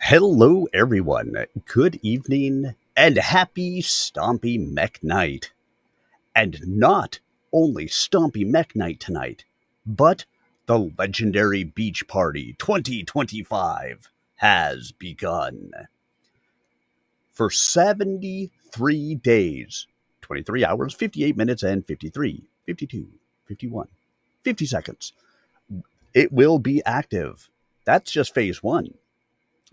Hello, everyone. Good evening and happy Stompy Mech Night. And not only Stompy Mech Night tonight, but the legendary Beach Party 2025 has begun. For 73 days, 23 hours, 58 minutes, and 53, 52, 51, 50 seconds, it will be active. That's just phase one.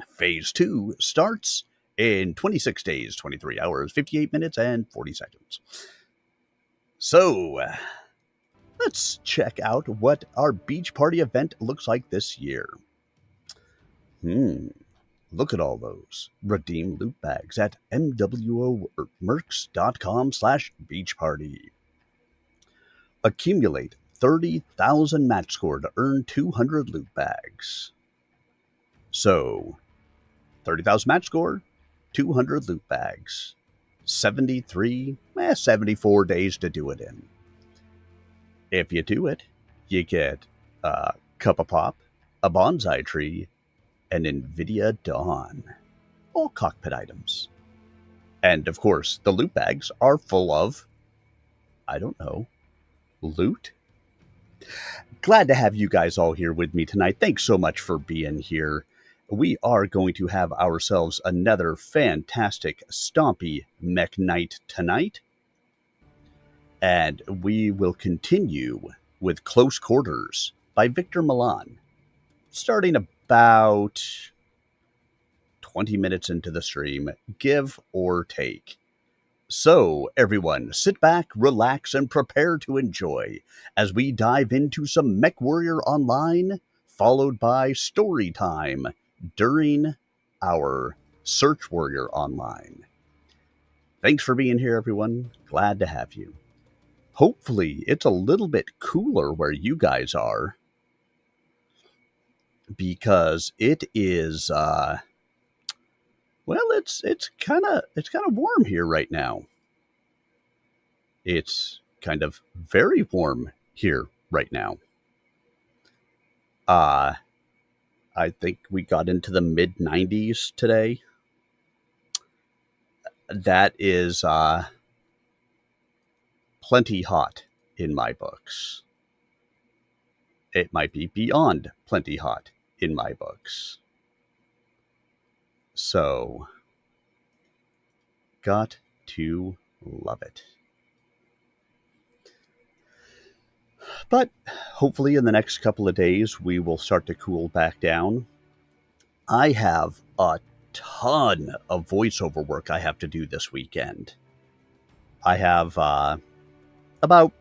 Phase 2 starts in 26 days, 23 hours, 58 minutes, and 40 seconds. So, let's check out what our beach party event looks like this year. Look at all those. Redeem loot bags at mwomercs.com/beachparty. Accumulate 30,000 match score to earn 200 loot bags. So, 30,000 match score, 200 loot bags, 74 days to do it in. If you do it, you get a cup of pop, a bonsai tree, and NVIDIA Dawn. All cockpit items. And of course, the loot bags are full of, I don't know, loot? Glad to have you guys all here with me tonight. Thanks so much for being here. We are going to have ourselves another fantastic Stompy Mech Night tonight. And we will continue with Close Quarters by Victor Milán, starting about 20 minutes into the stream, give or take. So, everyone, sit back, relax, and prepare to enjoy as we dive into some MechWarrior Online, followed by story time during our Search Warrior Online. Thanks for being here, everyone. Glad to have you. Hopefully, it's a little bit cooler where you guys are, because it is, it's kind of warm here right now. It's kind of very warm here right now. I think we got into the mid-90s today. That is plenty hot in my books. It might be beyond plenty hot in my books. So, got to love it. But hopefully in the next couple of days, we will start to cool back down. I have a ton of voiceover work I have to do this weekend. I have about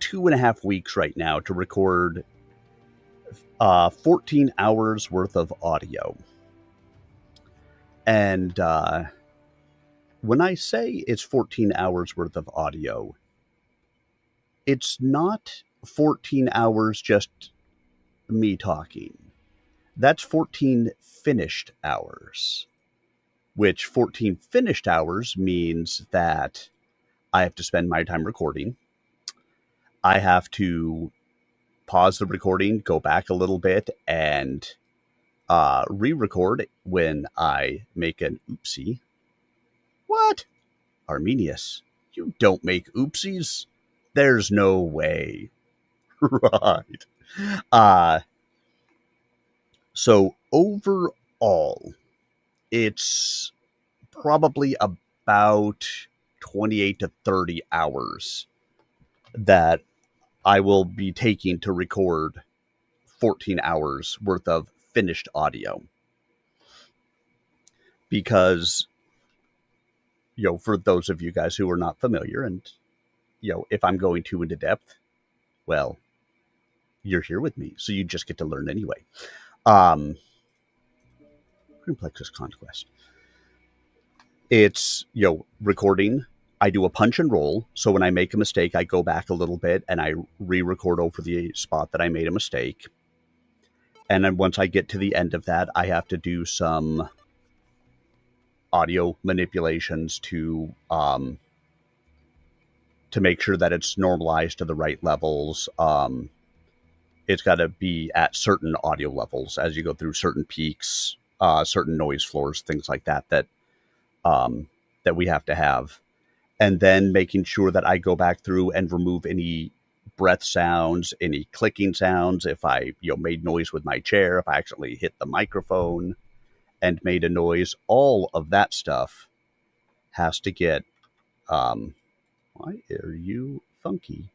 2.5 weeks right now to record 14 hours worth of audio. And when I say it's 14 hours worth of audio, it's not 14 hours just me talking. That's 14 finished hours, which 14 finished hours means that I have to spend my time recording. I have to pause the recording, go back a little bit, and re-record when I make an oopsie. What? Arminius, you don't make oopsies. There's no way. Right. So overall, it's probably about 28 to 30 hours that I will be taking to record 14 hours worth of finished audio. Because, for those of you guys who are not familiar, and, if I'm going too into depth, well, you're here with me, so you just get to learn anyway. Plexus Conquest. It's, recording. I do a punch and roll, so when I make a mistake, I go back a little bit and I re-record over the spot that I made a mistake. And then once I get to the end of that, I have to do some audio manipulations to make sure that it's normalized to the right levels. It's got to be at certain audio levels as you go through certain peaks. certain noise floors, things like that that we have to have, and then making sure that I go back through and remove any breath sounds, any clicking sounds. If I made noise with my chair, if I actually hit the microphone and made a noise, all of that stuff has to get. Why are you funky?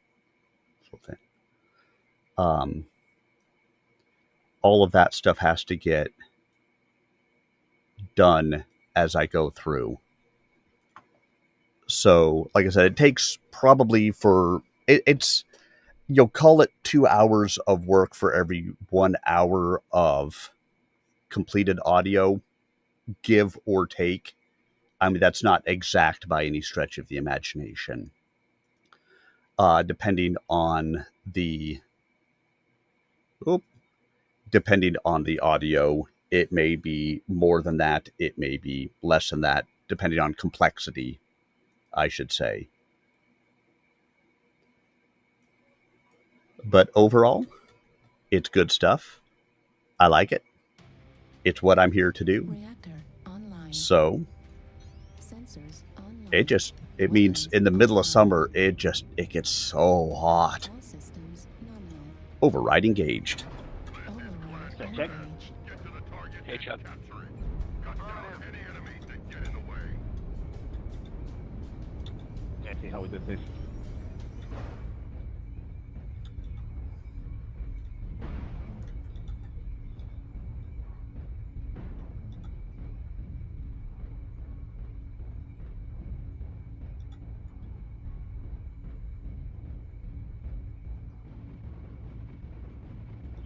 All of that stuff has to get done as I go through. So, like I said, it takes probably it's you'll call it 2 hours of work for every 1 hour of completed audio, give or take. I mean, that's not exact by any stretch of the imagination. Depending on the audio, it may be more than that. It may be less than that, depending on complexity, I should say. But overall, it's good stuff. I like it. It's what I'm here to do. So it means in the middle of summer, it gets so hot. Override engaged. Check. Headshot. Let's see how we did this.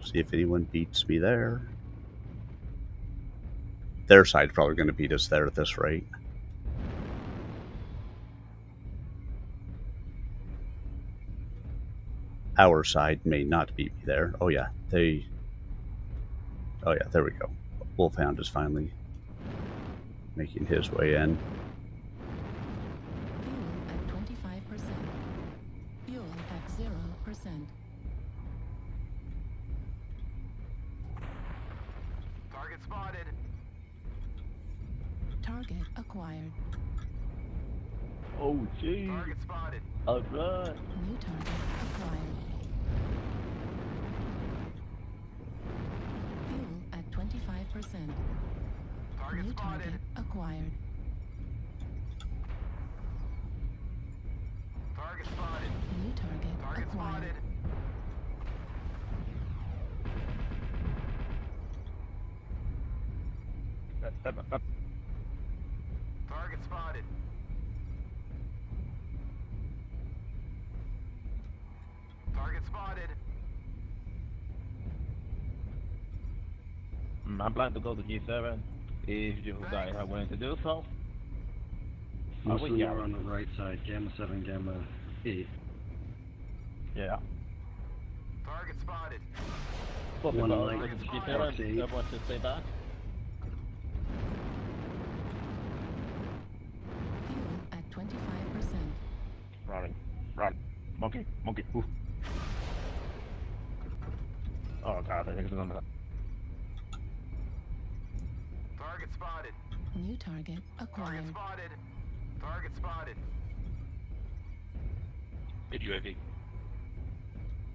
See if anyone beats me there. Their side's probably going to beat us there at this rate. Our side may not beat me there. Oh yeah, there we go. Wolfhound is finally making his way in. Fuel at 25%. Fuel at 0%. Target spotted. Target acquired. Oh, jeez. Target spotted. All right. New target acquired. Fuel at 25%. Target New spotted. target acquired. Target spotted. New target Target acquired. spotted. Target spotted. Target spotted. I'm planning to go to G7 if you guys are willing to do so. Mostly are on the right side, Gamma 7, Gamma 8. Yeah. Target spotted. One One about light, to G7, box 8. everyone should stay back. Fuel at 25%. Running. Run. Monkey. Ooh. Oh god, I think it's another. Target spotted. New target Target acquired. spotted. Target spotted. Hit UAV.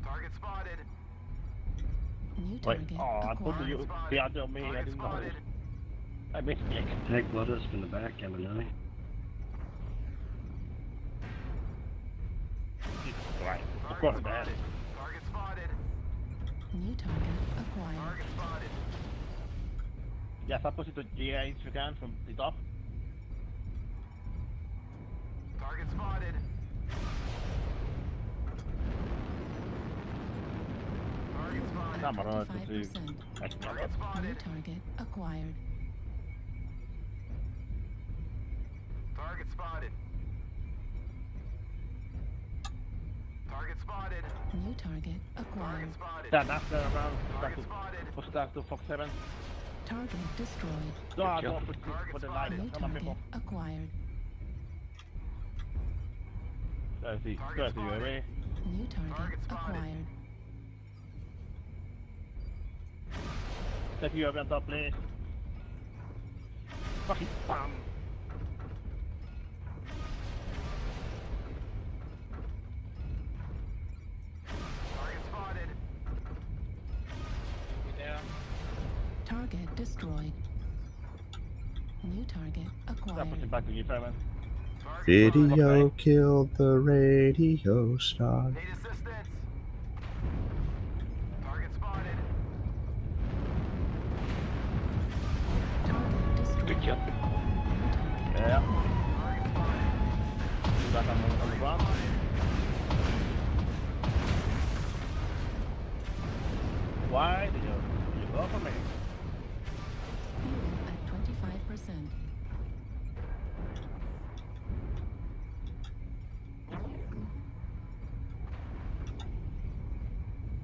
Target spotted. New Wait. target Oh, I put acquired. you behind me. I Target didn't know. spotted. I missed it. Tank blood us in the back, Gamma 9. Jesus Christ. Of Target course, man. spotted. Target spotted. New target acquired. Target spotted. Yes, I push it to GA if you can from the top. Target spotted. Target spotted. Come on, to see. 55%. That's not Target up. New spotted. target acquired. Target spotted. Target spotted. New target acquired. Target spotted. Then after around, Target spotted. push that to Fox 7. Target destroyed. No, I kill. don't put Target for the spotted. light. New Come on, target people. acquired. There's the Target spotted. UAV. New target Target spotted. acquired. Take UAV on top, please. Fucking bam. Target spotted. Target destroyed. New target That puts acquired. it back to you, Fairman. Target Video Okay. killed the radio star. Need assistance. Target spotted. Target destroyed. Good kill. Yeah. Target spotted. Back on the ground. Why did you go for me? Fuel at 25%.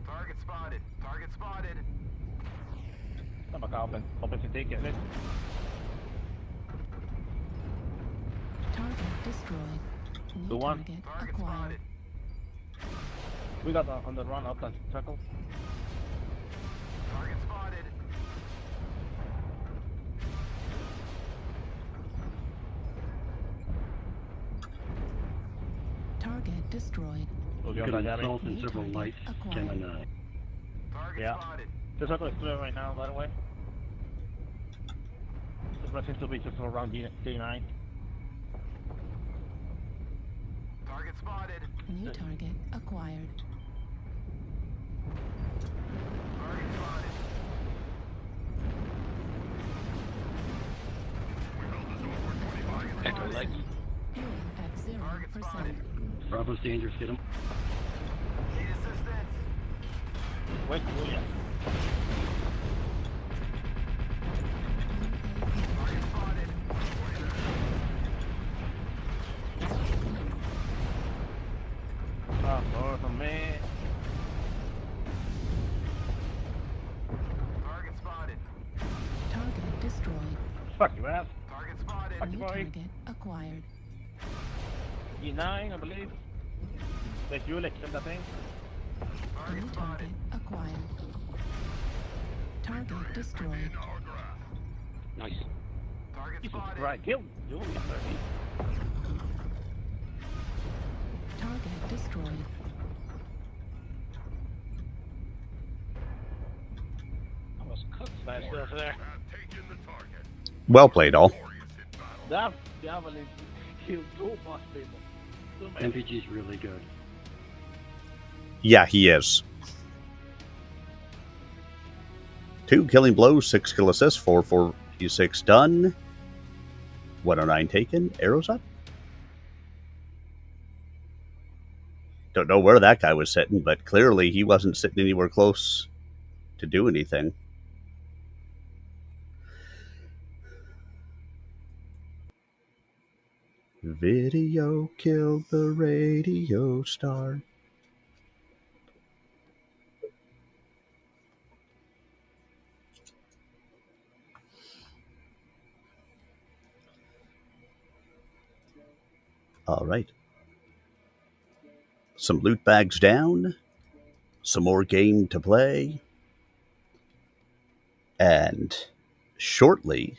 Target spotted. Target spotted. Tama ka, open si take it. Target destroyed. New The one. target Target acquired. spotted. We got on the run up that circle. Target spotted. Target destroyed. We'll be You on got that an Gabby. assault and several lights, Acquired. Gemini. Target Yeah. spotted. The circle is clear right now, by the way. The rest seems to be just around D9. Target spotted. New target acquired. Target spotted. Echo legs. Fuel at Target 0%. spotted. Bravo's dangerous, get him. Need assistance. Wait, yeah. Target spotted. Sorry for me. Target spotted. Target destroyed. Fuck you, ass. Target spotted. Fuck. New boy. target acquired. D9, I believe. They fuel extend that thing. Target New spotted. target acquired. Target destroyed. Nice. Target Jesus spotted. Christ, kill you. You get 30. Target destroyed. Almost cooked that stuff there. Well played, all. That javelin killed 2 boss people. Too many. MPG's really good. Yeah, he is. 2 killing blows, 6 kill assists, 446 done. 109 taken. Arrows up. Don't know where that guy was sitting, but clearly he wasn't sitting anywhere close to do anything. Video killed the radio star. All right. Some loot bags down. Some more game to play. And shortly,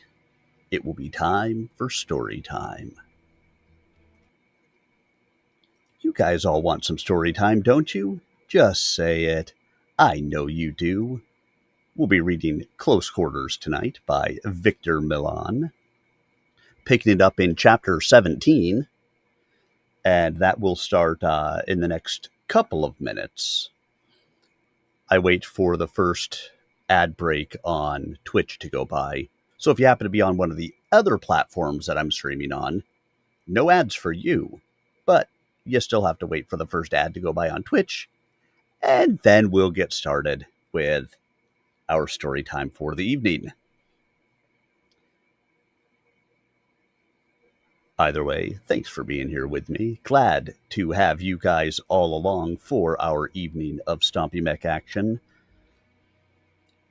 it will be time for story time. You guys all want some story time, don't you? Just say it. I know you do. We'll be reading Close Quarters tonight by Victor Milán. Picking it up in chapter 17. And that will start in the next couple of minutes. I wait for the first ad break on Twitch to go by. So if you happen to be on one of the other platforms that I'm streaming on, no ads for you. But you still have to wait for the first ad to go by on Twitch. And then we'll get started with our story time for the evening. Either way, thanks for being here with me. Glad to have you guys all along for our evening of Stompy Mech action.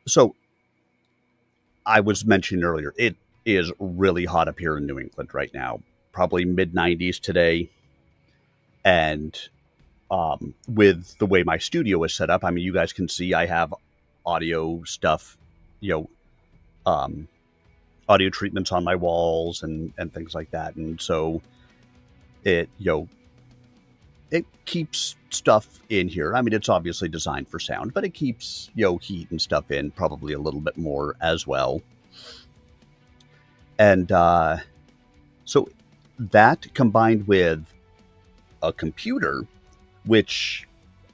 So, I was mentioning earlier, it is really hot up here in New England right now. Probably mid-90s today. And with the way my studio is set up, I mean, you guys can see I have audio stuff, audio treatments on my walls and things like that. And so it, it keeps stuff in here. I mean, it's obviously designed for sound, but it keeps, heat and stuff in probably a little bit more as well. And so that combined with a computer, which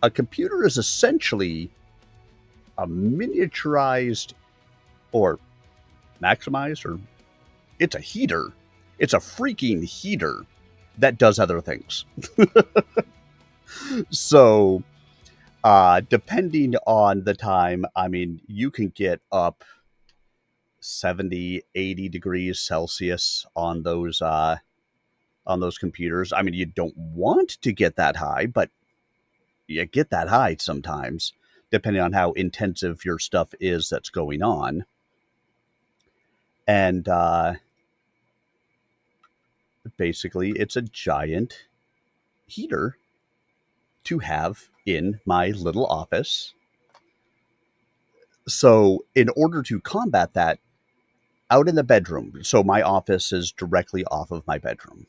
a computer is essentially a miniaturized or maximized, or it's a heater. It's a freaking heater that does other things. So, depending on the time, I mean, you can get up 70, 80 degrees Celsius on those computers. I mean, you don't want to get that high, but you get that high sometimes, depending on how intensive your stuff is that's going on. And basically, it's a giant heater to have in my little office. So in order to combat that, out in the bedroom, so my office is directly off of my bedroom.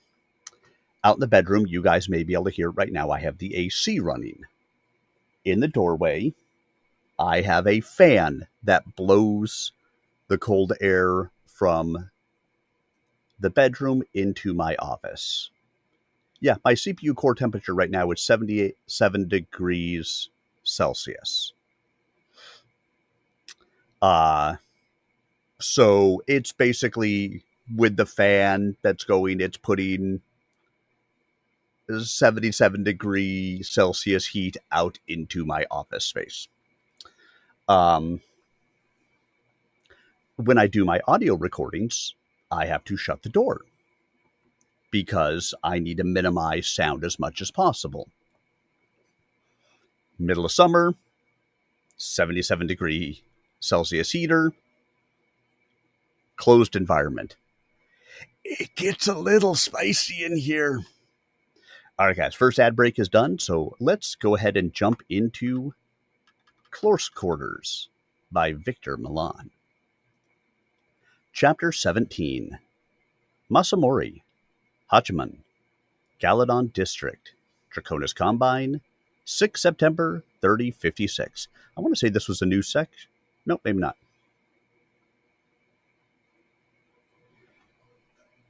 Out in the bedroom, you guys may be able to hear right now, I have the AC running. In the doorway, I have a fan that blows the cold air from the bedroom into my office. Yeah, my CPU core temperature right now is 77 degrees Celsius. So it's basically, with the fan that's going, it's putting 77 degree Celsius heat out into my office space. When I do my audio recordings, I have to shut the door because I need to minimize sound as much as possible. Middle of summer, 77 degree Celsius heater, closed environment. It gets a little spicy in here. All right, guys, first ad break is done, so let's go ahead and jump into Close Quarters by Victor Milán. Chapter 17, Masamori, Hachiman, Galadon District, Draconis Combine, 6 September 3056. I want to say this was a new section. Nope, maybe not.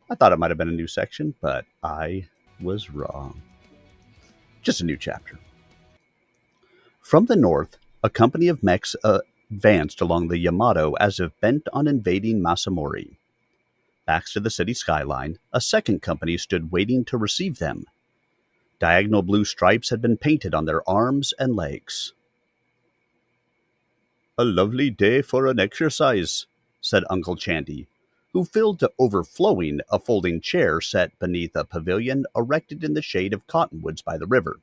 I thought it might have been a new section, but I was wrong. Just a new chapter. From the north, a company of mechs advanced along the Yamato as if bent on invading Masamori. Back to the city skyline, a second company stood waiting to receive them. Diagonal blue stripes had been painted on their arms and legs. "A lovely day for an exercise," said Uncle Chandy, who filled to overflowing a folding chair set beneath a pavilion erected in the shade of cottonwoods by the river.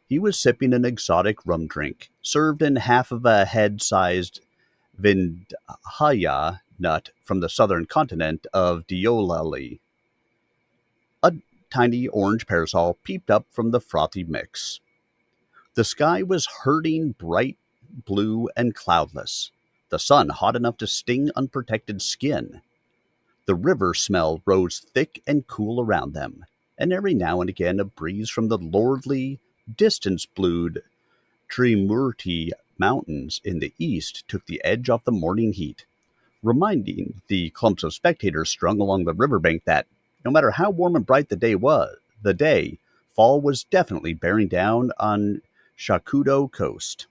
He was sipping an exotic rum drink, served in half of a head-sized vindhya nut from the southern continent of Diolali. A tiny orange parasol peeped up from the frothy mix. The sky was hurting bright blue and cloudless, the sun hot enough to sting unprotected skin. The river smell rose thick and cool around them, and every now and again a breeze from the lordly, distance-blued Trimurti Mountains in the east took the edge off the morning heat, reminding the clumps of spectators strung along the riverbank that, no matter how warm and bright the day, fall was definitely bearing down on Shakudo Coast.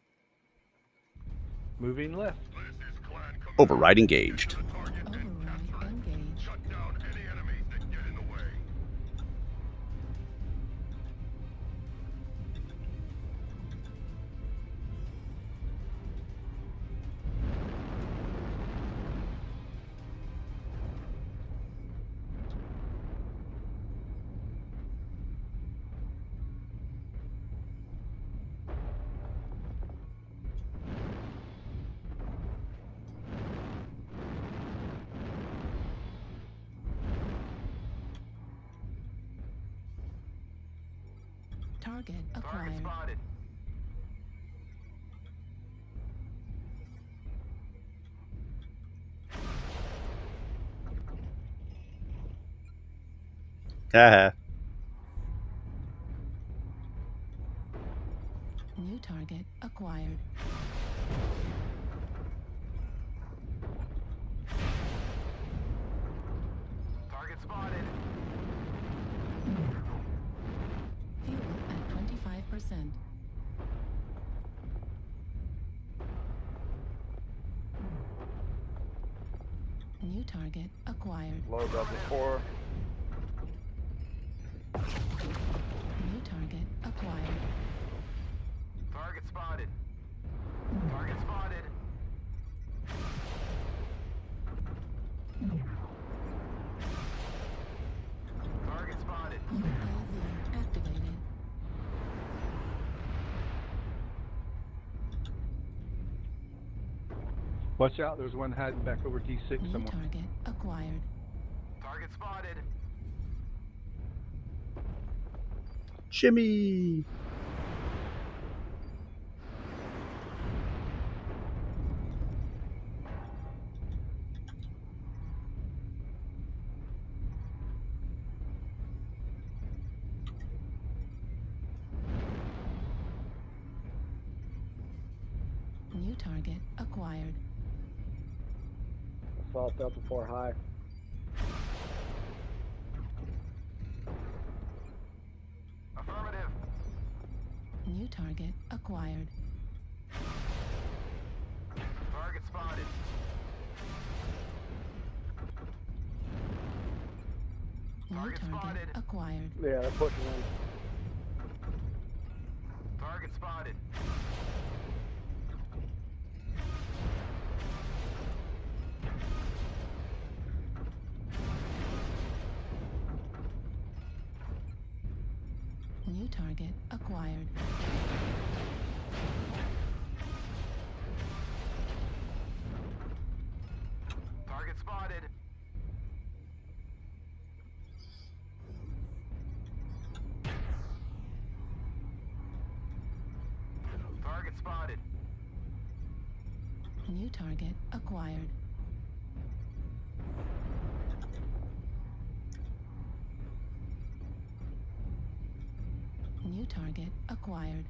Moving left. Override engaged. Override engaged. Target acquired. Spotted. Haha. New target acquired. Target spotted. Fuel at 25%. New target acquired. Low double 4. New target acquired. Target spotted. Target spotted. Target spotted. UAV activated. Watch out, there's one hiding back over D6 New somewhere. target acquired. Target spotted. Jimmy. New target acquired. Assault Delta 4 high. Affirmative. New target acquired. Target spotted. New Target target spotted. acquired. Yeah, they're pushing in. Target spotted. New target acquired. Target spotted. Target spotted. New target acquired. New target acquired.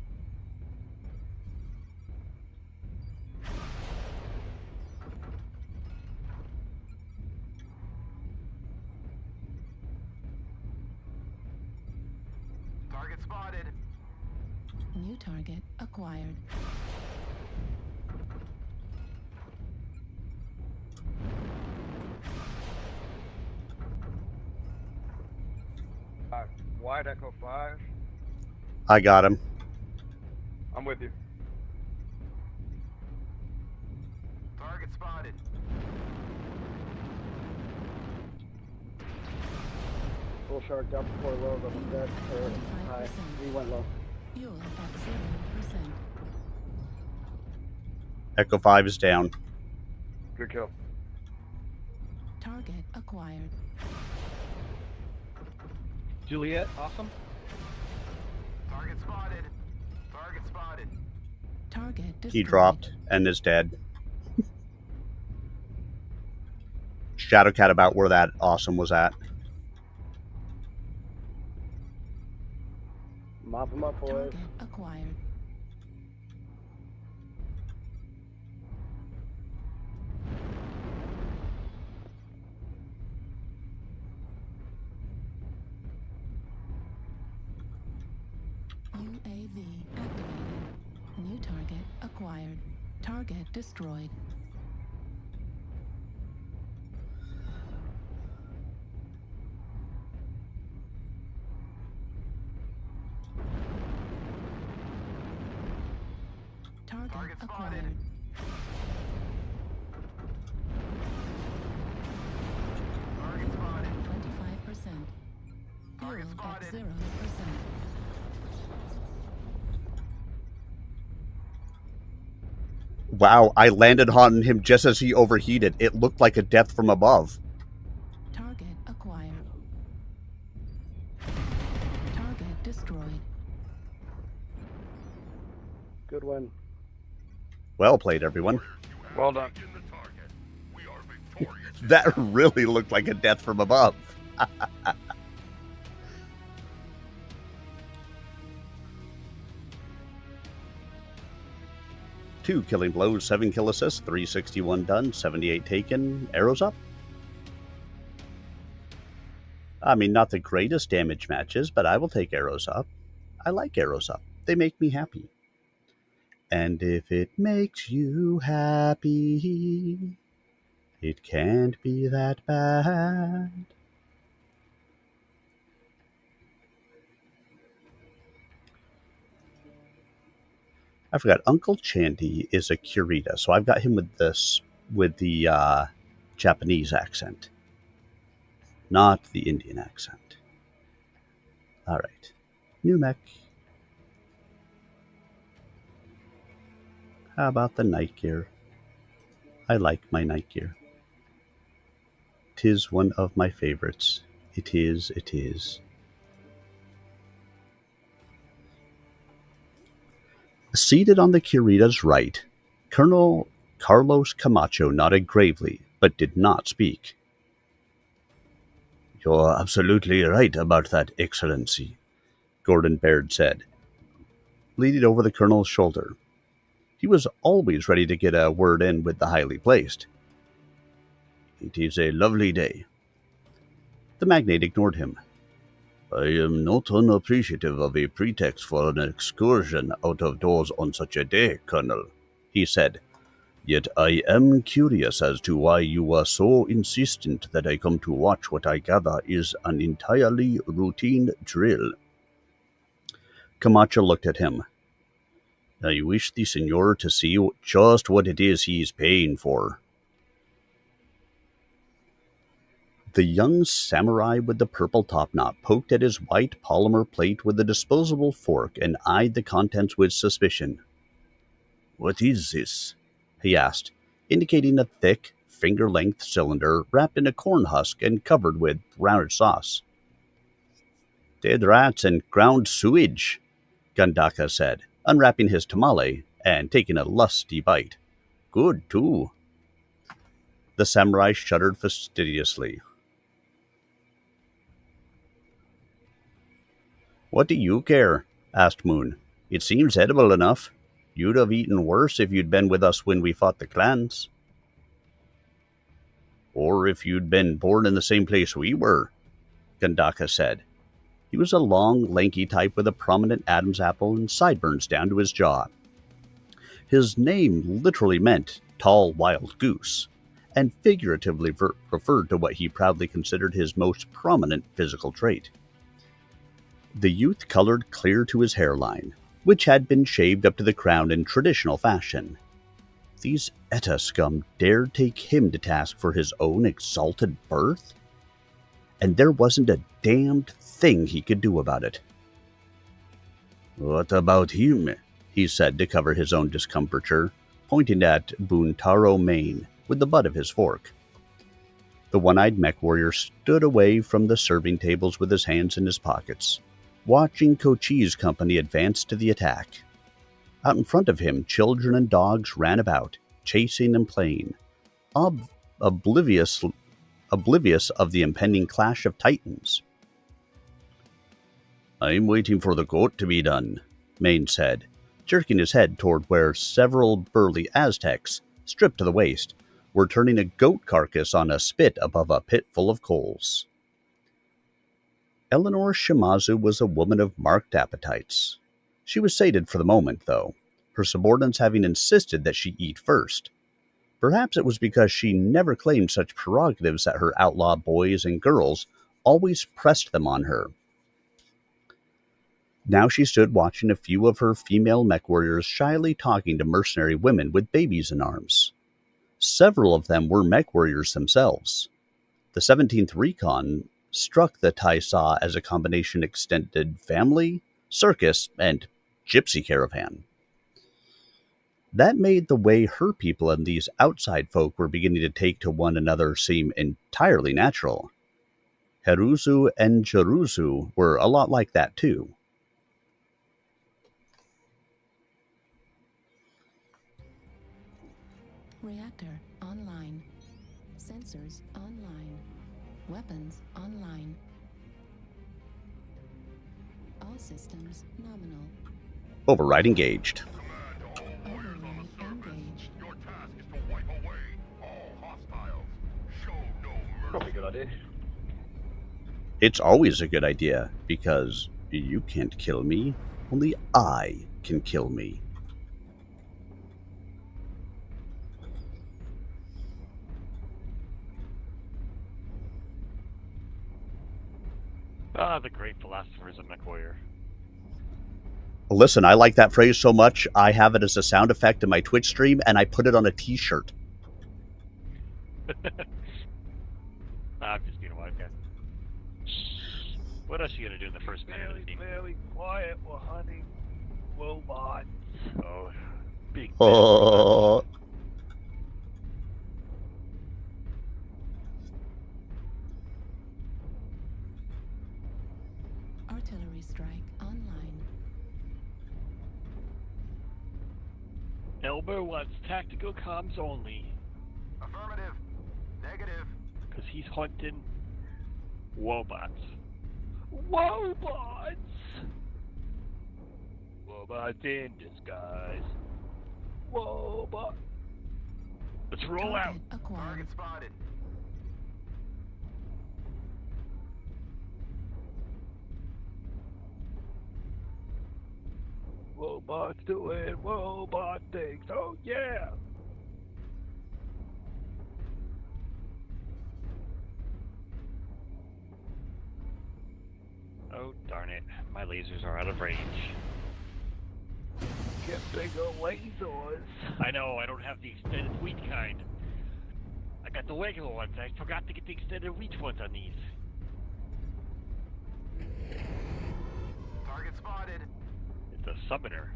Target spotted. New target acquired. Wide Echo 5. I got him. I'm with you. Target spotted. Bull Shark Delta 4 low, but I'm dead. Or high. 25%. We went low. Fuel at 0%. Echo 5 is down. Good kill. Target acquired. Juliet, awesome. Target spotted. Target spotted. Target destroyed. He dropped and is dead. Shadowcat about where that awesome was at. Mop them up, boys. Target acquired. UAV activated. New target acquired. Target destroyed. Target Target spotted. acquired. Target spotted. 25%. Target Fuel at spotted. 0%. Wow, I landed on him just as he overheated. It looked like a death from above. Target acquired. Target destroyed. Good win. Well played, everyone. Well done. That really looked like a death from above. 2 killing blows, 7 kill assists, 361 done, 78 taken. Arrows up. I mean, not the greatest damage matches, but I will take arrows up. I like arrows up. They make me happy. And if it makes you happy, it can't be that bad. I forgot. Uncle Chandy is a Kurita, so I've got him with the Japanese accent, not the Indian accent. All right, new mech. How about the night gear? I like my night gear. 'Tis one of my favorites. It is. It is. Seated on the Kurita's right, Colonel Carlos Camacho nodded gravely, but did not speak. "You're absolutely right about that, Excellency," Gordon Baird said, leaning over the colonel's shoulder. He was always ready to get a word in with the highly placed. "It is a lovely day." The magnate ignored him. "I am not unappreciative of a pretext for an excursion out of doors on such a day, Colonel," he said. "Yet I am curious as to why you are so insistent that I come to watch what I gather is an entirely routine drill." Camacho looked at him. "I wish the senor to see just what it is he's paying for." The young samurai with the purple topknot poked at his white polymer plate with a disposable fork and eyed the contents with suspicion. "What is this?" he asked, indicating a thick, finger-length cylinder wrapped in a corn husk and covered with rounded sauce. "Dead rats and ground sewage," Gandaka said, unwrapping his tamale and taking a lusty bite. "Good, too." The samurai shuddered fastidiously. "What do you care?" asked Moon. "It seems edible enough. You'd have eaten worse if you'd been with us when we fought the clans. Or if you'd been born in the same place we were," Gandaka said. He was a long, lanky type with a prominent Adam's apple and sideburns down to his jaw. His name literally meant tall wild goose, and figuratively referred to what he proudly considered his most prominent physical trait. The youth colored clear to his hairline, which had been shaved up to the crown in traditional fashion. These Eta scum dared take him to task for his own exalted birth? And there wasn't a damned thing he could do about it. "What about him?" he said to cover his own discomfiture, pointing at Buntaro, Maine, with the butt of his fork. The one-eyed mech warrior stood away from the serving tables with his hands in his pockets, watching Kochi's company advance to the attack. Out in front of him, children and dogs ran about, chasing and playing, oblivious of the impending clash of titans. "I'm waiting for the goat to be done," Maine said, jerking his head toward where several burly Aztecs, stripped to the waist, were turning a goat carcass on a spit above a pit full of coals. Eleanor Shimazu was a woman of marked appetites. She was sated for the moment, though, her subordinates having insisted that she eat first. Perhaps it was because she never claimed such prerogatives that her outlaw boys and girls always pressed them on her. Now she stood watching a few of her female mech warriors shyly talking to mercenary women with babies in arms. Several of them were mech warriors themselves. The 17th Recon struck the Taisa as a combination extended family, circus, and gypsy caravan. That made the way her people and these outside folk were beginning to take to one another seem entirely natural. Heruzu and Jeruzu were a lot like that too. Reactor online. Sensors online. Weapons online. All systems nominal. Override engaged. Override engaged. Probably a good idea. It's always a good idea, because you can't kill me. Only I can kill me. Ah, the great philosophers of MechWarrior. Listen, I like that phrase so much, I have it as a sound effect in my Twitch stream, and I put it on a t-shirt. I'm just being a wild guy. What else are you gonna do in the first minute of the game? Very quiet. We're hunting robots. Oh, big. Oh. Artillery strike online. Elber wants tactical comms only, Affirmative. Negative. because he's hunting wobots. Robots. Robots in disguise. Robot. Let's roll out. Target acquired. Target spotted. Robots doing robot things. Oh yeah. Oh, darn it. My lasers are out of range. Get bigger lasers. I know, I don't have the extended reach kind. I got the regular ones. I forgot to get the extended reach ones on these. Target spotted. It's a summoner.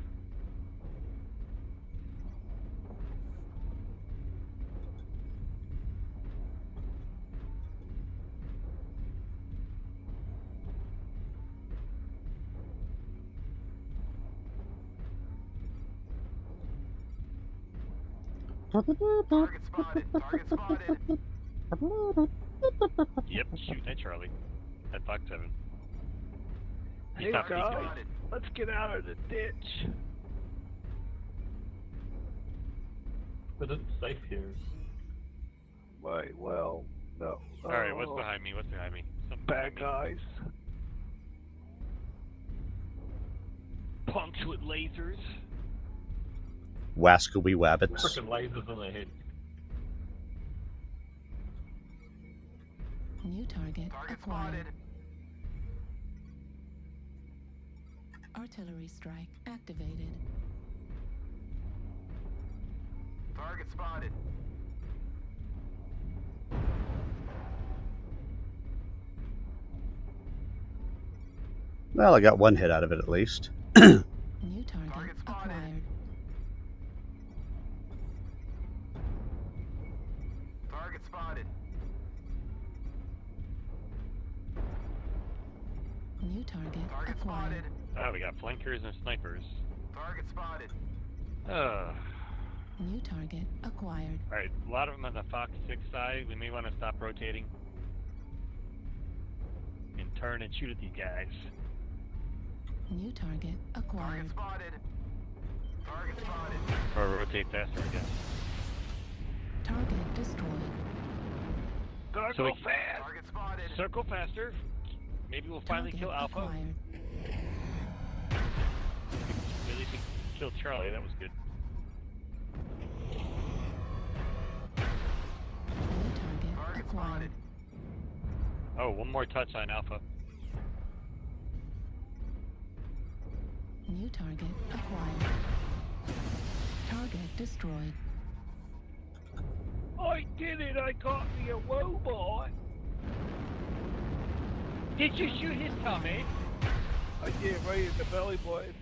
Target spotted. Target spotted. Yep, shoot that Charlie. That Fox 7. Hey Stop these guys, guys. let's get out of the ditch. But it's safe here. Right, well, no. Alright, what's behind me? What's behind me? Something Bad behind me. guys. Punks with lasers. Wascally wabbits. Frickin' lasers on their head. New target Target acquired. spotted. Artillery strike activated. Target spotted. Well, I got one hit out of it at least. New target Target spotted. acquired. Target spotted. New target Target acquired. spotted. Oh, we got flankers and snipers. Target spotted. New target acquired. Alright, a lot of them on the Fox 6 side. We may want to stop rotating. And turn and shoot at these guys. New target acquired. Target spotted. Target spotted. Or rotate faster, I guess. Target destroyed. Gotta So go we- fast. Target spotted. Circle faster. Maybe we'll finally Target kill Alpha. acquired. At least we killed Charlie. That was good. New target Target acquired. spotted. Oh, one more touch on Alpha. New target acquired. Target destroyed. I did it. I got me a robot. Did you shoot his tummy? I did right in the belly button.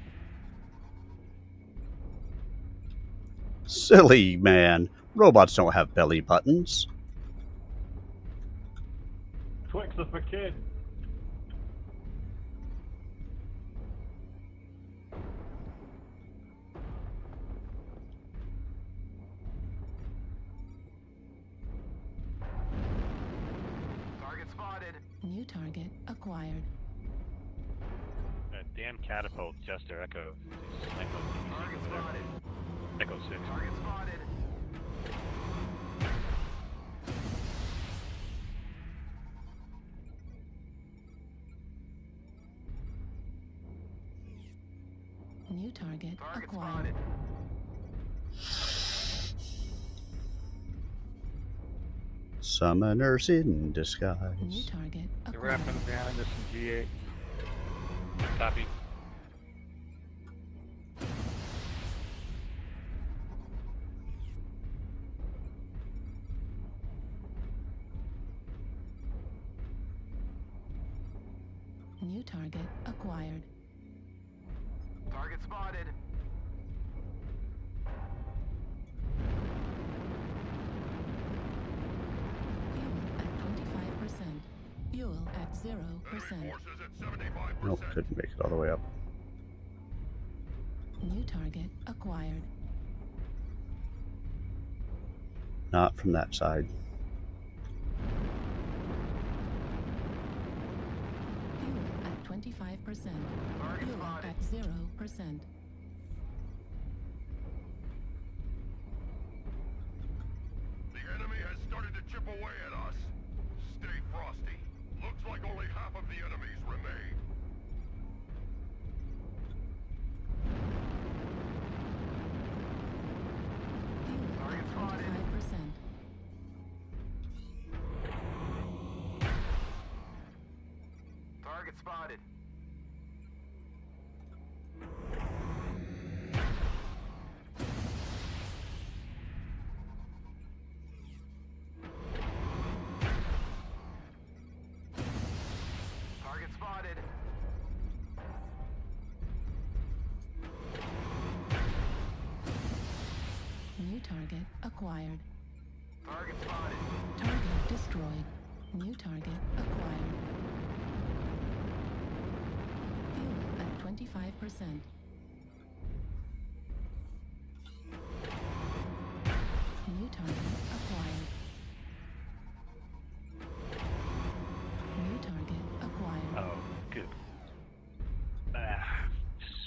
Silly man. Robots don't have belly buttons. Twix are for kids. Target spotted. New target acquired. That damn catapult, Chester Echo. Target spotted. Echo 6. Target spotted. New target Target acquired. spotted. Summoners in New disguise. target They're acquired. wrapping behind us in G8. Copy. New target acquired. Target spotted. Fuel at 25%. Fuel at 0%. Nope, couldn't make it all the way up. New target acquired. Not from that side. Fuel at 25%. Target Fuel spotted. at 0%. The enemy has started to chip away at us. Stay frosty. Looks like only half of the enemies remain. Fuel Target at spotted. 25%. Target spotted. Target spotted. New target acquired. Target spotted. Target destroyed. New target acquired. Fuel at 25%. New target acquired. New target acquired. Oh, good. Ah,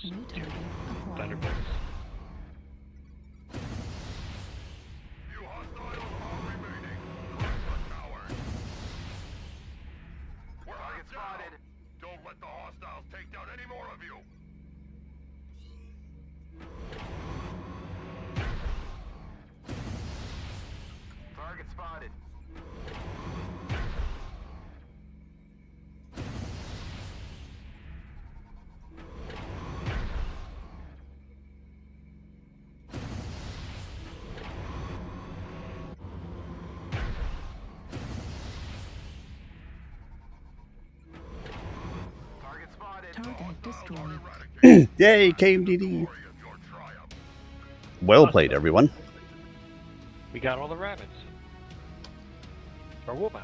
New target acquired. Thunderbolts. You hostiles are remaining. Crush the coward. We're Target hot now. spotted. Don't let the hostiles take down any more of you. Target spotted. Target spotted. Target destroyed. Yay, KMDD. Glory of your triumph. Well played, everyone. We got all the rabbits. Or woobats.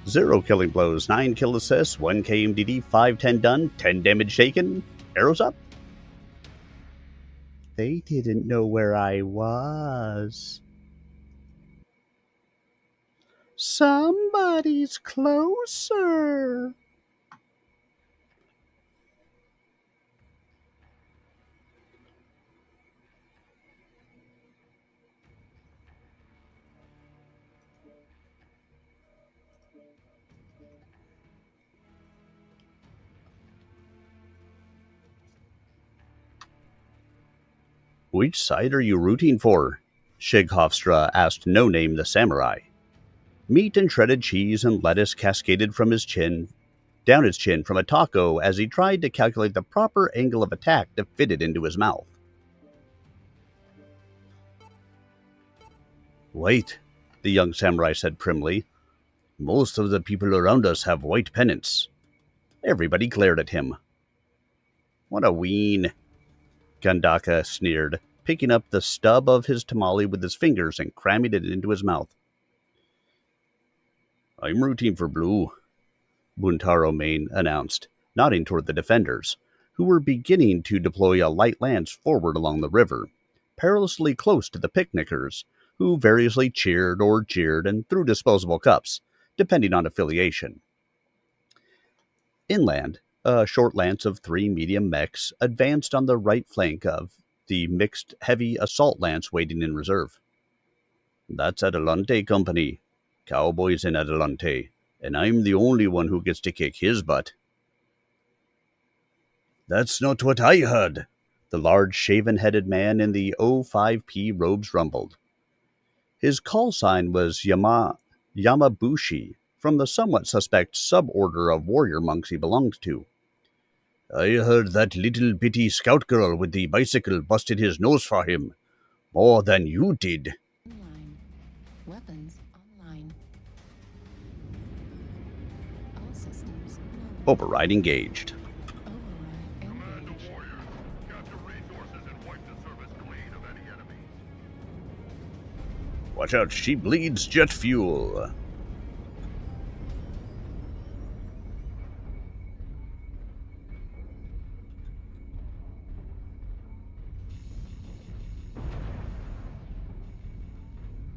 0 killing blows, 9 kill assists, 1 KMDD, 5-10 done, 10 damage taken. Arrows up. They didn't know where I was. Somebody's closer. Which side are you rooting for? Shighofstra asked No Name the Samurai. Meat and shredded cheese and lettuce cascaded from his chin, down his chin from a taco as he tried to calculate the proper angle of attack to fit it into his mouth. Wait, the young samurai said primly. Most of the people around us have white pennants. Everybody glared at him. What a ween, Gandaka sneered, picking up the stub of his tamale with his fingers and cramming it into his mouth. I'm rooting for blue, Buntaro Main announced, nodding toward the defenders, who were beginning to deploy a light lance forward along the river, perilously close to the picnickers, who variously cheered or jeered and threw disposable cups, depending on affiliation. Inland, a short lance of 3 medium mechs advanced on the right flank of the mixed heavy assault lance waiting in reserve. That's Adelante Company. Cowboys in Adelante, and I'm the only one who gets to kick his butt. That's not what I heard, the large shaven-headed man in the O5P robes rumbled. His call sign was Yamabushi, from the somewhat suspect suborder of warrior monks he belonged to. I heard that little bitty scout girl with the bicycle busted his nose for him. More than you did. Online. Weapons online. All systems nominal. Override engaged. Override Command to engaged. warriors. Capture resources and wipe the surface clean of any enemies. Watch out, she bleeds jet fuel.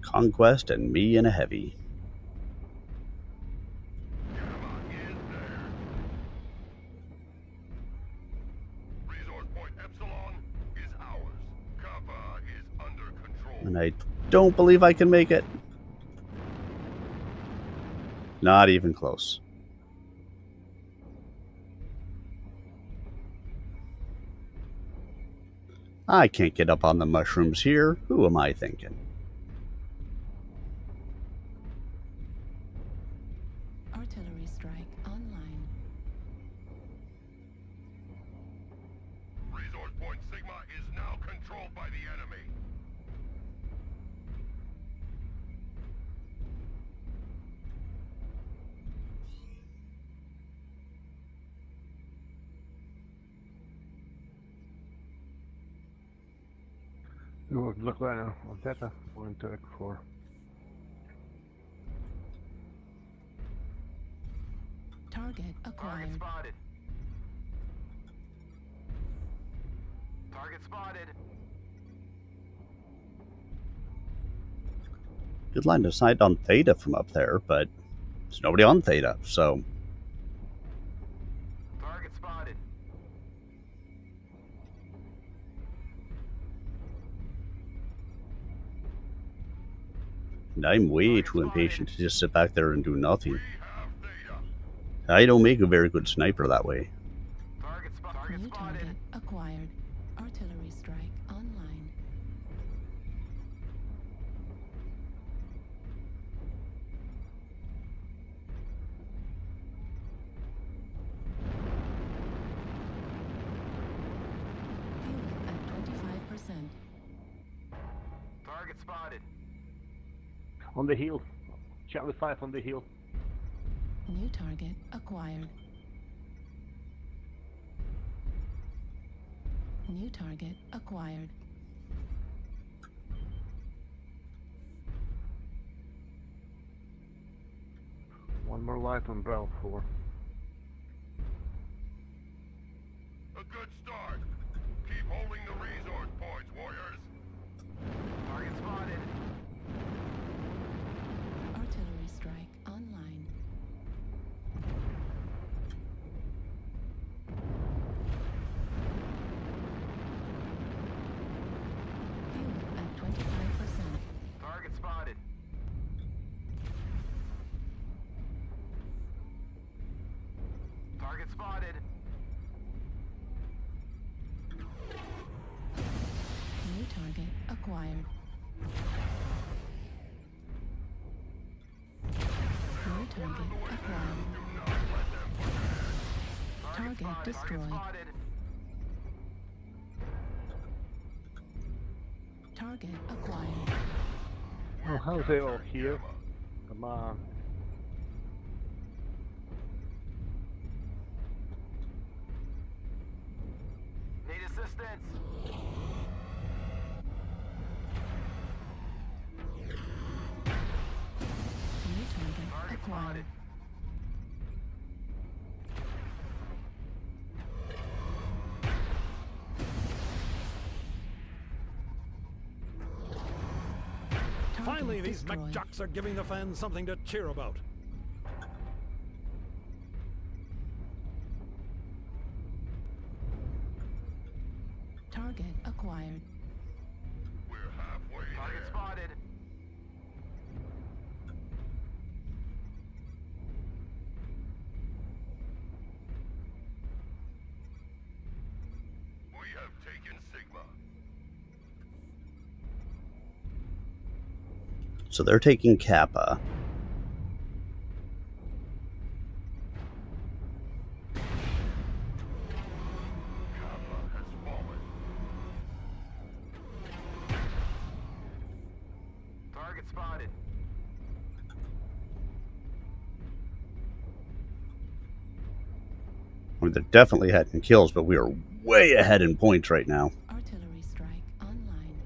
Conquest and me in a heavy. Gamma is there. Resource point Epsilon is ours. Kappa is under control. And I don't believe I can make it. Not even close. I can't get up on the mushrooms here. Who am I thinking? Artillery strike online. Resource point Sigma is now controlled by the enemy. Jo, ik lucht bijna op 30 voor een Turk voor. Target Target acquired. spotted. Target spotted. Good line of sight on Theta from up there, but there's nobody on Theta, so Target spotted. and I'm way too impatient to just sit back there and do nothing. We have Theta. I don't make a very good sniper that way. Target New spotted. target acquired. Artillery strike online. Fuel at 25%. Target spotted. On the hill. Charlie 5 on the hill. New target acquired. New target acquired. One more light on Bravo 4. A good start. Keep holding the resource points, warriors. Target spotted. Artillery strike online. Fuel at 25%. Target spotted. Target spotted. New target acquired. New target acquired. Target destroyed. Spotted. Target acquired. Oh, how's they all here? Come on. Need assistance. New target Target acquired. spotted. Finally, Target these mech destroyed. jocks are giving the fans something to cheer about. Target acquired. We're halfway Target there. spotted. So they're taking Kappa. Target spotted. I mean, they're definitely heading kills, but we are way ahead in points right now. Artillery strike online.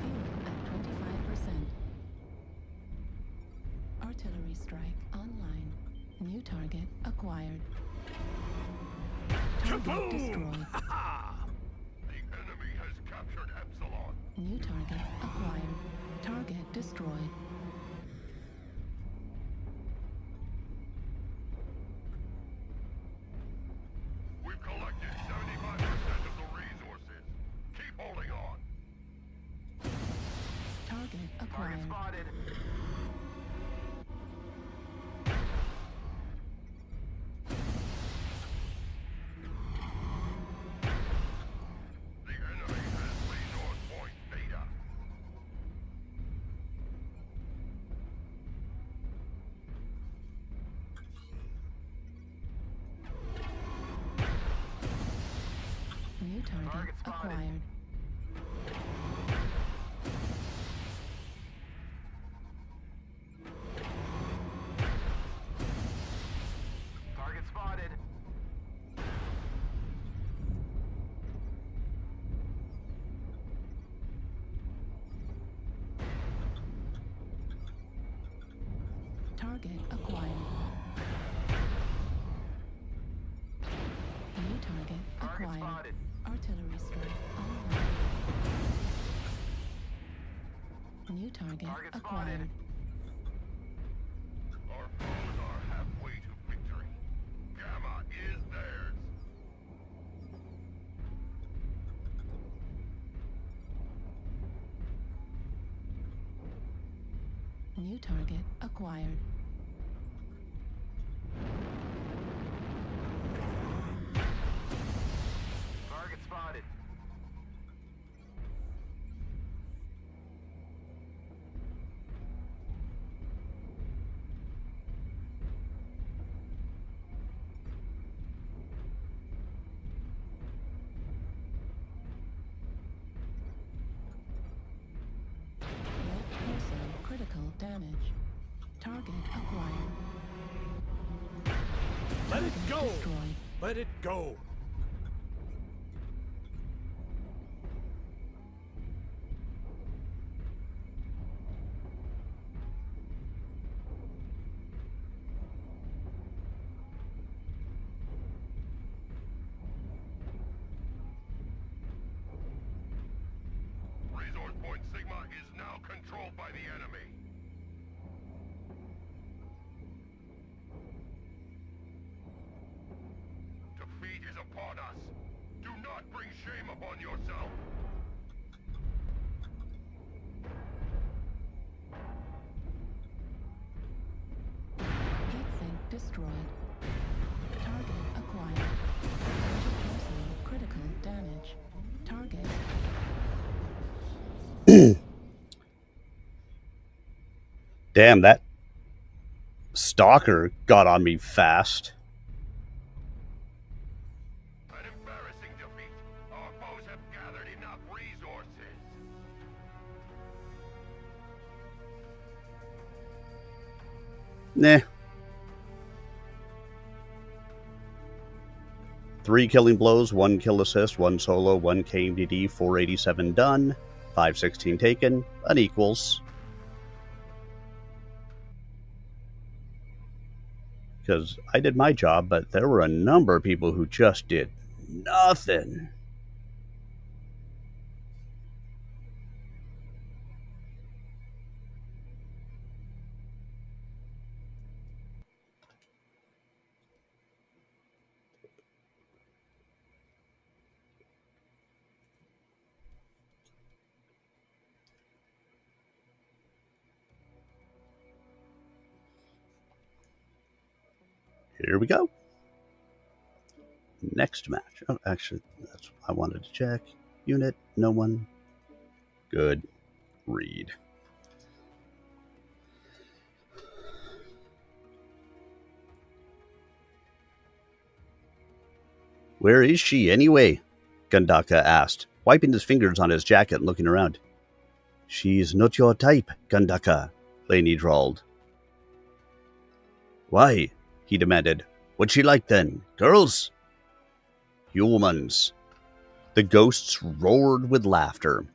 Fuel at 25%. Artillery strike online. New target acquired. Target destroyed. The enemy has captured Epsilon. New target acquired. Target destroyed. We've collected 75% of the resources. Keep holding on. Target Target acquired. spotted. The enemy has resource point Beta. New target Target spotted. acquired. Target spotted. Target acquired. New target Target acquired. spotted. Artillery strike online. New target Target spotted. acquired. Our foes are halfway to victory. Gamma is theirs. New target acquired. Target spotted. Left torso critical damage. Target acquired. Let it Target go! destroyed. Let it go! Resource point Sigma is now controlled by the enemy. Defeat is upon us. Do not bring shame upon yourself. Heatsink destroyed. Target acquired. Left torso critical damage. Target Damn, that stalker got on me fast. An embarrassing defeat. Our foes have gathered enough resources. Nah. 3 killing blows, 1 kill assist, 1 solo, 1 KMDD, 487 done, 516 taken, unequals. Because I did my job, but there were a number of people who just did nothing. Here we go. Next match. Oh, actually, that's what I wanted to check. Unit, no one. Good. Read. Where is she, anyway? Gundaka asked, wiping his fingers on his jacket and looking around. She's not your type, Gundaka, Laney drawled. Why? He demanded. What's she like then? Girls? Humans. The ghosts roared with laughter.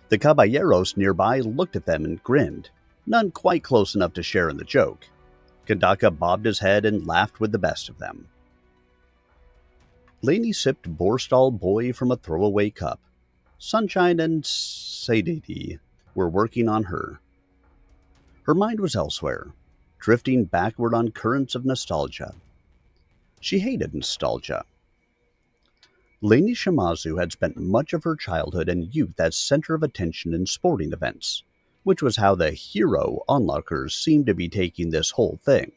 The caballeros nearby looked at them and grinned, none quite close enough to share in the joke. Gundaka bobbed his head and laughed with the best of them. Laney sipped Borstal Boy from a throwaway cup. Sunshine and Sadie were working on her. Her mind was elsewhere, drifting backward on currents of nostalgia. She hated nostalgia. Laney Shimazu had spent much of her childhood and youth as center of attention in sporting events, which was how the hero onlookers seemed to be taking this whole thing.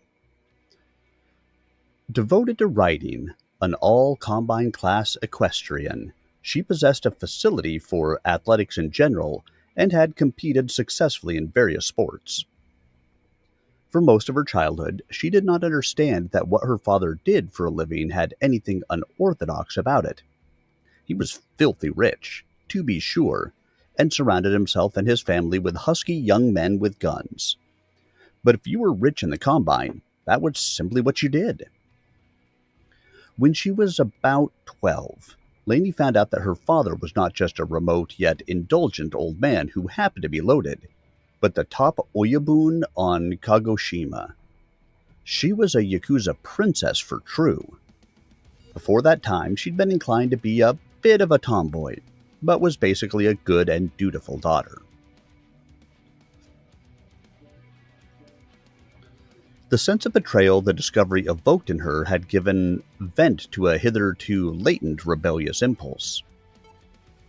Devoted to riding, an all-combine class equestrian, she possessed a facility for athletics in general and had competed successfully in various sports. For most of her childhood, she did not understand that what her father did for a living had anything unorthodox about it. He was filthy rich, to be sure, and surrounded himself and his family with husky young men with guns. But if you were rich in the Combine, that was simply what you did. When she was about 12, Laney found out that her father was not just a remote yet indulgent old man who happened to be loaded, but the top Oyabun on Kagoshima. She was a Yakuza princess for true. Before that time, she'd been inclined to be a bit of a tomboy, but was basically a good and dutiful daughter. The sense of betrayal the discovery evoked in her had given vent to a hitherto latent rebellious impulse.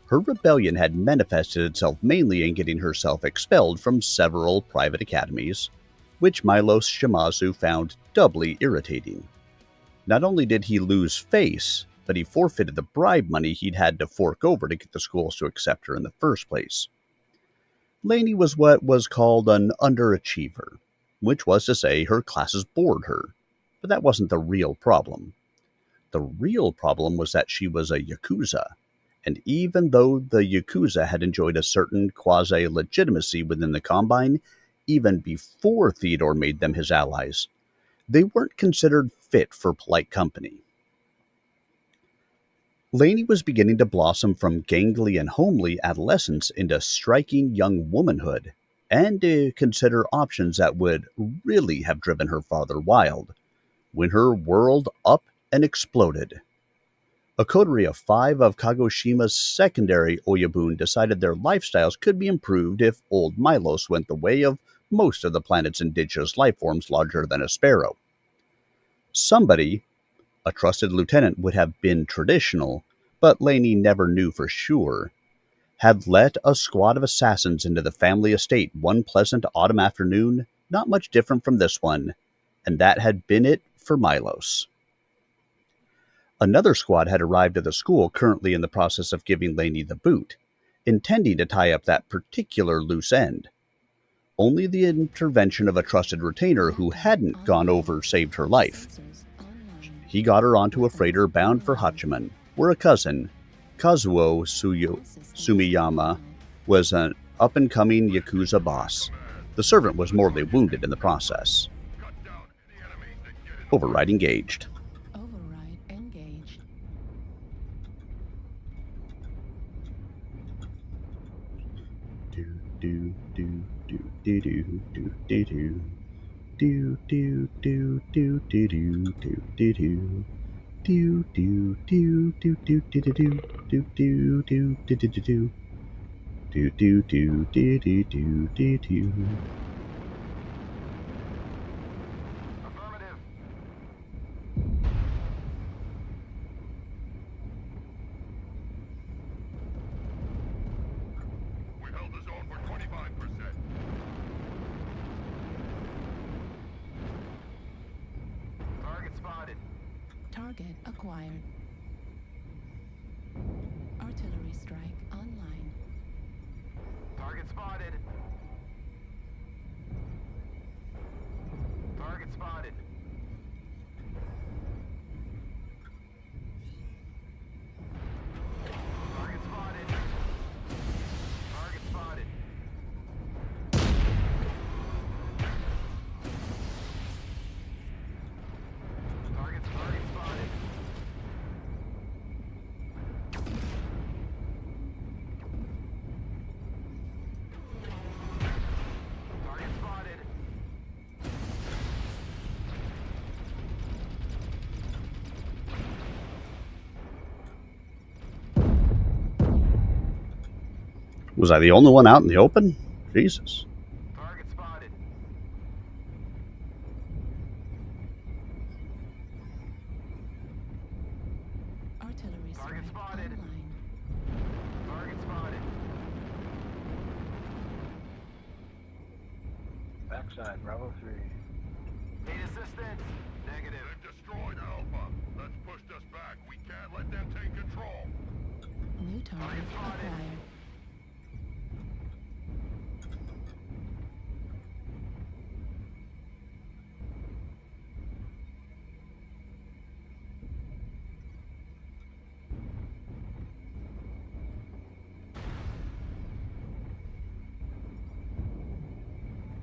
Her rebellion had manifested itself mainly in getting herself expelled from several private academies, which Milos Shimazu found doubly irritating. Not only did he lose face, but he forfeited the bribe money he'd had to fork over to get the schools to accept her in the first place. Laney was what was called an underachiever, which was to say her classes bored her, but that wasn't the real problem. The real problem was that she was a Yakuza, and even though the Yakuza had enjoyed a certain quasi-legitimacy within the Combine, even before Theodore made them his allies, they weren't considered fit for polite company. Laney was beginning to blossom from gangly and homely adolescence into striking young womanhood, and to consider options that would really have driven her father wild, when her world up and exploded. A coterie of 5 of Kagoshima's secondary Oyabun decided their lifestyles could be improved if old Milos went the way of most of the planet's indigenous lifeforms larger than a sparrow. Somebody, a trusted lieutenant would have been traditional, but Laney never knew for sure, had let a squad of assassins into the family estate one pleasant autumn afternoon, not much different from this one, and that had been it for Milos. Another squad had arrived at the school currently in the process of giving Laney the boot, intending to tie up that particular loose end. Only the intervention of a trusted retainer who hadn't gone over saved her life. He got her onto a freighter bound for Hachiman, where a cousin, Kazuo Sumiyama, was an up-and-coming Yakuza boss. The servant was mortally wounded in the process. Override engaged. Override engaged. Affirmative. We held the zone for 25%. Target target acquired. Artillery strike online. Target spotted. Target spotted. Target spotted. Target spotted. Target spotted. Target spotted. Was I the only one out in the open? Jesus. Target spotted. Artillery strike Target spotted. online. Target spotted. Backside, Bravo 3. Need assistance. Negative. They've destroyed Alpha. That's pushed us back. We can't let them take control. New target spotted. acquired.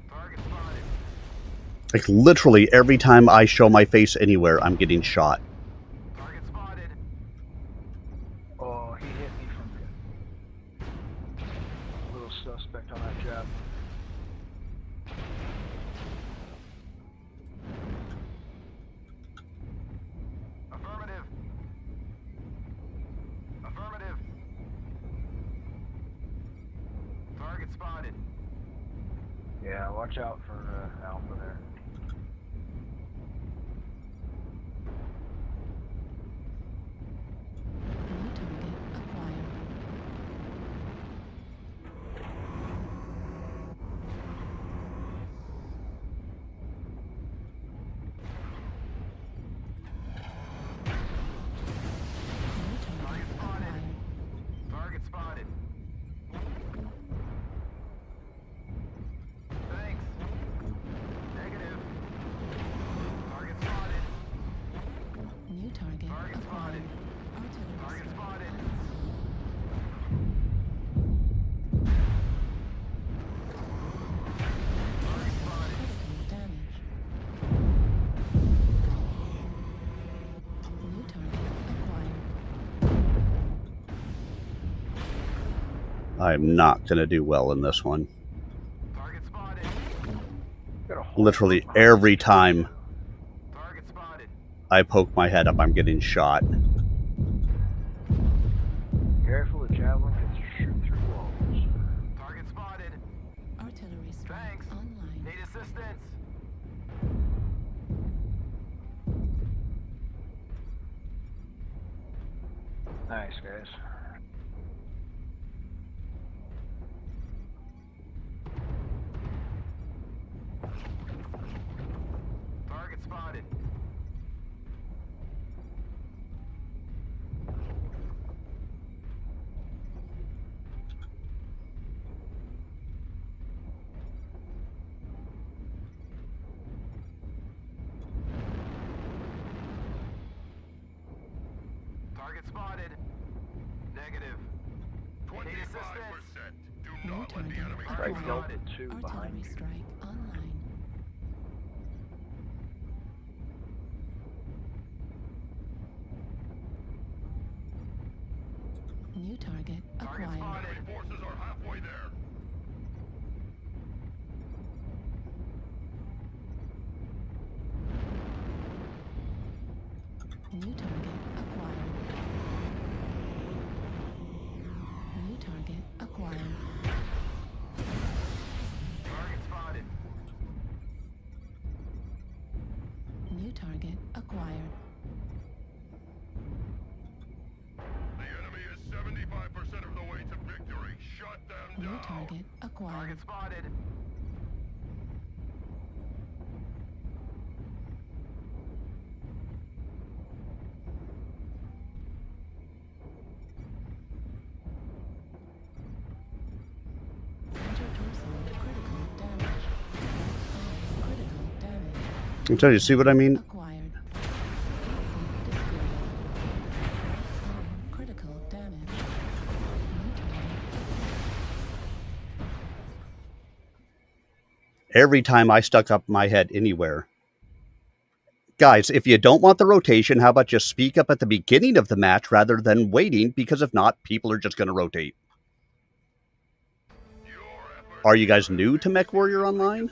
Target spotted. Like, literally every time I show my face anywhere, I'm getting shot. Target spotted. Oh, he hit me from the... Little suspect on that job. Affirmative. Affirmative. Target spotted. Yeah, watch out for Alpha there. New target acquired. New target acquired. Target spotted. Thanks. Negative. Target spotted. New target Target acquired. spotted. Artillery Target strike spotted. Target spotted. critical damage. New target acquired. I'm not going to do well in this one. Target spotted. Got a whole Literally every time Target spotted. I poke my head up, I'm getting shot. Careful, the javelin can shoot through walls. Target spotted. Artillery strike Thanks. online. Need assistance. Nice, guys. Target spotted. Target spotted. Negative. 25%. Do New not let the target enemy Right, acquired. Delta 2 behind Artillery you. strike online. New target Target acquired. spotted. Enemy forces are halfway there. New target acquired. New target acquired. Target spotted. New target acquired. The enemy is 75% of the way to victory. Shut them New down. target acquired. Target spotted. I'm trying to see what I mean. Acquired. Critical damage. Every time I stuck up my head anywhere. Guys, if you don't want the rotation, how about you speak up at the beginning of the match rather than waiting, because if not, people are just going to rotate. Are you guys new to MechWarrior Online?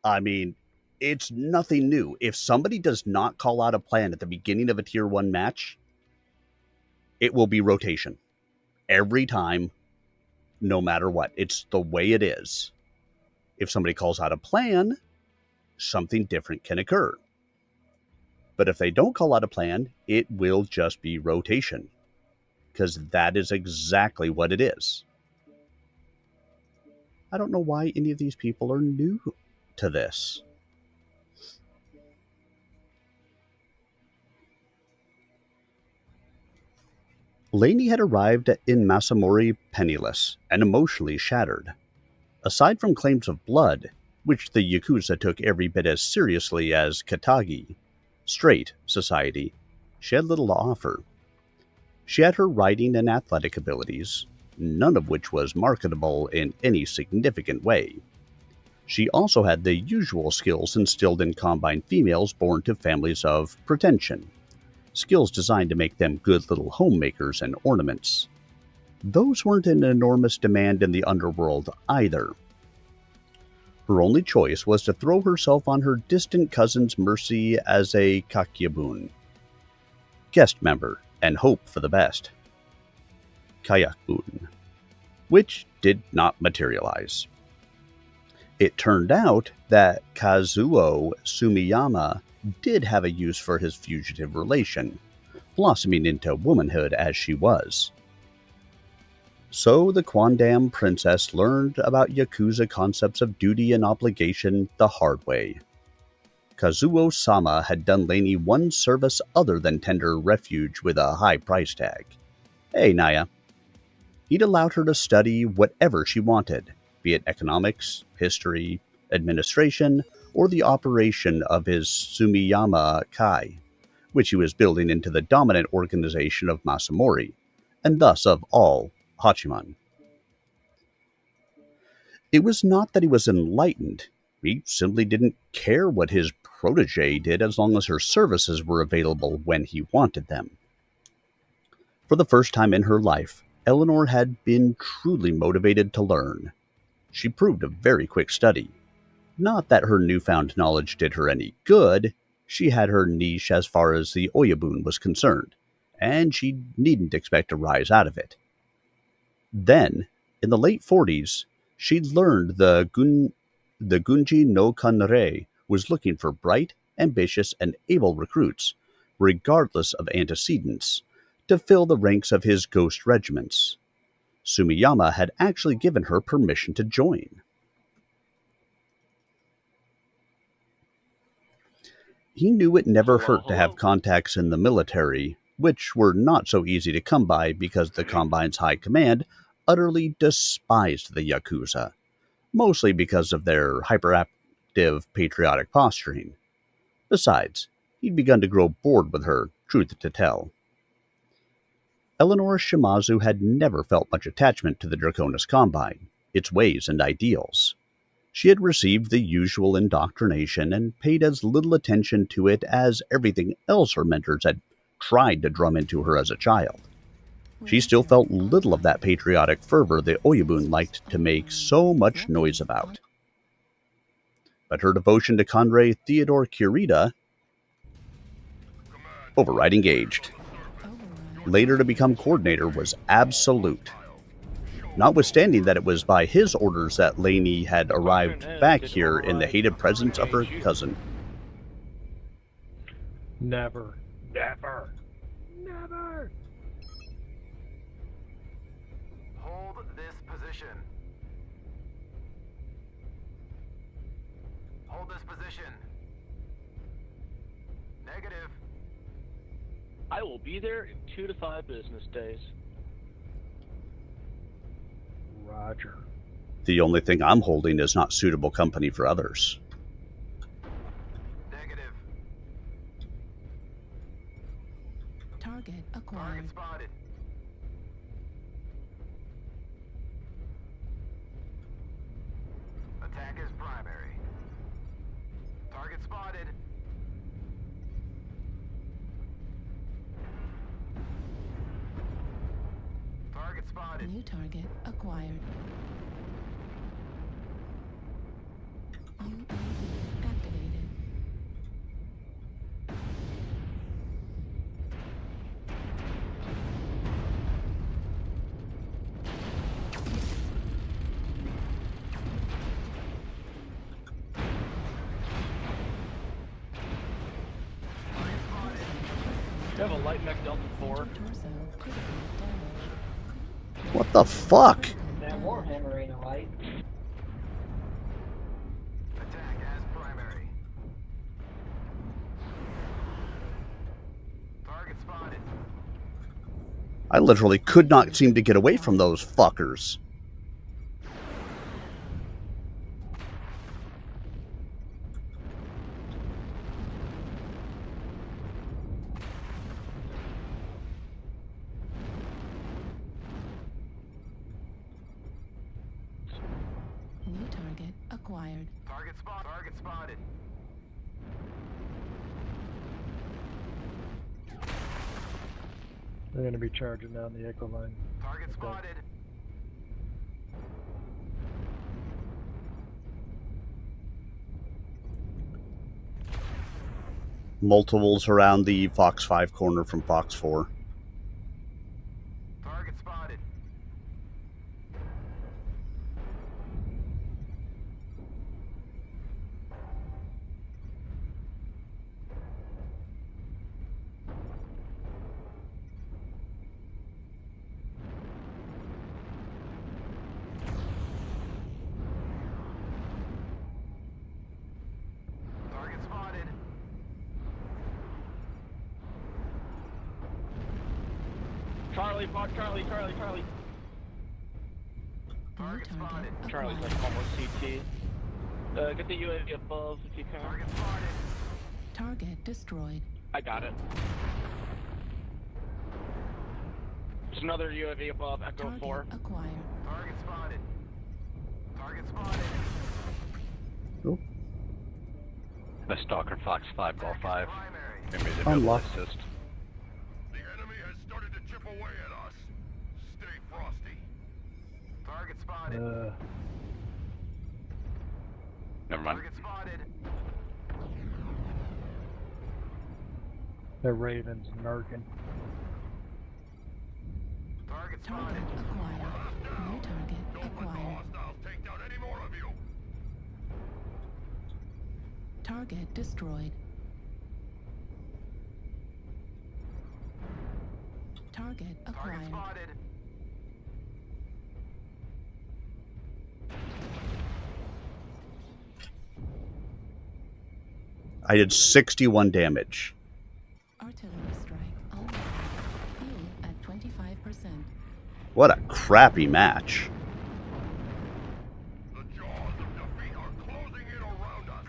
I mean, it's nothing new. If somebody does not call out a plan at the beginning of a Tier 1 match, it will be rotation. Every time, no matter what. It's the way it is. If somebody calls out a plan, something different can occur. But if they don't call out a plan, it will just be rotation. Because that is exactly what it is. I don't know why any of these people are new to this. Lainey had arrived in Masamori penniless and emotionally shattered. Aside from claims of blood, which the Yakuza took every bit as seriously as Katagi, straight society, she had little to offer. She had her riding and athletic abilities, none of which was marketable in any significant way. She also had the usual skills instilled in Combine females born to families of pretension, skills designed to make them good little homemakers and ornaments. Those weren't in enormous demand in the underworld either. Her only choice was to throw herself on her distant cousin's mercy as a kakyabun, guest member, and hope for the best. Kayakbun, which did not materialize. It turned out that Kazuo Sumiyama did have a use for his fugitive relation, blossoming into womanhood as she was. So the Quandam princess learned about Yakuza concepts of duty and obligation the hard way. Kazuo-sama had done Lainey one service other than tender refuge with a high price tag. Hey, Naya. He'd allowed her to study whatever she wanted, be it economics, history, administration, or the operation of his Sumiyama Kai, which he was building into the dominant organization of Masamori, and thus of all Hachiman. It was not that he was enlightened. He simply didn't care what his protege did as long as her services were available when he wanted them. For the first time in her life, Eleanor had been truly motivated to learn. She proved a very quick study. Not that her newfound knowledge did her any good. She had her niche as far as the Oyabun was concerned, and she needn't expect to rise out of it. Then, in the late 40s, she learned the Gunji no Kanrei was looking for bright, ambitious, and able recruits, regardless of antecedents, to fill the ranks of his ghost regiments. Sumiyama had actually given her permission to join. He knew it never hurt to have contacts in the military, which were not so easy to come by because the Combine's high command utterly despised the Yakuza, mostly because of their hyperactive patriotic posturing. Besides, he'd begun to grow bored with her, truth to tell. Eleanor Shimazu had never felt much attachment to the Draconis Combine, its ways and ideals. She had received the usual indoctrination and paid as little attention to it as everything else her mentors had tried to drum into her as a child. She still felt little of that patriotic fervor the Oyabun liked to make so much noise about. But her devotion to Conrad Theodore Kurita, override engaged, later to become coordinator, was absolute. Notwithstanding that it was by his orders that Lainey had arrived back here in the hated presence of her cousin. Never. Never. Never. Hold this position. Hold this position. Be there in 2 to 5 business days. Roger. The only thing I'm holding is not suitable company for others. Negative. Target acquired. Target spotted. Attack is primary. Target spotted. Target spotted. New target acquired. UAV activated. You have a light mech Delta 4. Torso critically damaged. What the fuck? That Warhammer ain't a light. Attack as primary. Target spotted. I literally could not seem to get away from those fuckers. New target acquired. Target spotted. They're going to be charging down the Echo line. Target spotted. Multiples around the Fox 5 corner from Fox 4. Target spotted. Target spotted. Charlie, Fox, Charlie. New Target target spotted. Charlie's acquired. like almost CT. Get the UAV above if you can. Target spotted. Target destroyed. I got it. There's another UAV above, Echo Target 4. acquired. Target spotted. Target spotted. The Stalker Fox 5 Ball 5. Primary. Maybe they be able to Unlocked. assist. The enemy has started to chip away at us. Stay frosty. Target spotted. Never mind. Target spotted. The Ravens narking. Target Target spotted. acquired. New target Don't let the acquired. hostiles take down any more of you. Target destroyed. Target Target acquired. spotted. I did 61 damage. Artillery strike online. Fuel at 25%. What a crappy match. The jaws of defeat are closing in around us.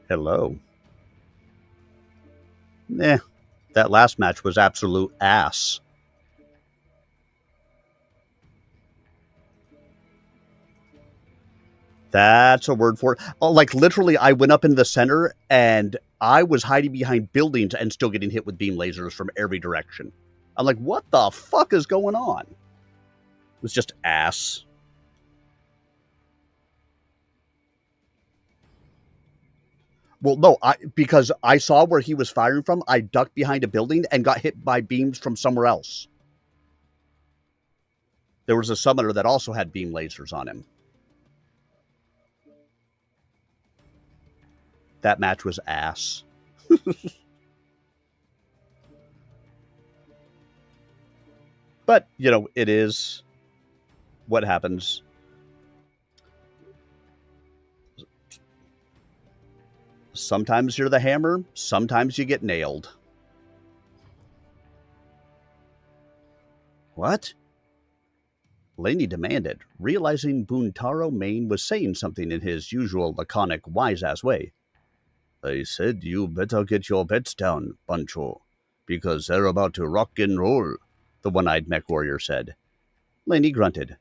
Hello. That last match was absolute ass. That's a word for it. Oh, like, literally, I went up in the center, and I was hiding behind buildings and still getting hit with beam lasers from every direction. I'm like, what the fuck is going on? It was just ass. Well, no, because I saw where he was firing from, I ducked behind a building and got hit by beams from somewhere else. There was a summoner that also had beam lasers on him. That match was ass. But, you know, it is what happens. Sometimes you're the hammer, sometimes you get nailed. What? Laney demanded, realizing Buntaro Main was saying something in his usual laconic, wise-ass way. I said you better get your bets down, Pancho, because they're about to rock and roll, the one-eyed mech warrior said. Laney grunted.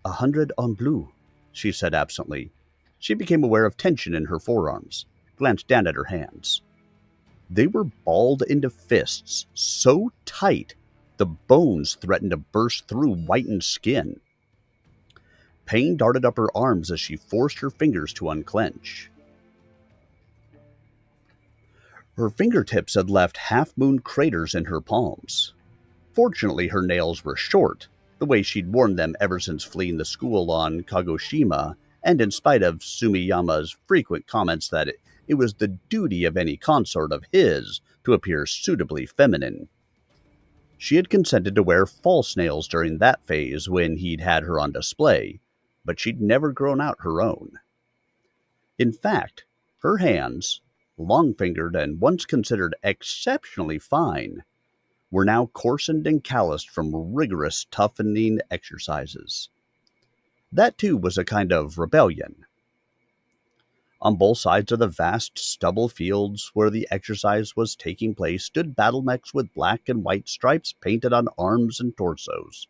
100 on blue, she said absently. She became aware of tension in her forearms, glanced down at her hands. They were balled into fists, so tight the bones threatened to burst through whitened skin. Pain darted up her arms as she forced her fingers to unclench. Her fingertips had left half-moon craters in her palms. Fortunately, her nails were short, the way she'd worn them ever since fleeing the school on Kagoshima, and in spite of Sumiyama's frequent comments that it was the duty of any consort of his to appear suitably feminine. She had consented to wear false nails during that phase when he'd had her on display, but she'd never grown out her own. In fact, her hands, long-fingered and once considered exceptionally fine, were now coarsened and calloused from rigorous toughening exercises. That too was a kind of rebellion. On both sides of the vast stubble fields where the exercise was taking place stood battle mechs with black and white stripes painted on arms and torsos.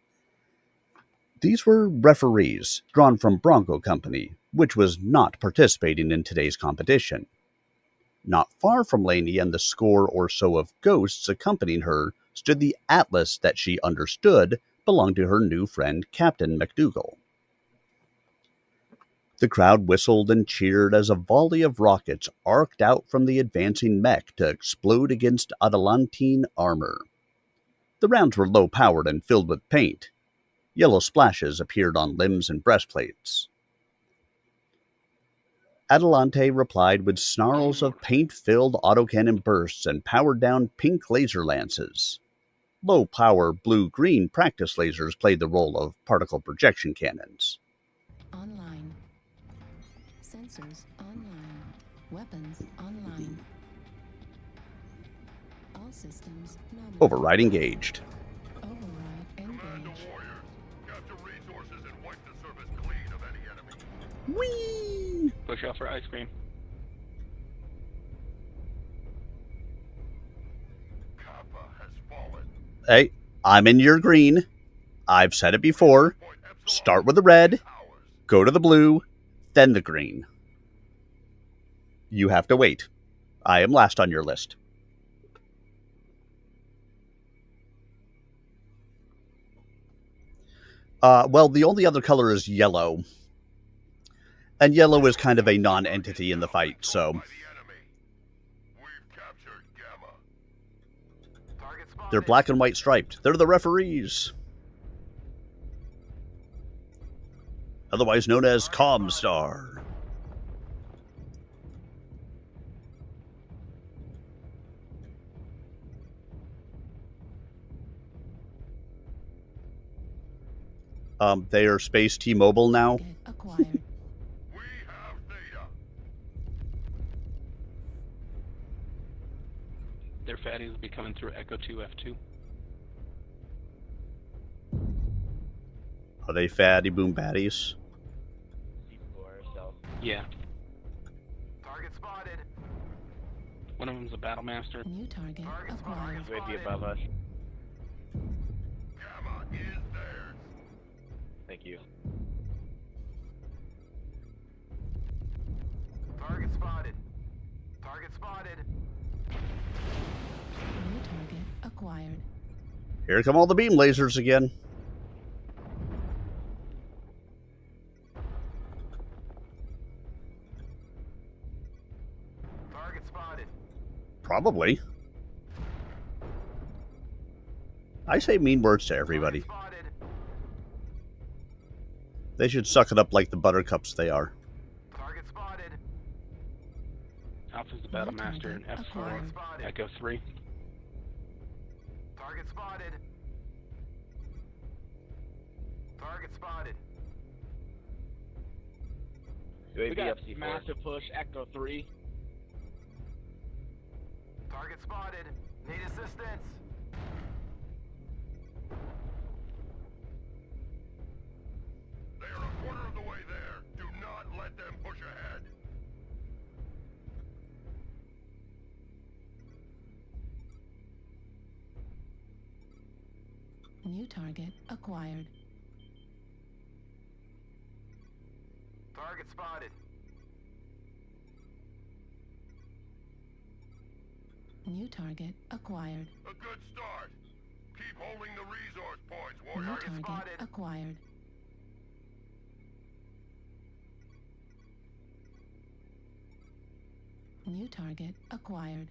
These were referees, drawn from Bronco Company, which was not participating in today's competition. Not far from Laney and the score or so of ghosts accompanying her stood the Atlas that she understood belonged to her new friend Captain McDougal. The crowd whistled and cheered as a volley of rockets arced out from the advancing mech to explode against Atalantine armor. The rounds were low-powered and filled with paint. Yellow splashes appeared on limbs and breastplates. Atalante replied with snarls of paint-filled autocannon bursts and powered-down pink laser lances. Low-power blue-green practice lasers played the role of particle projection cannons. Online. Sensors online. Weapons online. All systems nominal. Override engaged. Override Commander engaged. warriors, capture resources and wipe the surface clean of any enemy. Whee! Push out for ice cream. Kappa has fallen. Hey, I'm in your green. I've said it before. Start with the red, go to the blue, then the green. You have to wait. I am last on your list. Well, the only other color is yellow. And yellow is kind of a non-entity in the fight, so... They're black and white striped. They're the referees. Otherwise known as Comstar. They are Space T-Mobile now. Acquired. We have data. Their fatties will be coming through Echo 2 F2. Are they fatty boom baddies? Yeah. Target spotted. One of them's a battle master. New target Target acquired. spotted. Way above us. Gamma is theirs. Thank you. Target spotted. Target spotted. New target acquired. Here come all the beam lasers again. Target spotted. Probably. I say mean words to everybody. Spotted. They should suck it up like the buttercups they are. Target spotted. Alpha is the Battle Master in F4, Echo 3. Target spotted. Target spotted. We got massive push, Echo 3. Target spotted. Need assistance. They are a quarter of the way there. Do not let them push ahead. New target acquired. Target spotted. New target acquired. A good start. Keep holding the resource points, New warrior. target spotted. acquired. New target acquired.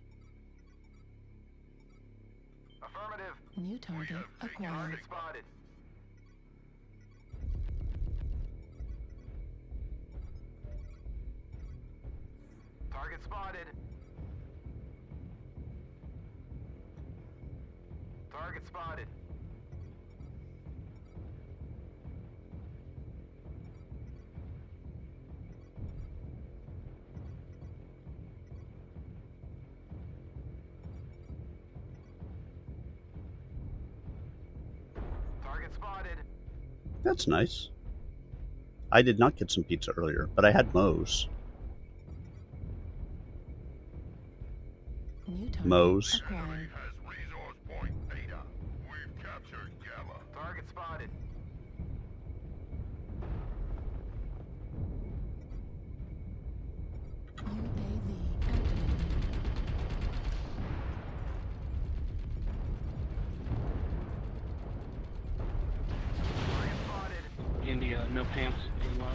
Affirmative. New target acquired. Target spotted. Target spotted. Target spotted. Target spotted. That's nice. I did not get some pizza earlier, but I had Moe's. New target Moe's. acquired. Has resource point Beta. We've captured Gamma. Target spotted. UAV activated. Target spotted. India, no pants, in love.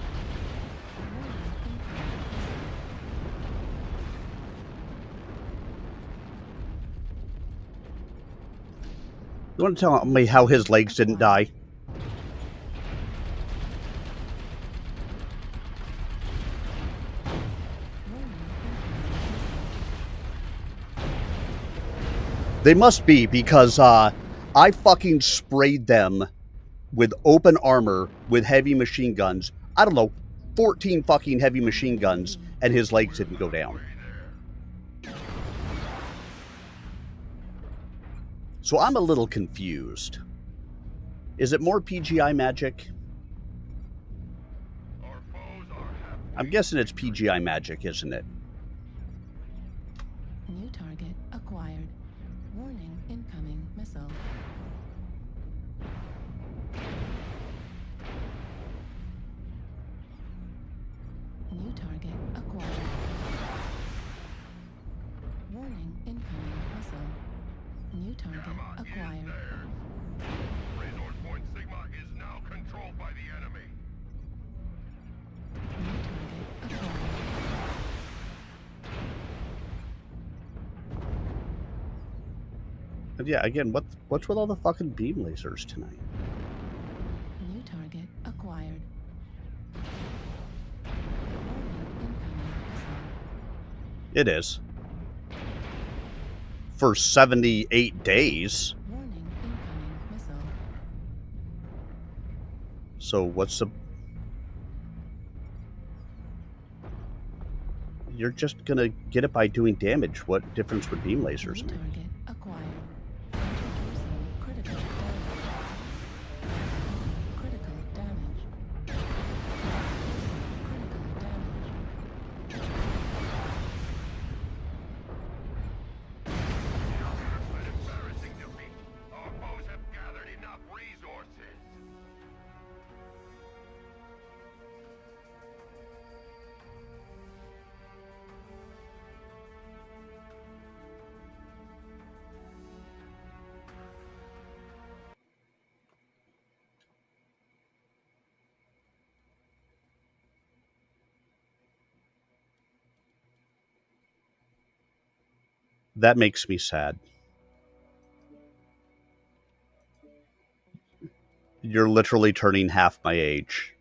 You want to tell me how his legs didn't die? They must be, because I fucking sprayed them with open armor with heavy machine guns. I don't know, 14 fucking heavy machine guns, and his legs didn't go down. So I'm a little confused. Is it more PGI magic? I'm guessing it's PGI magic, isn't it? New target acquired. Warning, incoming missile. New target acquired. Warning, incoming missile. New target acquired. Resource point Sigma is now controlled by the enemy. New target acquired. And yeah, again, what's with all the fucking beam lasers tonight? New target acquired. Warning, incoming missile. It is. For 78 days. Warning, incoming missile. So what's the... You're just gonna get it by doing damage. What difference would beam lasers New make? target acquired. Introducing critical damage. Critical damage. Critical damage. An embarrassing defeat. Our foes have gathered enough resources. That makes me sad. You're literally turning half my age.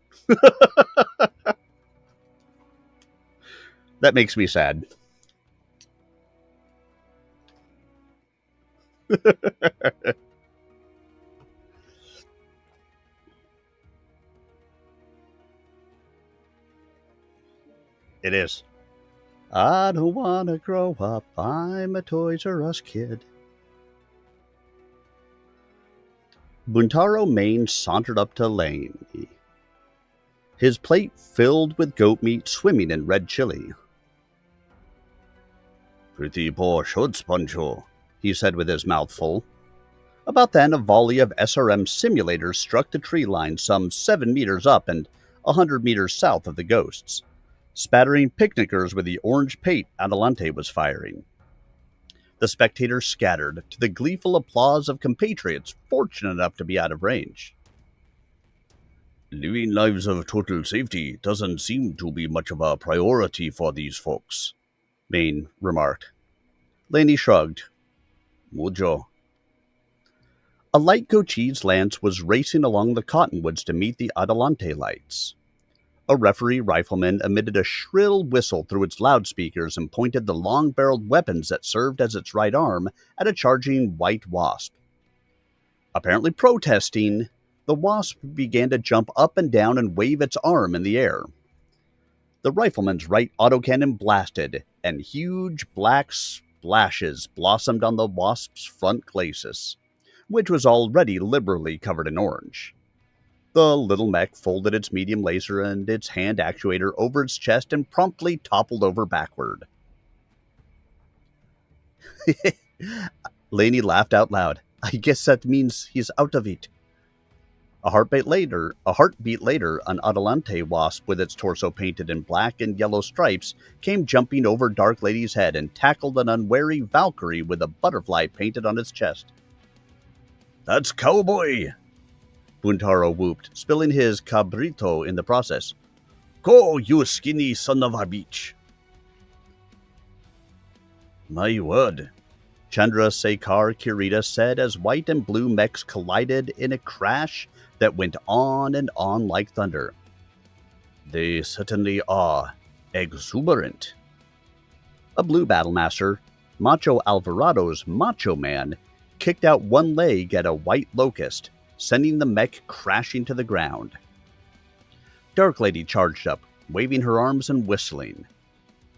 That makes me sad. It is. I don't want to grow up. I'm a Toys R Us kid. Buntaro Main sauntered up to Laney, his plate filled with goat meat swimming in red chili. Pretty poor shots, Pancho, he said with his mouth full. About then, a volley of SRM simulators struck the tree line some 7 meters up and 100 meters south of the ghosts, spattering picnickers with the orange paint Adelante was firing. The spectators scattered to the gleeful applause of compatriots fortunate enough to be out of range. Living lives of total safety doesn't seem to be much of a priority for these folks, Maine remarked. Laney shrugged. Mucho. A light Cochise lance was racing along the cottonwoods to meet the Adelante lights. A referee rifleman emitted a shrill whistle through its loudspeakers and pointed the long-barreled weapons that served as its right arm at a charging white wasp. Apparently protesting, the wasp began to jump up and down and wave its arm in the air. The rifleman's right autocannon blasted, and huge black splashes blossomed on the wasp's front glacis, which was already liberally covered in orange. The little mech folded its medium laser and its hand actuator over its chest and promptly toppled over backward. Laney laughed out loud. I guess that means he's out of it. A heartbeat later, an Adelante wasp with its torso painted in black and yellow stripes came jumping over Dark Lady's head and tackled an unwary Valkyrie with a butterfly painted on its chest. That's Cowboy! Buntaro whooped, spilling his cabrito in the process. Go, you skinny son of a bitch! My word, Chandra Sekhar Kirita said as white and blue mechs collided in a crash that went on and on like thunder. They certainly are exuberant. A blue battlemaster, Macho Alvarado's Macho Man, kicked out one leg at a white locust, sending the mech crashing to the ground. Dark Lady charged up, waving her arms and whistling.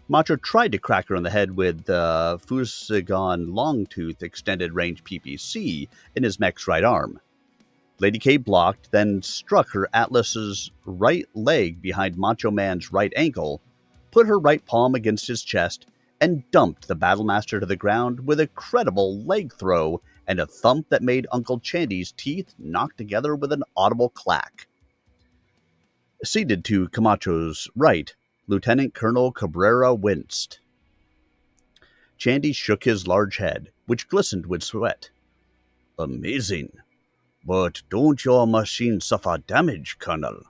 Macho tried to crack her on the head with the Fusagon Longtooth extended range PPC in his mech's right arm. Lady K blocked, then struck her Atlas's right leg behind Macho Man's right ankle, put her right palm against his chest, and dumped the Battlemaster to the ground with a credible leg throw and a thump that made Uncle Chandy's teeth knock together with an audible clack. Seated to Camacho's right, Lieutenant Colonel Cabrera winced. Chandy shook his large head, which glistened with sweat. Amazing. But don't your machines suffer damage, Colonel?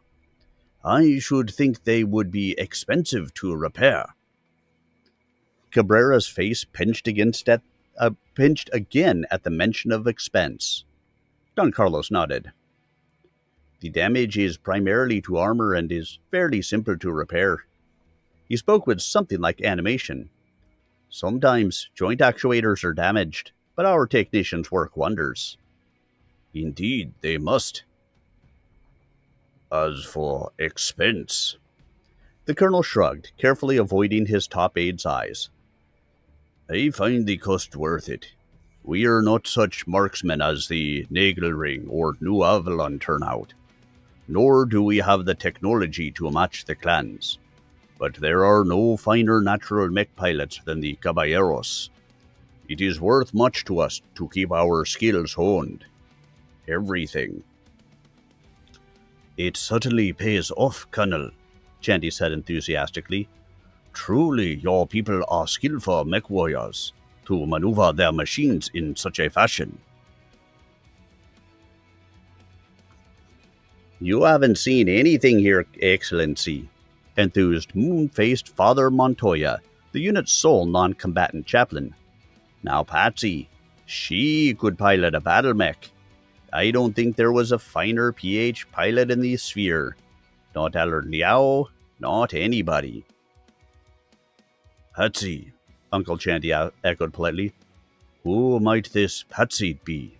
I should think they would be expensive to repair. Cabrera's face pinched again at the mention of expense. Don Carlos nodded. The damage is primarily to armor and is fairly simple to repair. He spoke with something like animation. Sometimes joint actuators are damaged, but our technicians work wonders. Indeed, they must. As for expense, the colonel shrugged, carefully avoiding his top aide's eyes. I find the cost worth it. We are not such marksmen as the Nagelring or New Avalon turn out, nor do we have the technology to match the clans. But there are no finer natural mech pilots than the Caballeros. It is worth much to us to keep our skills honed. Everything. It certainly pays off, Colonel, Chandy said enthusiastically. Truly, your people are skillful mech warriors to maneuver their machines in such a fashion. You haven't seen anything here, Excellency, enthused moon-faced Father Montoya, the unit's sole non-combatant chaplain. Now Patsy, she could pilot a battle mech. I don't think there was a finer PH pilot in the sphere. Not Allard Liao, not anybody. Patsy, Uncle Chandy echoed politely. Who might this patsy be?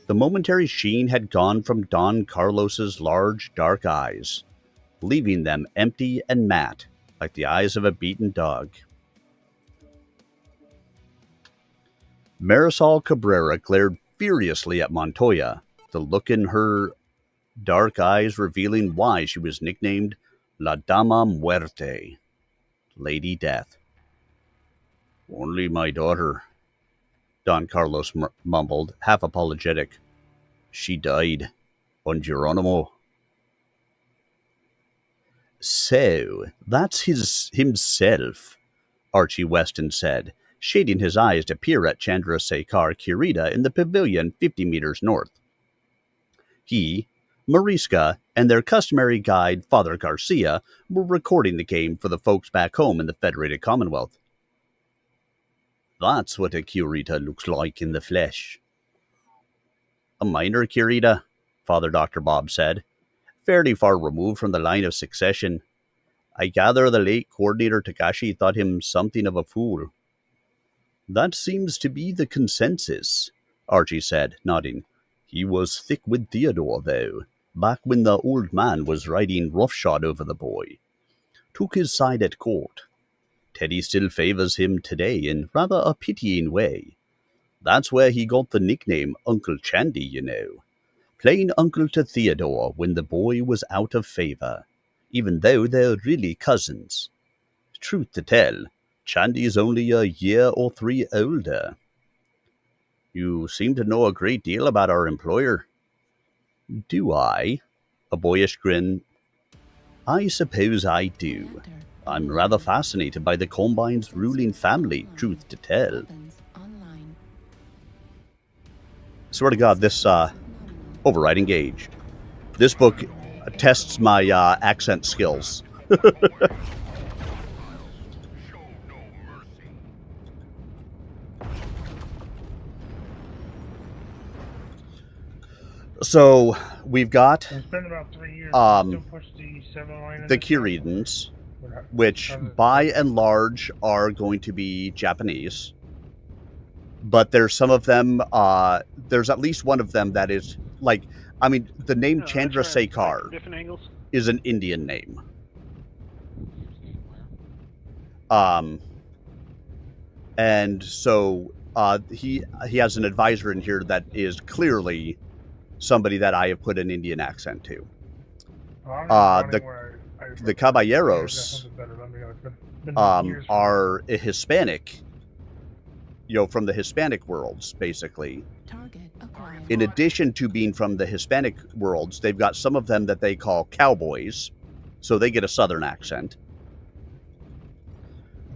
The momentary sheen had gone from Don Carlos's large, dark eyes, leaving them empty and matte, like the eyes of a beaten dog. Marisol Cabrera glared furiously at Montoya, the look in her dark eyes revealing why she was nicknamed La Dama Muerte, Lady Death. Only my daughter, Don Carlos mumbled, half apologetic. She died on Geronimo. So, that's himself, Archie Weston said, shading his eyes to peer at Chandrasekhar Kirita in the pavilion 50 meters north. He, Mariska, and their customary guide, Father Garcia, were recording the game for the folks back home in the Federated Commonwealth. That's what a Kirita looks like in the flesh. A minor Kirita, Father Dr. Bob said, fairly far removed from the line of succession. I gather the late coordinator Takashi thought him something of a fool. That seems to be the consensus, Archie said, nodding. He was thick with Theodore, though, back when the old man was riding roughshod over the boy. Took his side at court. Teddy still favors him today in rather a pitying way. That's where he got the nickname Uncle Chandy, you know. Playing uncle to Theodore when the boy was out of favor, even though they're really cousins. Truth to tell, Chandy's only a year or 3 older. You seem to know a great deal about our employer. Do I? A boyish grin. I suppose I do. I'm rather fascinated by the Combine's ruling family, truth to tell. Swear to God, this, override engaged. This book tests my, accent skills. So, we've got, It's been about 3 years. the Kiritans, which by and large are going to be Japanese. But there's some of them, there's at least one of them that is, like, I mean, the name Chandrasekhar is an Indian name. And so he has an advisor in here that is clearly somebody that I have put an Indian accent to. The Caballeros are a Hispanic, you know, from the Hispanic worlds, basically. In addition to being from the Hispanic worlds, they've got some of them that they call cowboys, so they get a southern accent.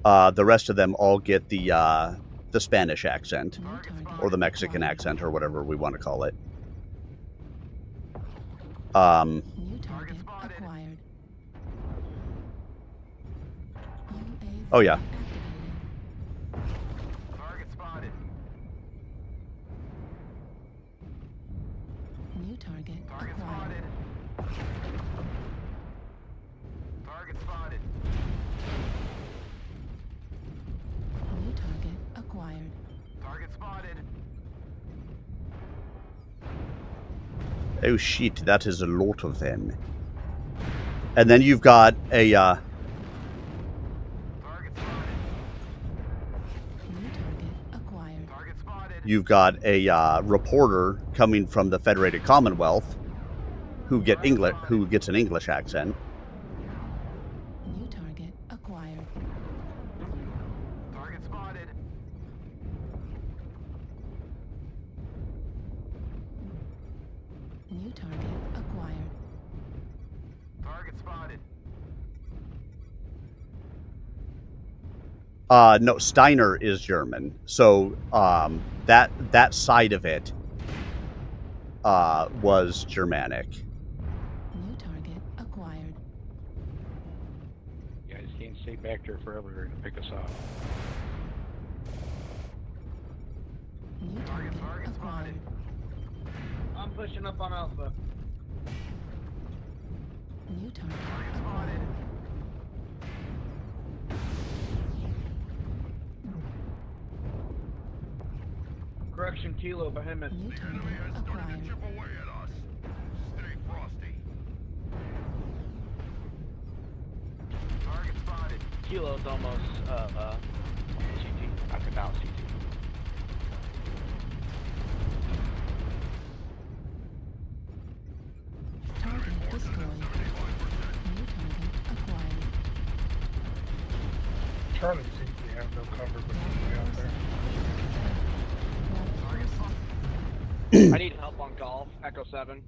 The rest of them all get the Spanish accent, or the Mexican accent, or whatever we want to call it. Oh yeah. Target spotted. New target Target acquired. spotted. Target spotted. New target acquired. Target spotted. Oh shit, that is a lot of them. And then you've got a Target spotted. New target acquired. Target spotted. you've got a reporter coming from the Federated Commonwealth who gets an English accent. New target acquired. Target spotted. New target acquired. Target spotted. No, Steiner is German. So that side of it was Germanic. New target acquired. You guys can't stay back there forever. They're going to pick us off. New target acquired. I'm pushing up on Alpha. New target acquired. Correction, Kilo, behemoth. New The enemy target has started to acquired. chip away at us. Stay frosty. Target spotted. Kilo's almost, CT. I could now CT. Target destroyed. New target acquired. Charlie seems to have no cover but way out there. I need help on golf. Echo 7.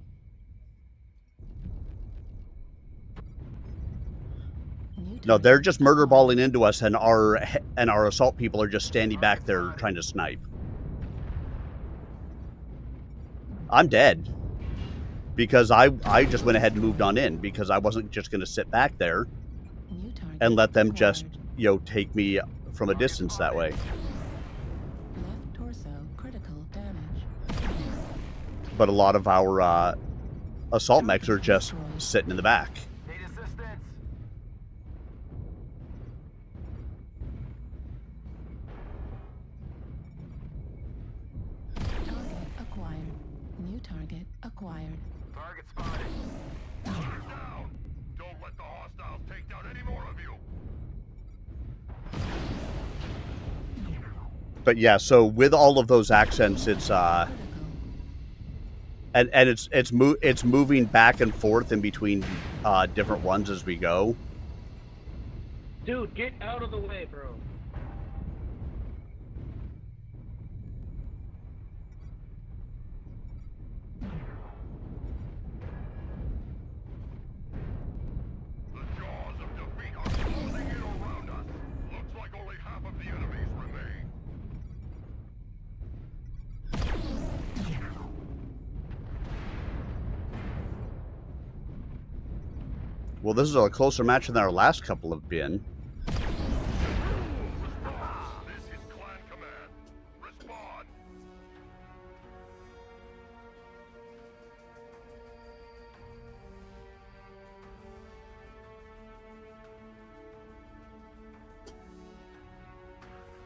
No, they're just murder balling into us, and our assault people are just standing back there trying to snipe. I'm dead. Because I just went ahead and moved on in, because I wasn't just going to sit back there and let them just, take me from a distance that way. Left torso critical damage. But a lot of our assault mechs are just sitting in the back. Need assistance. Target acquired. New target acquired. Target spotted. Down. Don't let the hostiles take down any more of you. But yeah, so with all of those accents, it's Critical. and it's moving back and forth in between different ones as we go. Dude, get out of the way, bro. The jaws of defeat are closing in around us. Looks like only half of the enemies remain. Well, this is a closer match than our last couple have been. This is Clan Command. Respond.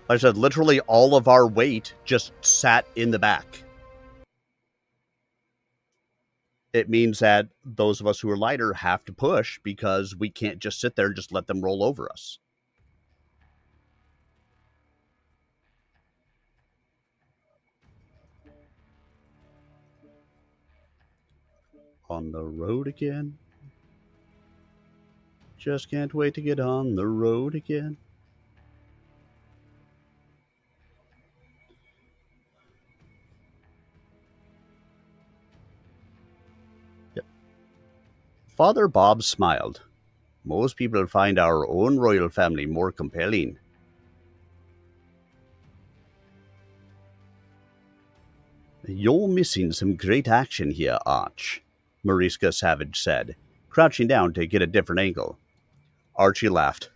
Like I said, literally all of our weight just sat in the back. It means that those of us who are lighter have to push because we can't just sit there and just let them roll over us. On the road again. Just can't wait to get on the road again. Father Bob smiled. Most people find our own royal family more compelling. You're missing some great action here, Arch, Mariska Savage said, crouching down to get a different angle. Archie laughed.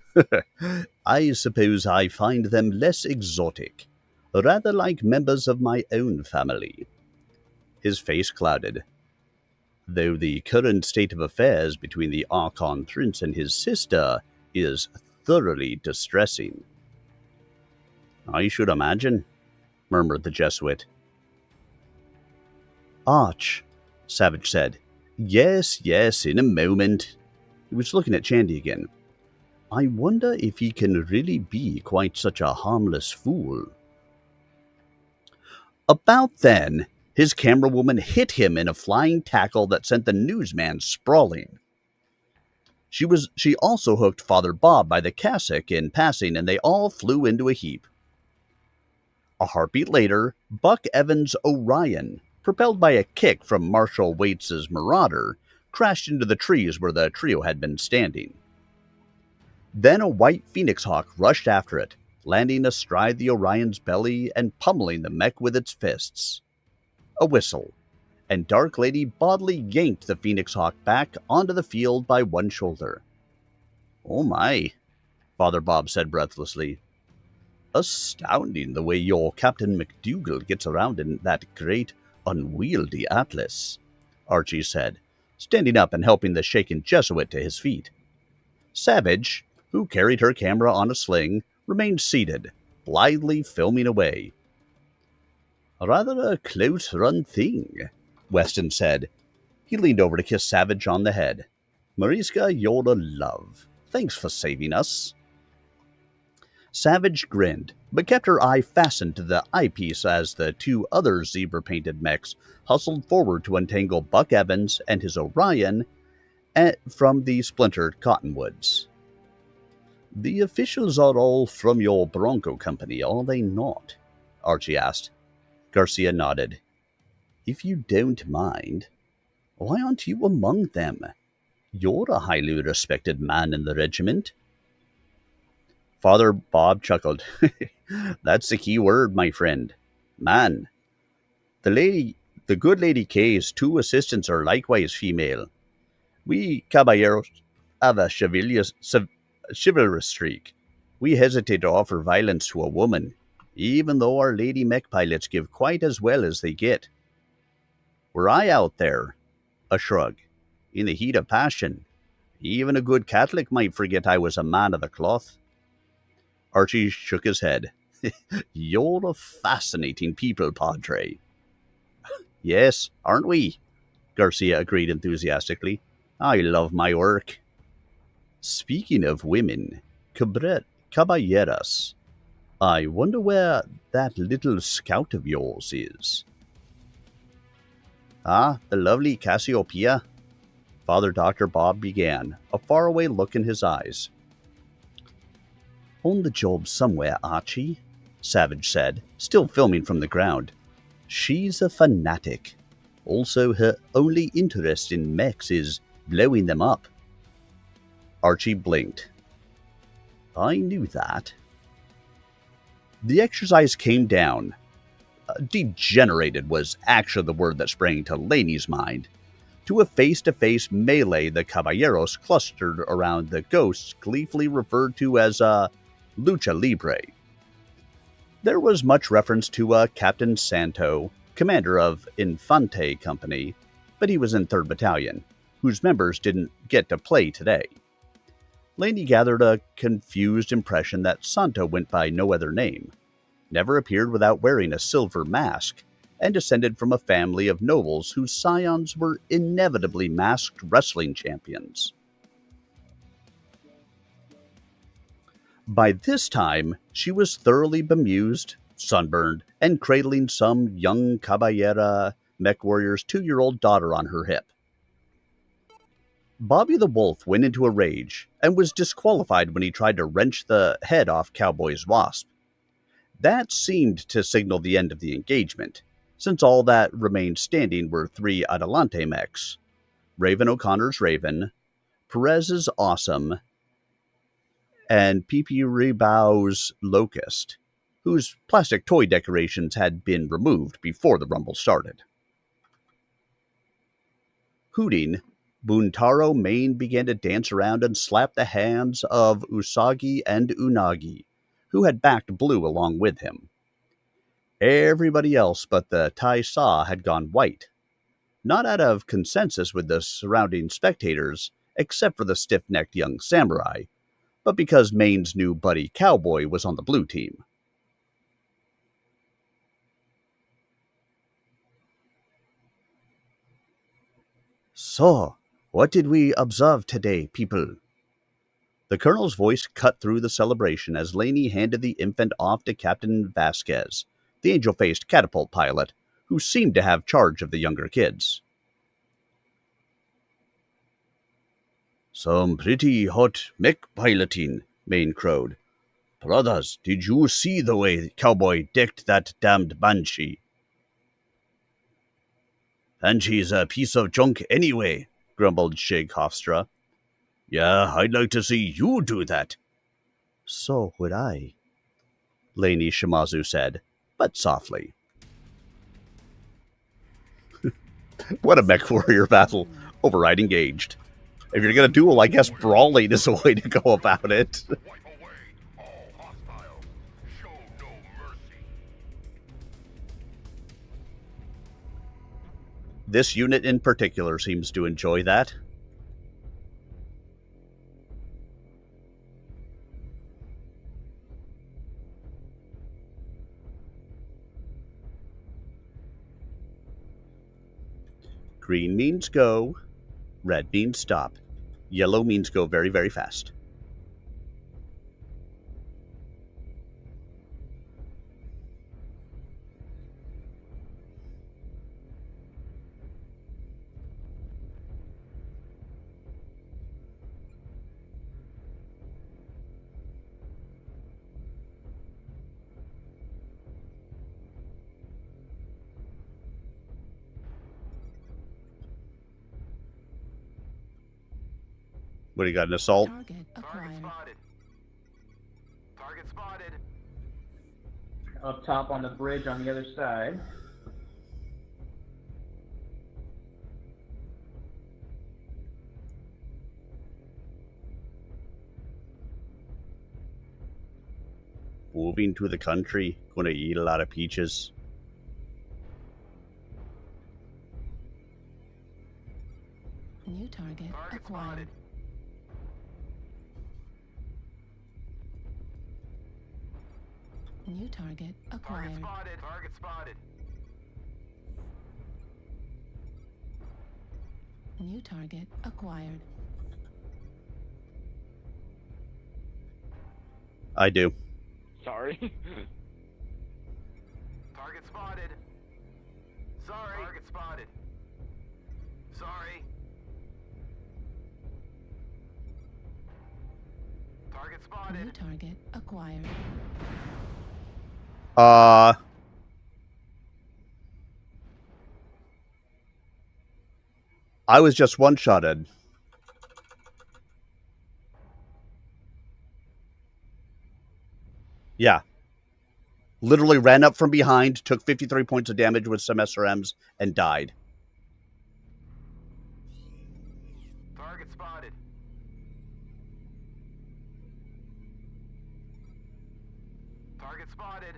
I suppose I find them less exotic, rather like members of my own family. His face clouded. Though the current state of affairs between the Archon Prince and his sister is thoroughly distressing. I should imagine, murmured the Jesuit. Arch, Savage said. Yes, in a moment. He was looking at Chandy again. I wonder if he can really be quite such a harmless fool. About then, his camera woman hit him in a flying tackle that sent the newsman sprawling. She also hooked Father Bob by the cassock in passing, and they all flew into a heap. A heartbeat later, Buck Evans' Orion, propelled by a kick from Marshal Waits' Marauder, crashed into the trees where the trio had been standing. Then a white Phoenix Hawk rushed after it, landing astride the Orion's belly and pummeling the mech with its fists. A whistle, and Dark Lady bodily yanked the Phoenix Hawk back onto the field by one shoulder. Oh my, Father Bob said breathlessly. Astounding the way your Captain McDougal gets around in that great, unwieldy Atlas, Archie said, standing up and helping the shaken Jesuit to his feet. Savage, who carried her camera on a sling, remained seated, blithely filming away. Rather a close-run thing, Weston said. He leaned over to kiss Savage on the head. Mariska, you're a love. Thanks for saving us. Savage grinned, but kept her eye fastened to the eyepiece as the two other zebra-painted mechs hustled forward to untangle Buck Evans and his Orion from the splintered cottonwoods. The officials are all from your Bronco company, are they not? Archie asked. Garcia nodded. If you don't mind, why aren't you among them? You're a highly respected man in the regiment. Father Bob chuckled. That's the key word, my friend. Man. The good Lady K's two assistants are likewise female. We caballeros have a chivalrous streak. We hesitate to offer violence to a woman, even though our lady mech pilots give quite as well as they get. Were I out there, a shrug, in the heat of passion, even a good Catholic might forget I was a man of the cloth. Archie shook his head. You're a fascinating people, Padre. Yes, aren't we? Garcia agreed enthusiastically. I love my work. Speaking of women, caballeras, I wonder where that little scout of yours is. Ah, the lovely Cassiopeia? Father Dr. Bob began, a faraway look in his eyes. On the job somewhere, Archie, Savage said, still filming from the ground. She's a fanatic. Also, her only interest in mechs is blowing them up. Archie blinked. I knew that. The exercise came down. Degenerated was actually the word that sprang to Laney's mind. To a face-to-face melee, the caballeros clustered around the ghosts gleefully referred to as lucha libre. There was much reference to Captain Santo, commander of Infante Company, but he was in 3rd Battalion, whose members didn't get to play today. Laney gathered a confused impression that Santo went by no other name, never appeared without wearing a silver mask, and descended from a family of nobles whose scions were inevitably masked wrestling champions. By this time, she was thoroughly bemused, sunburned, and cradling some young caballera MechWarrior's 2-year-old daughter on her hip. Bobby the Wolf went into a rage and was disqualified when he tried to wrench the head off Cowboy's Wasp. That seemed to signal the end of the engagement, since all that remained standing were 3 Adelante mechs, Raven O'Connor's Raven, Perez's Awesome, and P.P. Rebau's Locust, whose plastic toy decorations had been removed before the rumble started. Hooting, Buntaro Main began to dance around and slap the hands of Usagi and Unagi, who had backed Blue along with him. Everybody else but the Tai Sa had gone white, not out of consensus with the surrounding spectators, except for the stiff-necked young samurai, but because Maine's new buddy Cowboy was on the blue team. So, what did we observe today, people? The colonel's voice cut through the celebration as Laney handed the infant off to Captain Vasquez, the angel-faced catapult pilot, who seemed to have charge of the younger kids. Some pretty hot mech piloting, Maine crowed. Brothers, did you see the way Cowboy decked that damned Banshee? Banshee's a piece of junk anyway, grumbled Shig Hofstra. Yeah, I'd like to see you do that. So would I, Laney Shimazu said, but softly. What a MechWarrior battle. Override engaged. If you're going to duel, I guess brawling is a way to go about it. Wipe away all hostiles. Show no mercy. This unit in particular seems to enjoy that. Green means go. Red means stop. Yellow means go very, very fast. What do you got, an assault? Target acquired. Spotted. Target spotted. Up top on the bridge on the other side. Moving to the country. Gonna eat a lot of peaches. New target acquired. Spotted. New target acquired. Target spotted. Target spotted. New target acquired. I do. Sorry. Target spotted. Sorry. Target spotted. Sorry. Target spotted. New target acquired. I was just one-shotted. Yeah. Literally ran up from behind, took 53 points of damage with some SRMs, and died. Target spotted. Target spotted.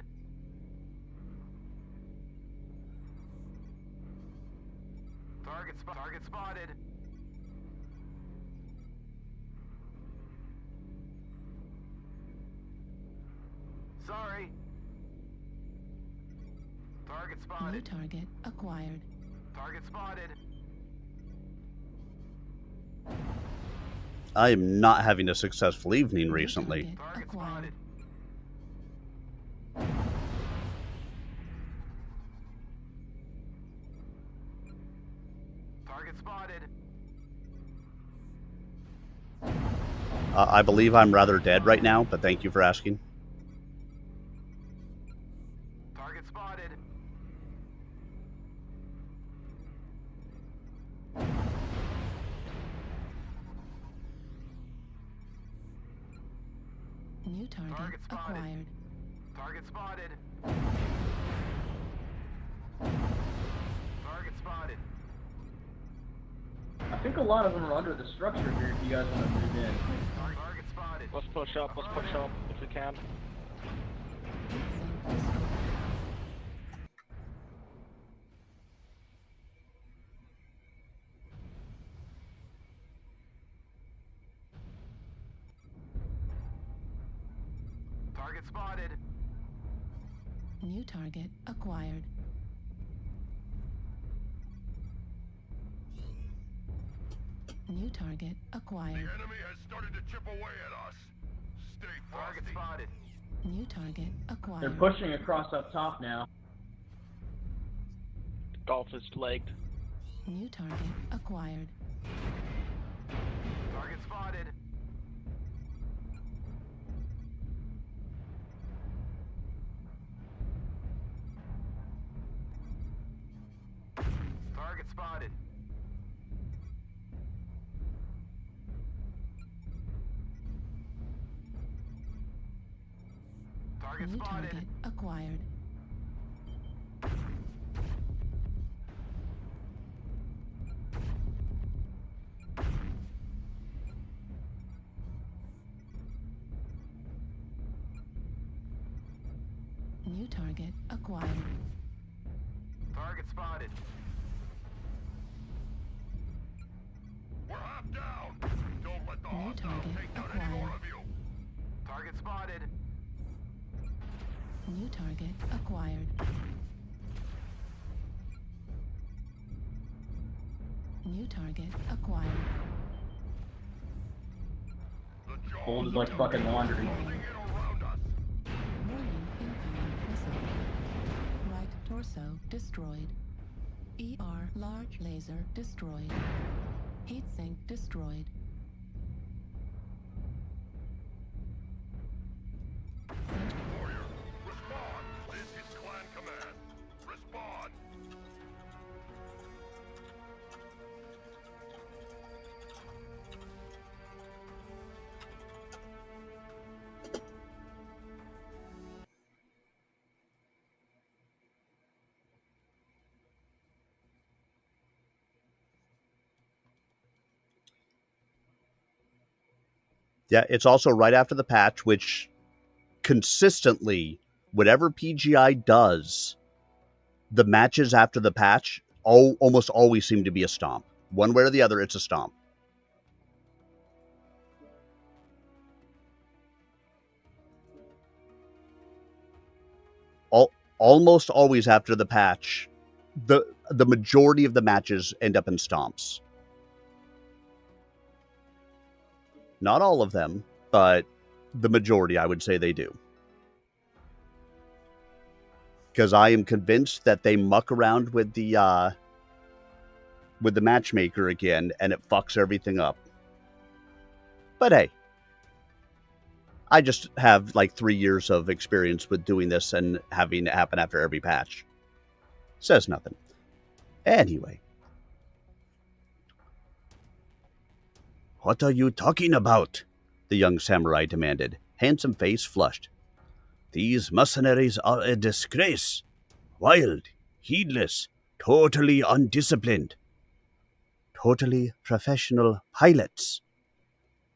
Target spotted. Sorry. Target New spotted. target acquired. Target spotted. I am not having a successful evening New recently. target acquired. Target spotted. I believe I'm rather dead right now, but thank you for asking. Target spotted. New target Target spotted. acquired. Target spotted. Target spotted. I think a lot of them are under the structure here if you guys want to move in. Target spotted. Let's push up if we can. Target spotted. New target acquired. New target The acquired. enemy has started to chip away at us. Stay Target frosty. spotted. New target They're acquired. pushing across up top now. Golf is legged. New target acquired. Target spotted. Target spotted. Target New spotted. target acquired. New target acquired. Target spotted. We're half down. Don't let the New hostiles target take down any more acquired. of you. Target spotted. New target acquired. New target acquired. Folded like fucking laundry. Warning, incoming missile. Right torso destroyed. ER large laser destroyed. Heatsink destroyed. Warrior, respond! This is Clan Command. Respond! Yeah, it's also right after the patch, which consistently, whatever PGI does, the matches after the patch almost always seem to be a stomp. One way or the other, it's a stomp. Almost always after the patch, the majority of the matches end up in stomps. Not all of them, but the majority, I would say they do. Because I am convinced that they muck around with the matchmaker again, and it fucks everything up. But hey, I just have like 3 years of experience with doing this and having it happen after every patch. Says nothing. Anyway. What are you talking about? The young samurai demanded, handsome face flushed. These mercenaries are a disgrace. Wild, heedless, totally undisciplined. Totally professional pilots.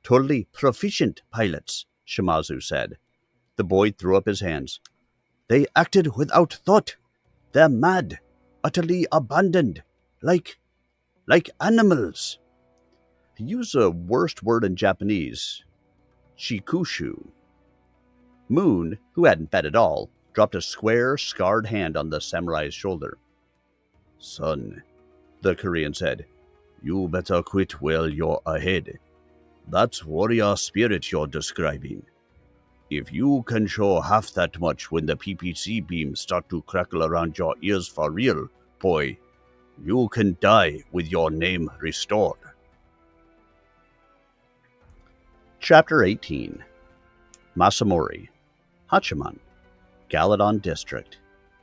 Totally proficient pilots, Shimazu said. The boy threw up his hands. They acted without thought. They're mad, utterly abandoned, like animals. He used a worst word in Japanese, chikushu. Moon, who hadn't bet at all, dropped a square, scarred hand on the samurai's shoulder. Son, the Korean said, you better quit while you're ahead. That's warrior spirit you're describing. If you can show half that much when the PPC beams start to crackle around your ears for real, boy, you can die with your name restored. Chapter 18 Masamori, Hachiman, Galadon District,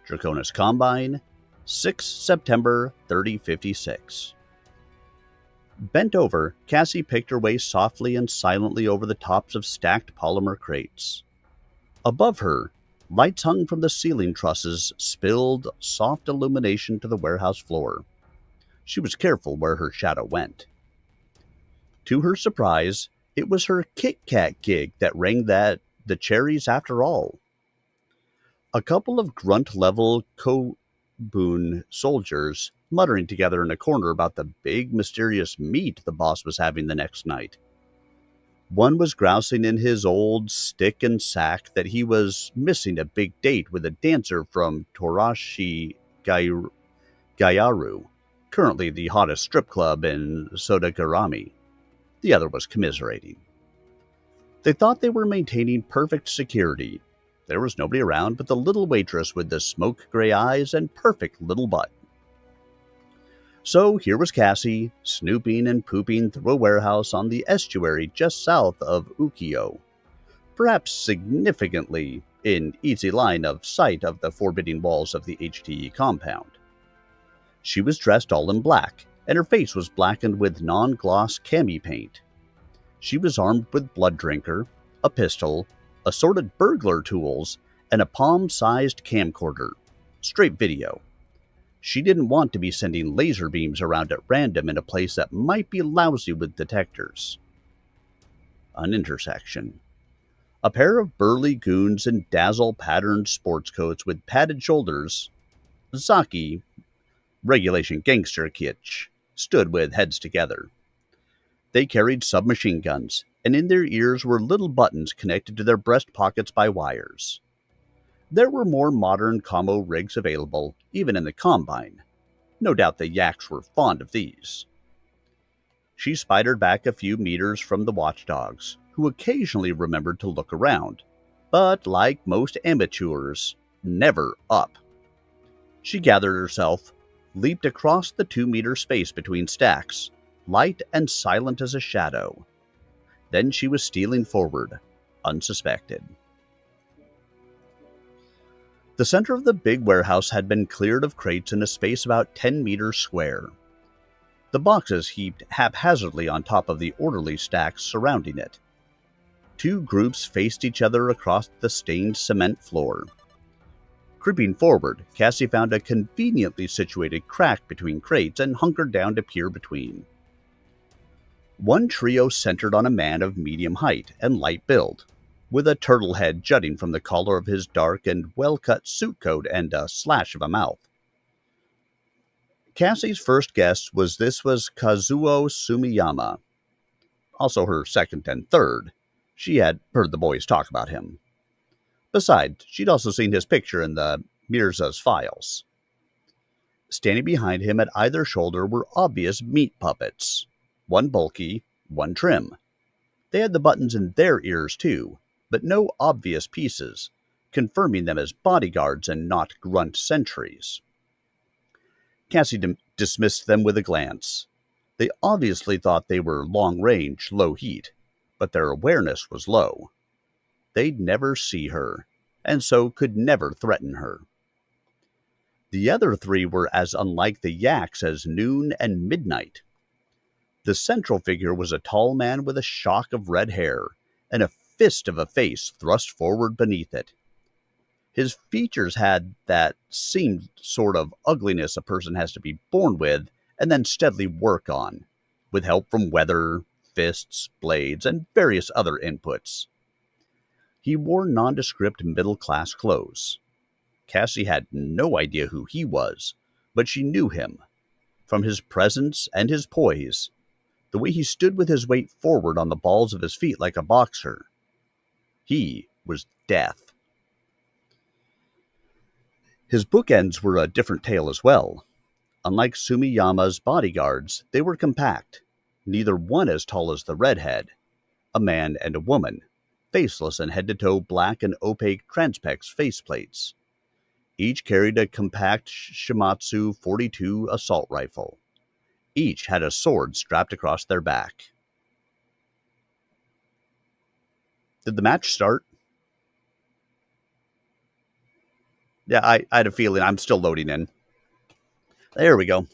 Draconis Combine, 6 September 3056. Bent over, Cassie picked her way softly and silently over the tops of stacked polymer crates. Above her, lights hung from the ceiling trusses spilled soft illumination to the warehouse floor. She was careful where her shadow went. To her surprise, it was her Kit Kat gig that rang the cherries after all. A couple of grunt-level Kobun soldiers muttering together in a corner about the big mysterious meet the boss was having the next night. One was grousing in his old stick and sack that he was missing a big date with a dancer from Torashi Gayaru, currently the hottest strip club in Sodagarami. The other was commiserating. They thought they were maintaining perfect security. There was nobody around but the little waitress with the smoke-gray eyes and perfect little butt. So here was Cassie, snooping and pooping through a warehouse on the estuary just south of Ukiyo, perhaps significantly in easy line of sight of the forbidding walls of the HTE compound. She was dressed all in black, and her face was blackened with non-gloss cami paint. She was armed with blood drinker, a pistol, assorted burglar tools, and a palm-sized camcorder. Straight video. She didn't want to be sending laser beams around at random in a place that might be lousy with detectors. An intersection. A pair of burly goons in dazzle-patterned sports coats with padded shoulders, Zaki, regulation gangster kitsch, stood with heads together. They carried submachine guns, and in their ears were little buttons connected to their breast pockets by wires. There were more modern commo rigs available, even in the Combine. No doubt the yaks were fond of these. She spidered back a few meters from the watchdogs, who occasionally remembered to look around, but like most amateurs, never up. She gathered herself, leaped across the 2-meter space between stacks, light and silent as a shadow. Then she was stealing forward, unsuspected. The center of the big warehouse had been cleared of crates in a space about 10 meters square. The boxes heaped haphazardly on top of the orderly stacks surrounding it. 2 groups faced each other across the stained cement floor. Creeping forward, Cassie found a conveniently situated crack between crates and hunkered down to peer between. One trio centered on a man of medium height and light build, with a turtle head jutting from the collar of his dark and well-cut suit coat and a slash of a mouth. Cassie's first guess was this was Kazuo Sumiyama. Also her second and third. She had heard the boys talk about him. Besides, she'd also seen his picture in the Mirza's files. Standing behind him at either shoulder were obvious meat puppets. One bulky, one trim. They had the buttons in their ears too, but no obvious pieces, confirming them as bodyguards and not grunt sentries. Cassie dismissed them with a glance. They obviously thought they were long-range, low-heat, but their awareness was low. They'd never see her, and so could never threaten her. The other 3 were as unlike the yaks as noon and midnight. The central figure was a tall man with a shock of red hair and a fist of a face thrust forward beneath it. His features had that seemed sort of ugliness a person has to be born with and then steadily work on, with help from weather, fists, blades, and various other inputs. He wore nondescript middle-class clothes. Cassie had no idea who he was, but she knew him. From his presence and his poise, the way he stood with his weight forward on the balls of his feet like a boxer. He was death. His bookends were a different tale as well. Unlike Sumiyama's bodyguards, they were compact, neither one as tall as the redhead, a man and a woman, faceless and head-to-toe black and opaque transpex faceplates. Each carried a compact Shimatsu 42 assault rifle. Each had a sword strapped across their back. Did the match start? Yeah, I had a feeling. I'm still loading in. There we go.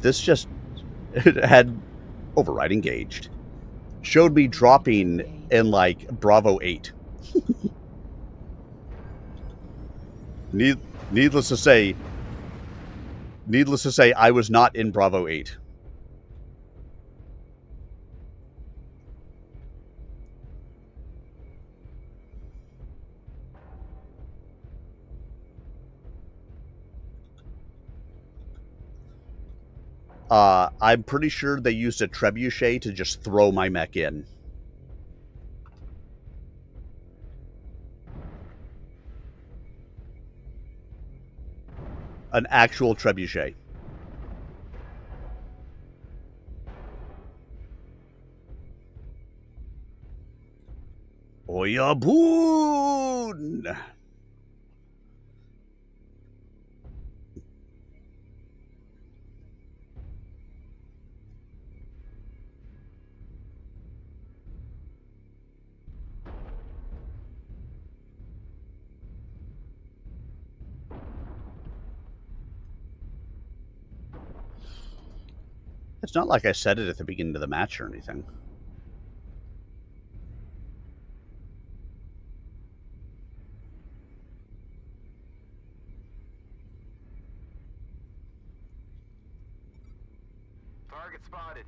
This just had override engaged. Showed me dropping in like Bravo 8. Needless to say, I was not in Bravo 8. I'm pretty sure they used a trebuchet to just throw my mech in. An actual trebuchet. Oyaboon! It's not like I said it at the beginning of the match or anything. Target spotted.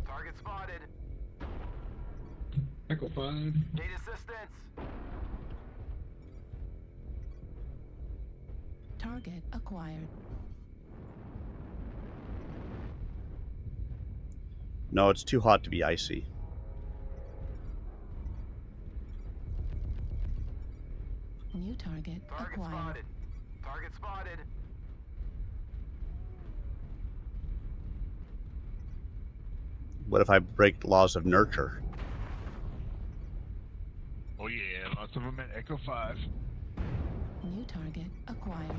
Target spotted. Echo 5. Need assistance. Target acquired. No, it's too hot to be icy. target Target acquired. spotted. Target spotted. What if I break the laws of nurture? Oh yeah, lots of them at Echo 5. New target acquired.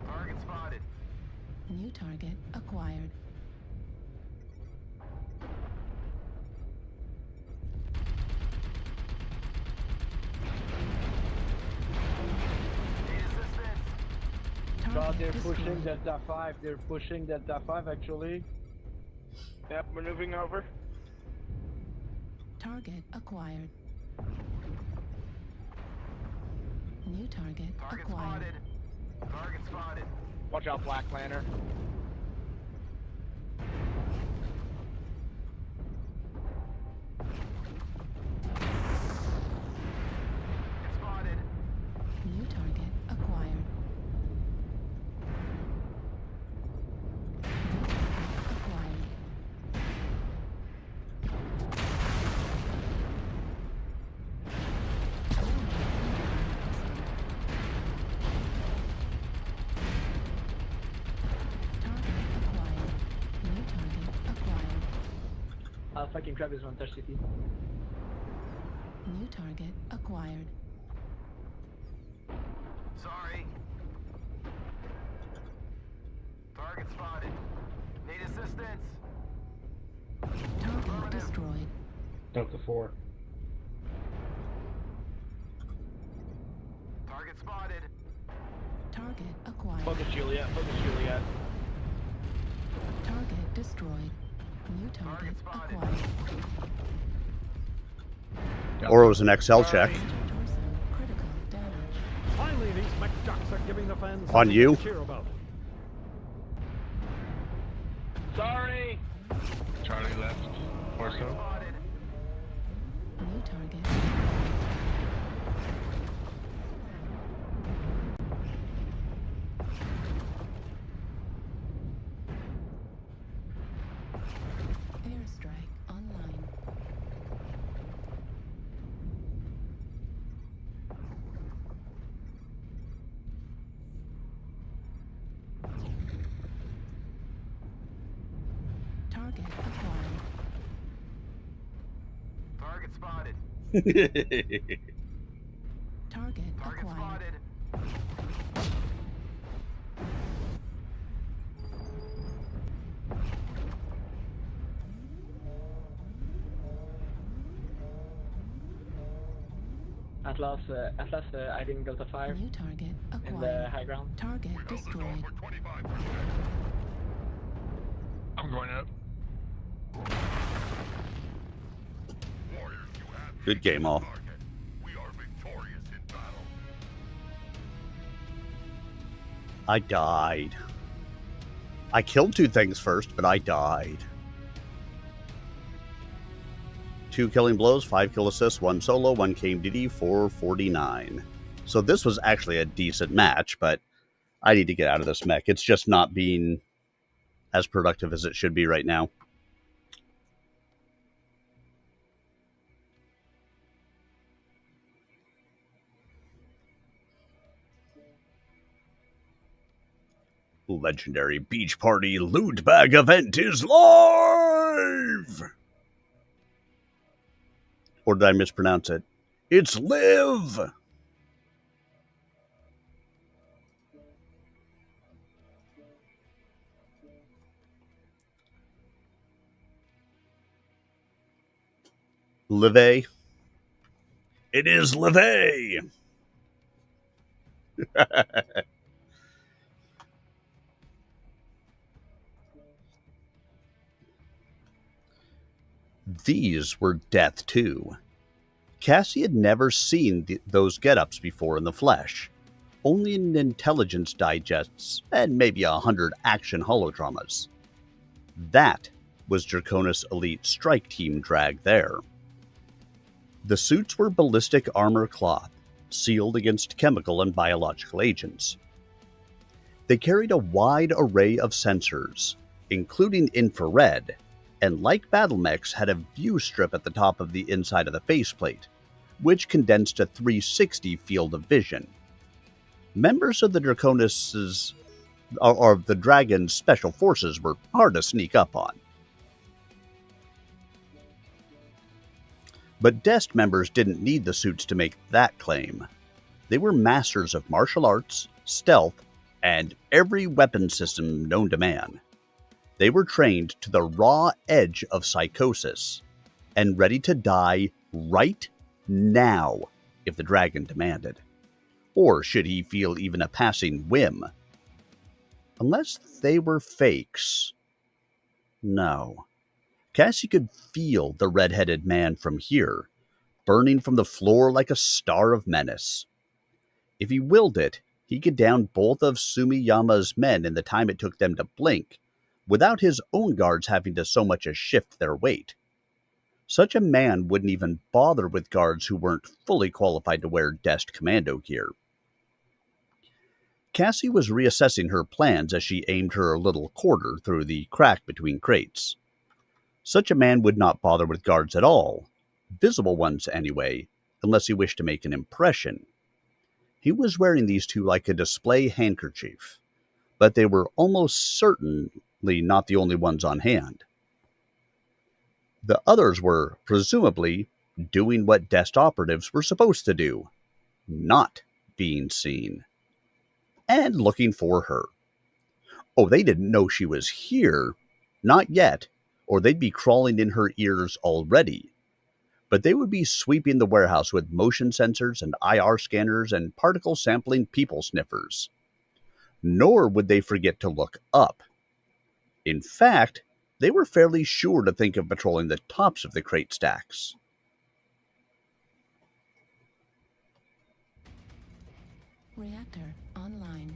Target spotted. New target acquired. Need assistance. God, Target they're destroyed. pushing Delta 5. They're pushing Delta 5 actually. Yep, maneuvering over. Target acquired. New target Target acquired. spotted. Target spotted. Watch out, Black Lantern. It's spotted. New target acquired. New target acquired. Target acquired. New target acquired. I'll fucking grab his one touch CT. New target acquired. Sorry. Target spotted. Need assistance. Target destroyed. Delta 4. Target spotted. Target acquired. Focus Juliet, focus Juliet. Target destroyed. New target spotted. acquired. Or it was an Excel check. Torso critical damage. Finally, these mech jocks are giving the fans On something you. to cheer about. Sorry! Charlie left. Or so. Spotted. New target. Airstrike online. Target acquired. Target spotted. Target Target acquired. spotted. Atlas hiding Delta 5 New target in the acquired. high ground. Target destroyed. For 25%. I'm going up. Warriors, you have Good game, all. target. We are victorious in battle. I died. I killed two things first, but I died. 2 killing blows, 5 kill assists, 1 solo, 1 KMDD, 449. So this was actually a decent match, but I need to get out of this mech. It's just not being as productive as it should be right now. Legendary Beach Party Loot Bag event is live! Or did I mispronounce it? It's live! Live. It is live. These were death too. Cassie had never seen those get-ups before in the flesh, only in intelligence digests and maybe 100 action holodramas. That was Draconis Elite Strike Team drag there. The suits were ballistic armor cloth, sealed against chemical and biological agents. They carried a wide array of sensors, including infrared, and like battle mechs had a view strip at the top of the inside of the faceplate, which condensed a 360 field of vision. Members of the Draconis' or the Dragon's special forces were hard to sneak up on. But DEST members didn't need the suits to make that claim. They were masters of martial arts, stealth, and every weapon system known to man. They were trained to the raw edge of psychosis, and ready to die right now if the dragon demanded. Or should he feel even a passing whim. Unless they were fakes. No. Cassie could feel the red-headed man from here, burning from the floor like a star of menace. If he willed it, he could down both of Sumiyama's men in the time it took them to blink, without his own guards having to so much as shift their weight. Such a man wouldn't even bother with guards who weren't fully qualified to wear DEST commando gear. Cassie was reassessing her plans as she aimed her little quarter through the crack between crates. Such a man would not bother with guards at all, visible ones anyway, unless he wished to make an impression. He was wearing these two like a display handkerchief, but they were almost certainly not the only ones on hand. The others were, presumably, doing what DEST operatives were supposed to do, not being seen. And looking for her. Oh, they didn't know she was here. Not yet, or they'd be crawling in her ears already. But they would be sweeping the warehouse with motion sensors and IR scanners and particle sampling people sniffers. Nor would they forget to look up. In fact, they were fairly sure to think of patrolling the tops of the crate stacks. Reactor online.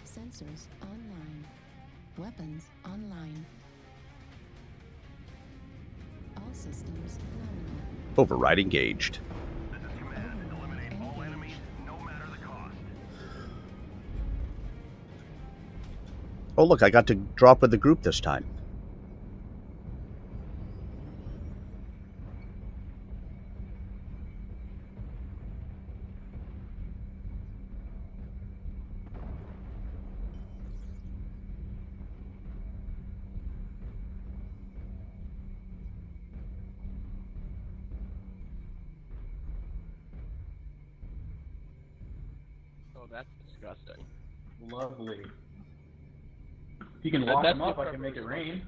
Sensors online. Weapons online. All systems nominal. Override engaged. This is command. Eliminate all enemies, no matter the cost. Oh look, I got to drop with the group this time. Oh, that's disgusting. Lovely. If you can lock them up, I can make it rain.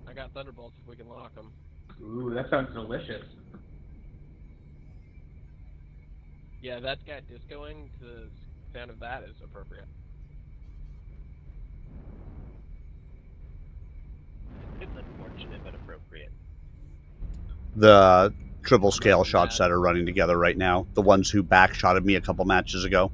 I got thunderbolts if we can lock them. Ooh, that sounds delicious. Yeah, that guy discoing to the sound of that is appropriate. It's unfortunate but appropriate. The triple scale shots that are running together right now. The ones who backshotted me a couple matches ago.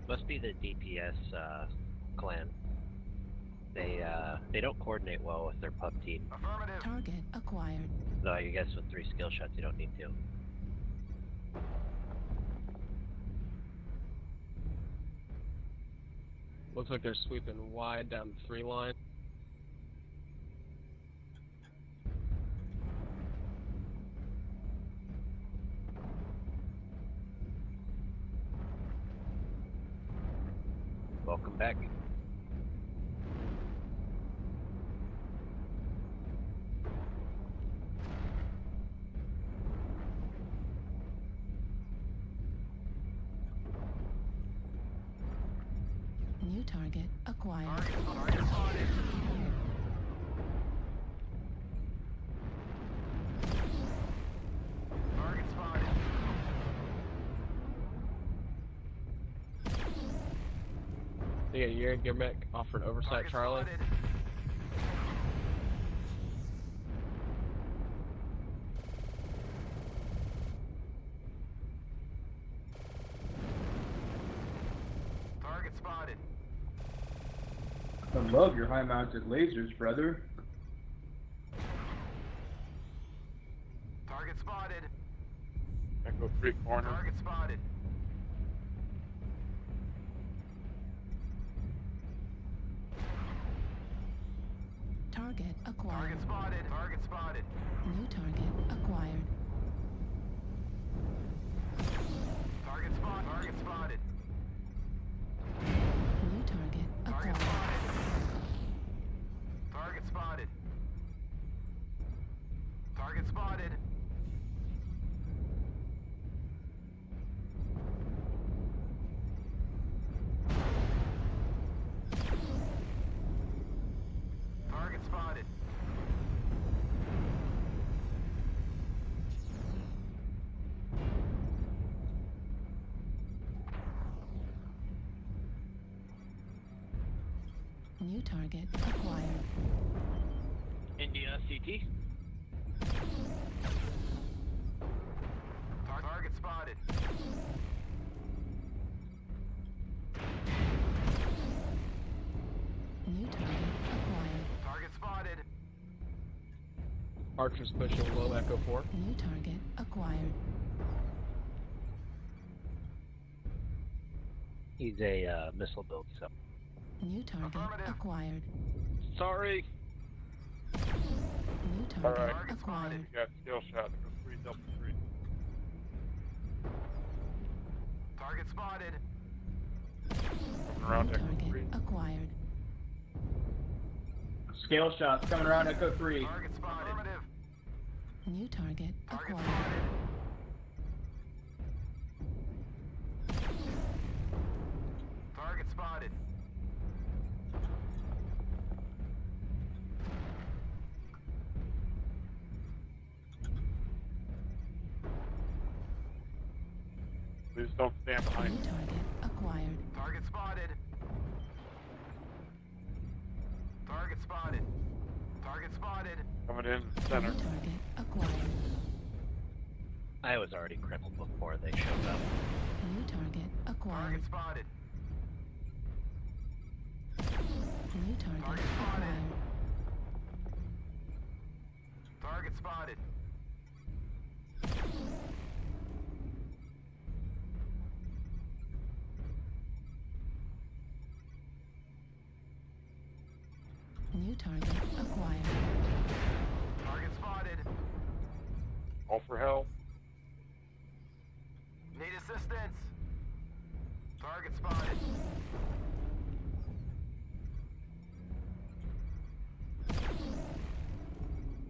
Must be the DPS clan. They don't coordinate well with their pub team. Target acquired. Though I guess with 3 skill shots you don't need to. Looks like they're sweeping wide down the 3 line. Welcome back. New target acquired. Target spotted. Yeah, your mech offered oversight, Target Charlie. spotted. spotted. I love your high-mounted lasers, brother. Target spotted. Echo 3 corner. Target spotted. Target acquired. Target spotted. Target spotted. New target acquired. Target spotted. New target Target acquired. spotted. Target spotted. Target spotted. Target spotted. New target acquired. India CT. Target spotted. New target acquired. Target spotted. Archer's pushing low Echo 4. New target acquired. He's a missile build, so. New target acquired. Sorry. New target acquired. You got skill shot. Echo 3, double 3. Target spotted. Coming around New Echo target 3. acquired. Scale shots coming around Echo 3. Target spotted. Affirmative. New target Target acquired. spotted. Target spotted. Please don't stand behind New me. target acquired. Target spotted. Target spotted. Target spotted. Coming in center. New target acquired. I was already crippled before they showed up. New target acquired. Target spotted. New target Target spotted. acquired. Target spotted. New target acquired. Target spotted. All for help. Need assistance. Target spotted.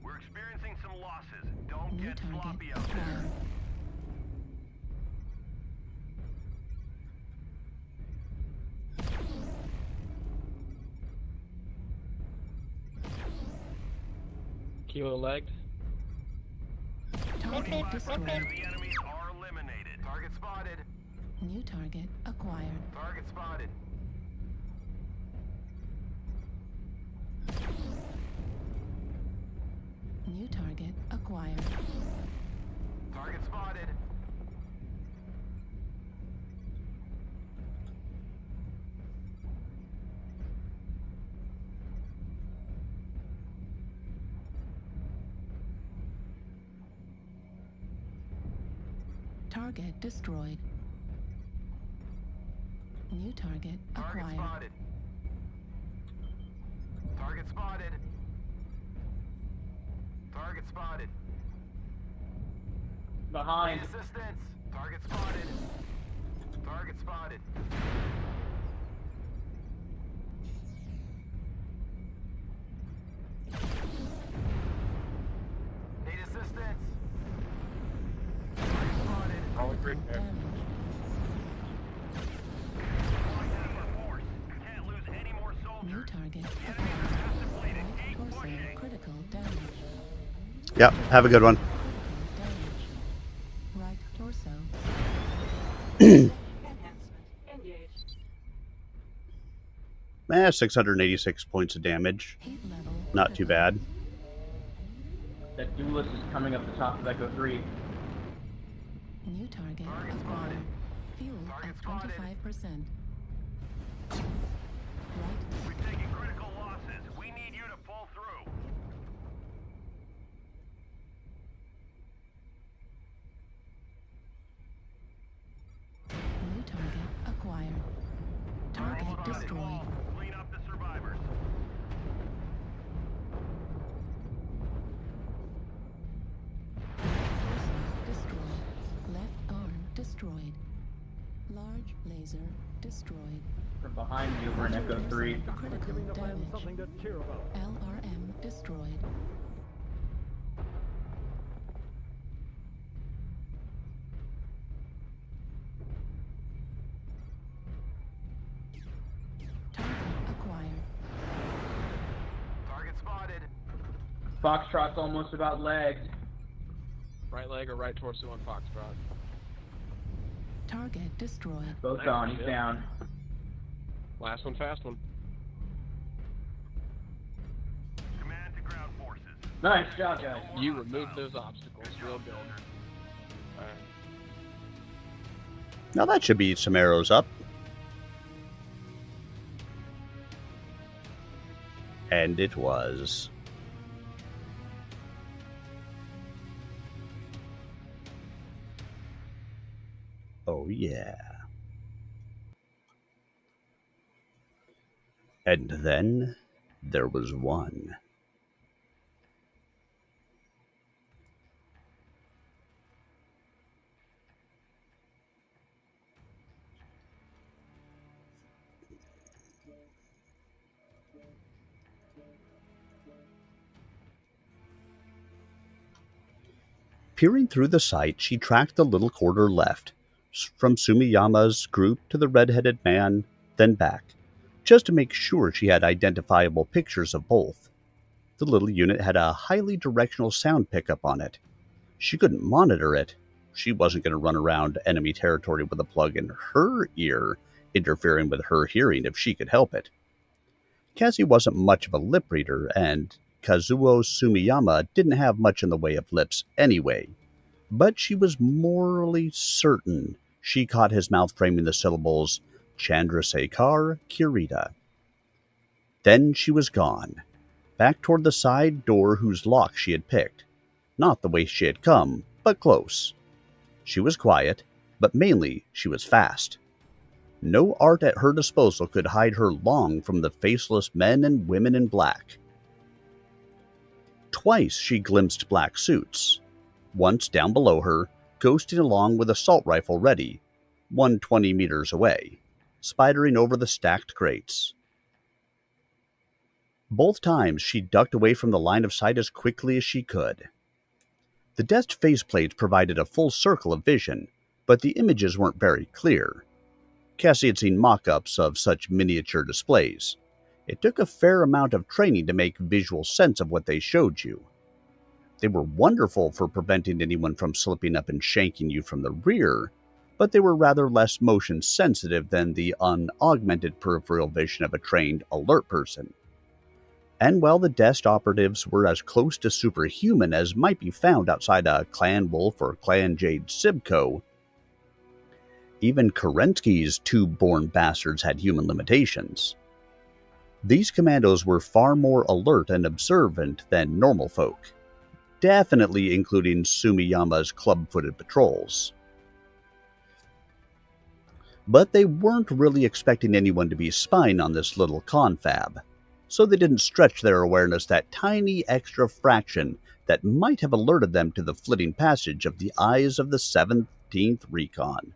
We're experiencing some losses. Don't New get target sloppy out there. acquired. Kilo legged. Target 25% destroyed. of the enemies are eliminated. Target spotted. New target acquired. Target spotted. New target acquired. Target spotted. Target destroyed. New target Target acquired. spotted. Target spotted. Target spotted. Behind. Need assistance. Target spotted. Target spotted. Need assistance. Target spotted. Probably great there. Damage. Can't lose any more soldiers. New target The enemies acquired. are fast depleted. Right Keep torso pushing. critical damage. Yep, have a good one. Damage. Right torso. Eh, 686 points of damage. Heat level. Not too critical. bad. That duelist is coming up the top of Echo 3. New target Target acquired. spotted. Fuel Target at spotted. 25%. We're taking critical losses. We need you to pull through. New target acquired. Target destroyed. Clean up the survivors. Destroyed. Left arm destroyed. Large laser destroyed. From behind you, we're in Echo 3. Critical Giving the fans damage. something to cheer about. LRM destroyed. Target acquired. Target spotted. Foxtrot's almost about legged. Right leg or right torso on Foxtrot. Target destroyed. Both gone, he's down. Last one, fast one. Command to ground forces. Nice job, guys. You removed those obstacles. Real good. Now that should be some arrows up. And it was. Oh yeah. And then there was one. Peering through the sight, she tracked the little corridor left, from Sumiyama's group to the red-headed man, then back, just to make sure she had identifiable pictures of both. The little unit had a highly directional sound pickup on it. She couldn't monitor it. She wasn't going to run around enemy territory with a plug in her ear, interfering with her hearing if she could help it. Cassie wasn't much of a lip reader, and Kazuo Sumiyama didn't have much in the way of lips anyway, but she was morally certain she caught his mouth framing the syllables Chandrasekhar Kirita. Then she was gone, back toward the side door whose lock she had picked. Not the way she had come, but close. She was quiet, but mainly she was fast. No art at her disposal could hide her long from the faceless men and women in black. Twice she glimpsed black suits. Once down below her, ghosting along with assault rifle ready, 120 meters away, spidering over the stacked crates. Both times she ducked away from the line of sight as quickly as she could. The desk faceplates provided a full circle of vision, but the images weren't very clear. Cassie had seen mock-ups of such miniature displays. It took a fair amount of training to make visual sense of what they showed you. They were wonderful for preventing anyone from slipping up and shanking you from the rear, but they were rather less motion sensitive than the unaugmented peripheral vision of a trained, alert person. And while the desk operatives were as close to superhuman as might be found outside a Clan Wolf or Clan Jade Sibco, even Kerensky's tube-born bastards had human limitations. These commandos were far more alert and observant than normal folk, definitely including Sumiyama's club-footed patrols. But they weren't really expecting anyone to be spying on this little confab, so they didn't stretch their awareness that tiny extra fraction that might have alerted them to the flitting passage of the eyes of the 17th Recon.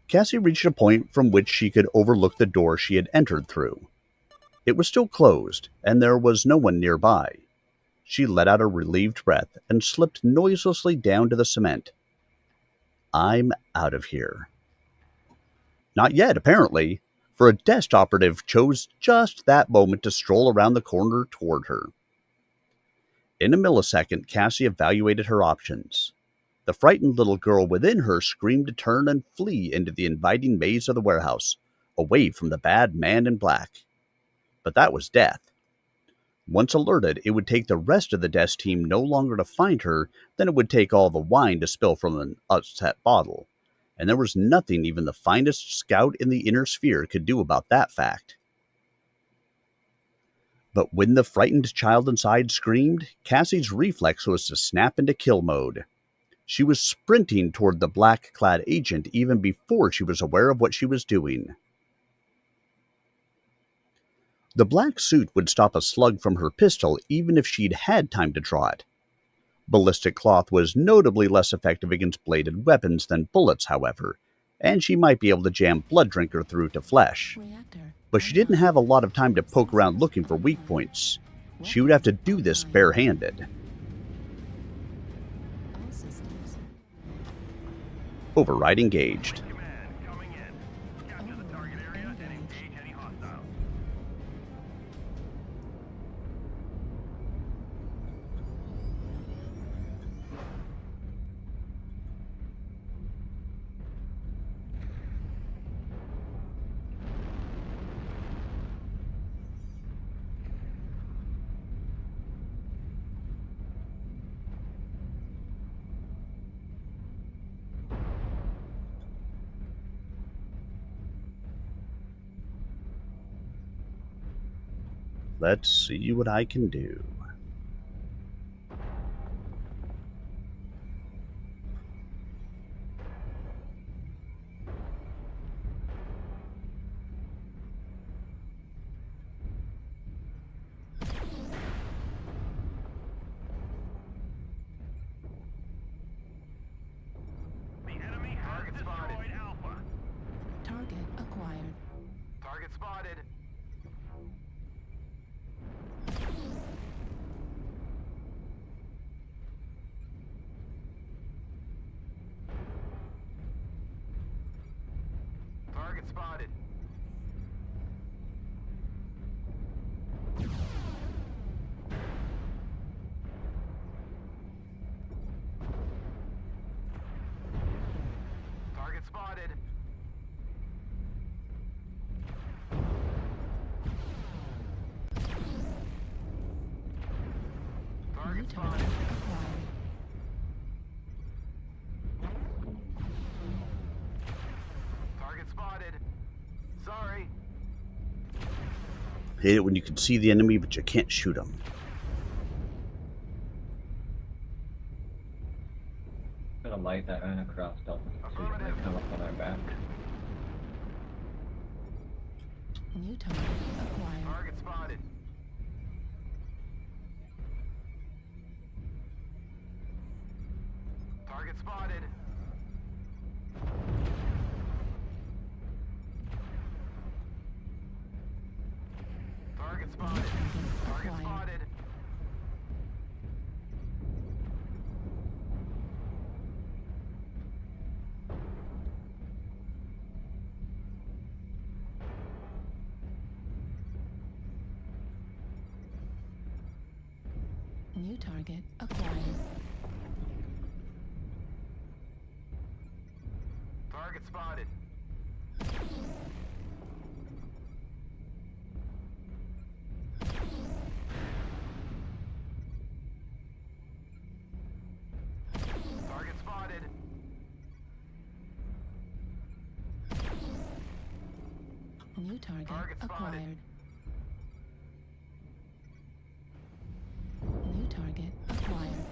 Cassie reached a point from which she could overlook the door she had entered through. It was still closed, and there was no one nearby. She let out a relieved breath and slipped noiselessly down to the cement. I'm out of here. Not yet, apparently, for a desk operative chose just that moment to stroll around the corner toward her. In a millisecond, Cassie evaluated her options. The frightened little girl within her screamed to turn and flee into the inviting maze of the warehouse, away from the bad man in black. But that was death. Once alerted, it would take the rest of the desk team no longer to find her than it would take all the wine to spill from an upset bottle, and there was nothing even the finest scout in the inner sphere could do about that fact. But when the frightened child inside screamed, Cassie's reflex was to snap into kill mode. She was sprinting toward the black-clad agent even before she was aware of what she was doing. The black suit would stop a slug from her pistol even if she'd had time to draw it. Ballistic cloth was notably less effective against bladed weapons than bullets, however, and she might be able to jam Blood Drinker through to flesh. But she didn't have a lot of time to poke around looking for weak points. She would have to do this barehanded. Override engaged. Let's see what I can do. The enemy has destroyed Alpha. Target acquired. Target spotted. Target spotted. Target spotted. Target spotted. Target spotted. Sorry. Hate it when you can see the enemy but you can't shoot them. Gonna light that across up so you can come up on our back. New target acquired. Target spotted. Target spotted. Target spotted. Target spotted. New target acquired. Target spotted. Target spotted. New target Target spotted. acquired. New target acquired.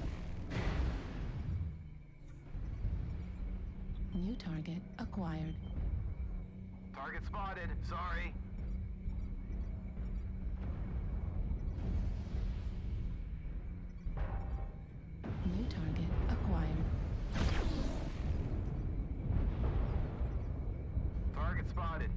New target acquired. Target spotted. Sorry. New target acquired. Target spotted.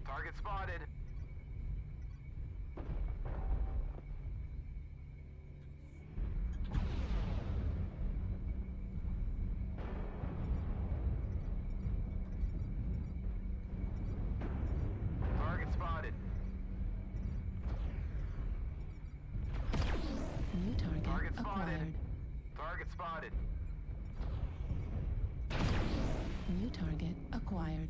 Target spotted. Target spotted. New target Target spotted. acquired. Target spotted. New target acquired.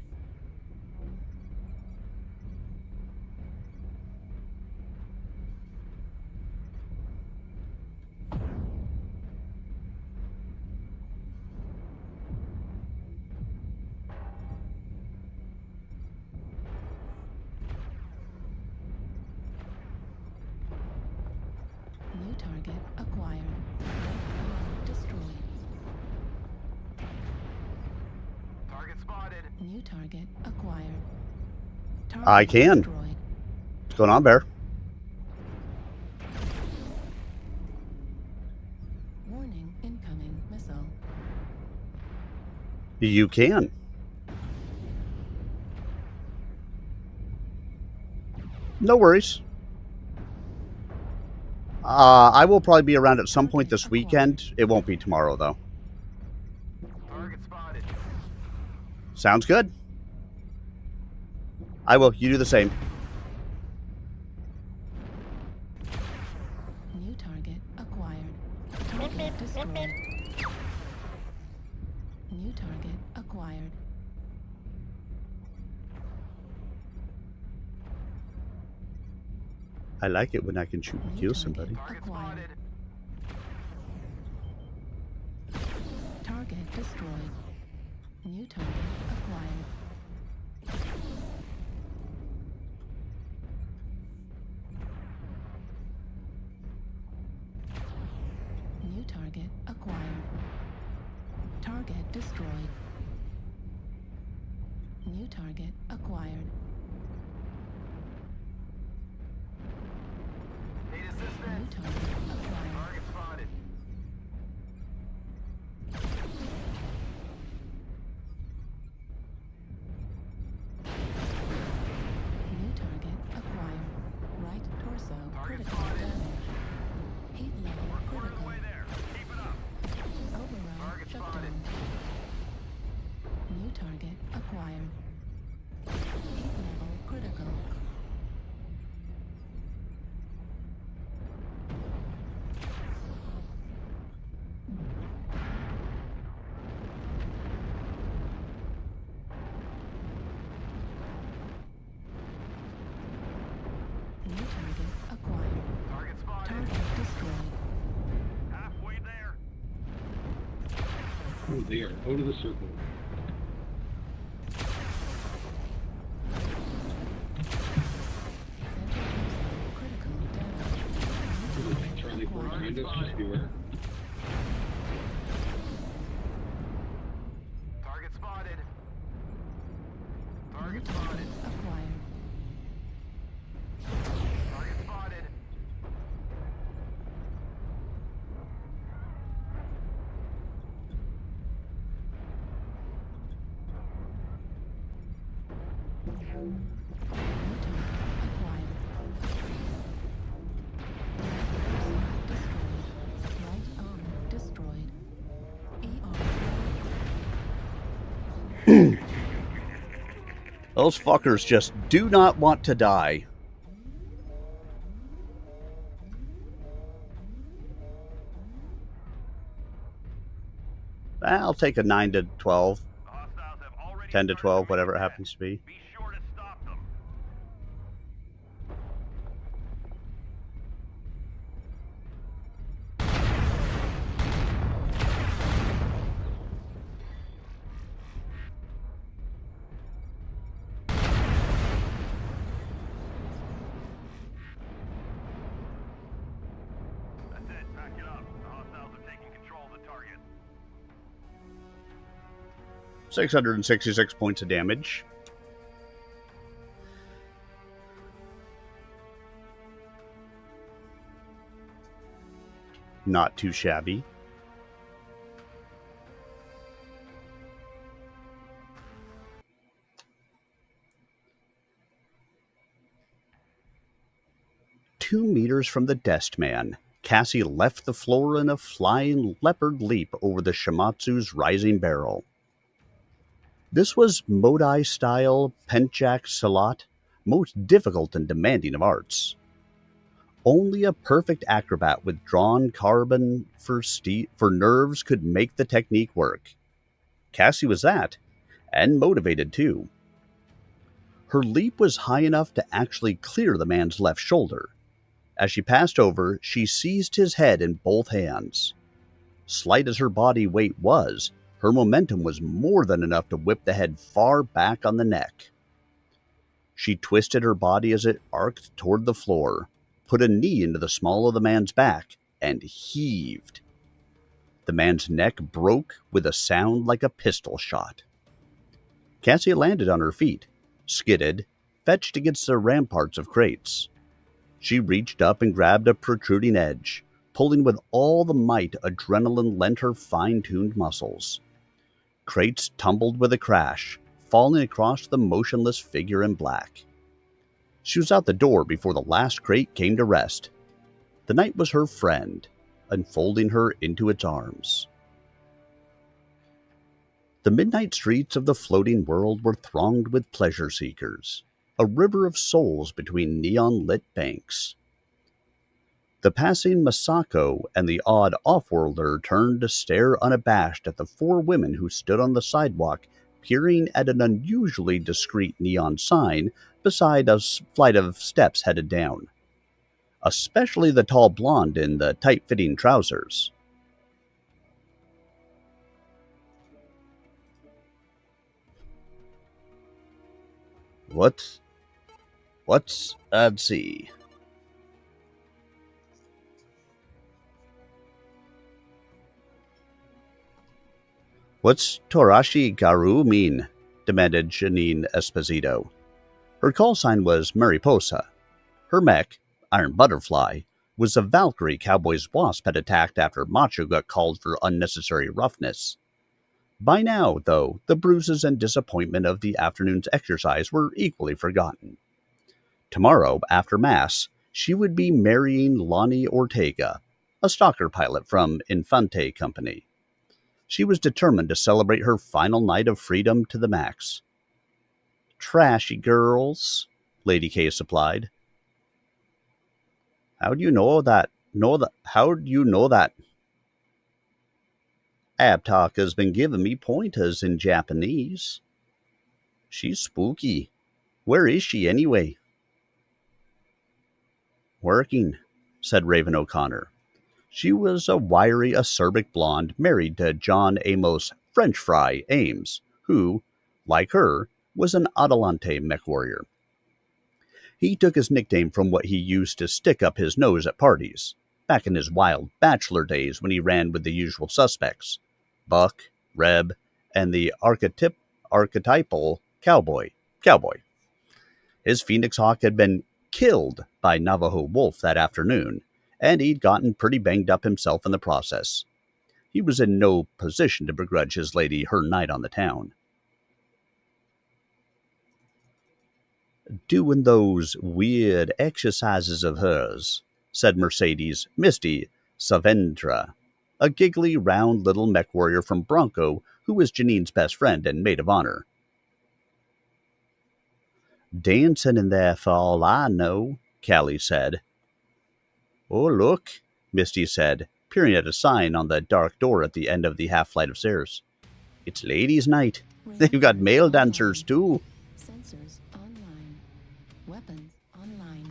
target acquired. Arm destroyed. Target spotted. New target acquired. Target I can. destroyed. What's going on, Bear? Warning, incoming missile. You can. No worries. I will probably be around at some point this weekend. It won't be tomorrow, though. Target spotted. Sounds good. I will. You do the same. New target acquired. Target destroyed. New target acquired. I like it when I can shoot and New kill target somebody. acquired. Target destroyed. New target acquired. New target acquired. Target destroyed. New target acquired. Need New assistance. target acquired. Target spotted. New target acquired. Right torso critical damage. Heat level critical. Way there. Keep it up. Override Target shutdown. spotted. New target acquired. Heat level critical. New target acquired. Target spotted. Target destroyed. Halfway there. Oh, there. Out of the circle. Critical damage. Charlie 4 behind us, just beware. Target spotted. New Target target spotted. acquired. Target spotted. New target acquired. Right arm destroyed. ER. Those fuckers just do not want to die. I'll take a 9 to 12, The hostiles have already 10 to started 12, to whatever it reattack. happens to be. Be sure to stop them. 666 points of damage. Not too shabby. Two meters from the desk man, Cassie left the floor in a flying leopard leap over the Shimatsu's rising barrel. This was Modai-style Penchak Salat, most difficult and demanding of arts. Only a perfect acrobat with drawn carbon for nerves could make the technique work. Cassie was that, and motivated too. Her leap was high enough to actually clear the man's left shoulder. As she passed over, she seized his head in both hands. Slight as her body weight was, her momentum was more than enough to whip the head far back on the neck. She twisted her body as it arced toward the floor, put a knee into the small of the man's back, and heaved. The man's neck broke with a sound like a pistol shot. Cassie landed on her feet, skidded, fetched against the ramparts of crates. She reached up and grabbed a protruding edge, pulling with all the might adrenaline lent her fine-tuned muscles. Crates tumbled with a crash, falling across the motionless figure in black. She was out the door before the last crate came to rest. The night was her friend, enfolding her into its arms. The midnight streets of the floating world were thronged with pleasure seekers, a river of souls between neon-lit banks. The passing Masako and the odd off-worlder turned to stare unabashed at the four women who stood on the sidewalk, peering at an unusually discreet neon sign beside a flight of steps headed down. Especially the tall blonde in the tight-fitting trousers. Let's see. What's Torashi Garu mean? Demanded Janine Esposito. Her call sign was Mariposa. Her mech, Iron Butterfly, was a Valkyrie cowboy's wasp had attacked after Macho got called for unnecessary roughness. By now, though, the bruises and disappointment of the afternoon's exercise were equally forgotten. Tomorrow, after Mass, she would be marrying Lonnie Ortega, a stalker pilot from Infante Company. She was determined to celebrate her final night of freedom to the max. Trashy girls, Lady K supplied. How do you know that? How do you know that? Abtalk has been giving me pointers in Japanese. She's spooky. Where is she anyway? Working, said Raven O'Connor. She was a wiry, acerbic blonde married to John Amos French Fry Ames, who, like her, was an Adelante MechWarrior. He took his nickname from what he used to stick up his nose at parties, back in his wild bachelor days when he ran with the usual suspects, Buck, Reb, and the archetypal Cowboy. His Phoenix Hawk had been killed by Navajo Wolf that afternoon, and he'd gotten pretty banged up himself in the process. He was in no position to begrudge his lady her night on the town. Doing those weird exercises of hers, said Mercedes Misty Savendra, a giggly, round little mech warrior from Bronco who was Janine's best friend and maid of honor. Dancing in there for all I know, Callie said. Oh, look, Misty said, peering at a sign on the dark door at the end of the half flight of stairs. It's ladies' night. They've got male dancers, too. Sensors online. Weapons online.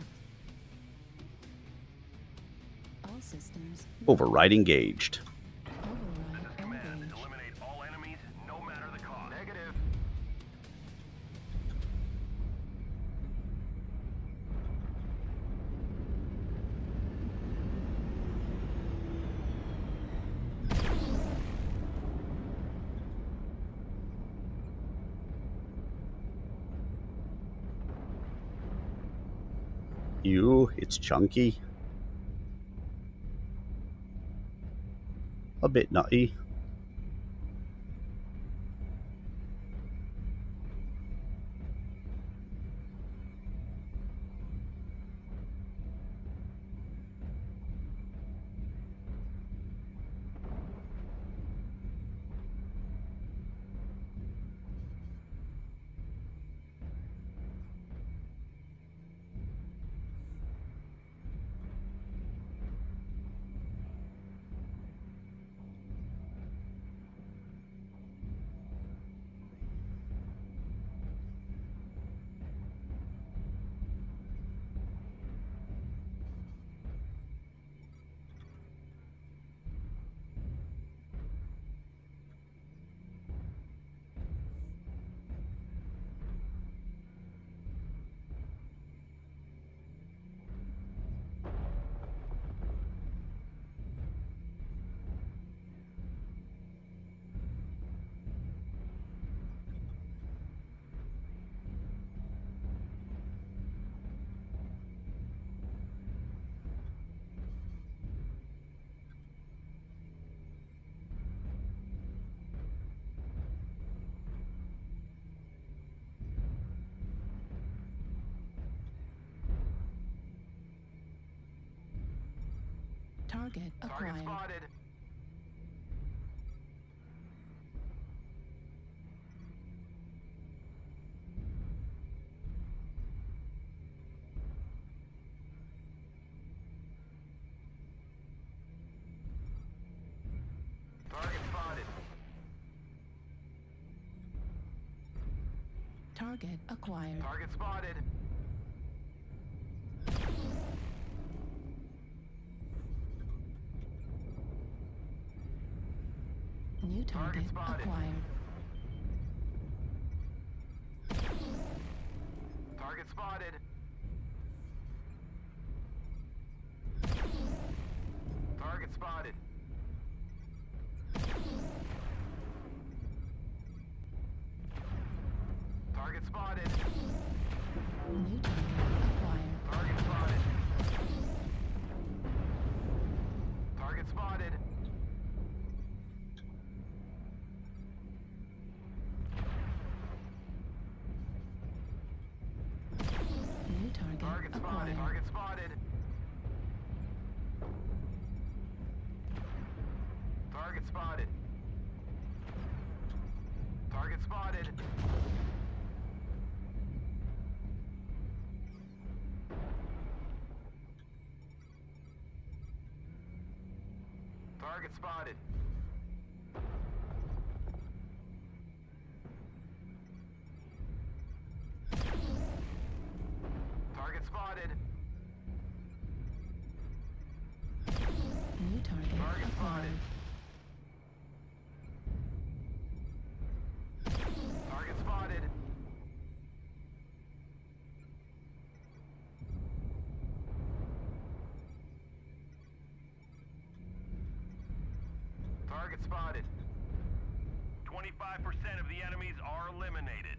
All systems. Override engaged. Override engaged. Eliminate all enemies, no matter the cost. Negative. It's chunky. A bit nutty. Target acquired. Target spotted. Target spotted. Target acquired. Target spotted. New target spotted. acquired. Target spotted. Target spotted. Target spotted. New target acquired. Target spotted. Target spotted. New target Target spotted. acquired. Target spotted. Target spotted. Target spotted. Target spotted. Target spotted. New target Target acquired. spotted. Target spotted. Target spotted. 25% of the enemies are eliminated.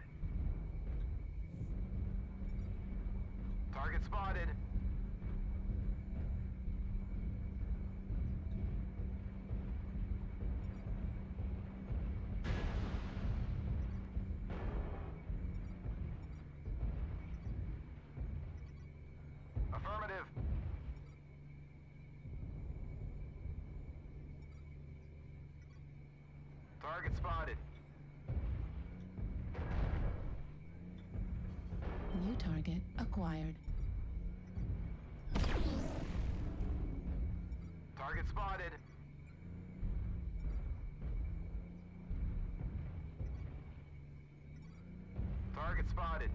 Target spotted. Affirmative. Target spotted. New target acquired. Target spotted. Target spotted.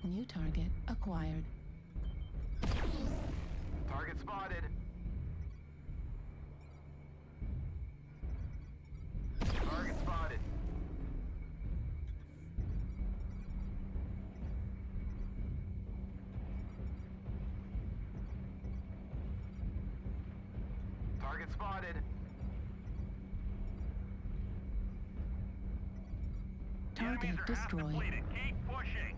New target acquired. Target spotted. Target spotted. Target spotted. Target destroyed. Keep pushing.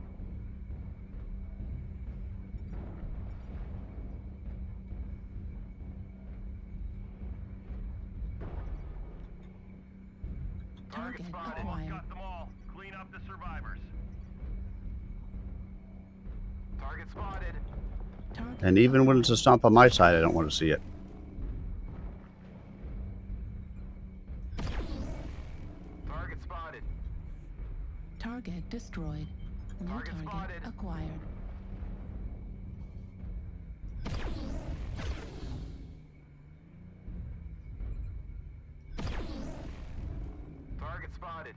Target spotted. acquired. Got them all. Clean up the survivors. Target spotted. Target And even when it's acquired. a stomp on my side, I don't want to see it. Target spotted. Target destroyed. New Target target spotted. acquired. Target spotted.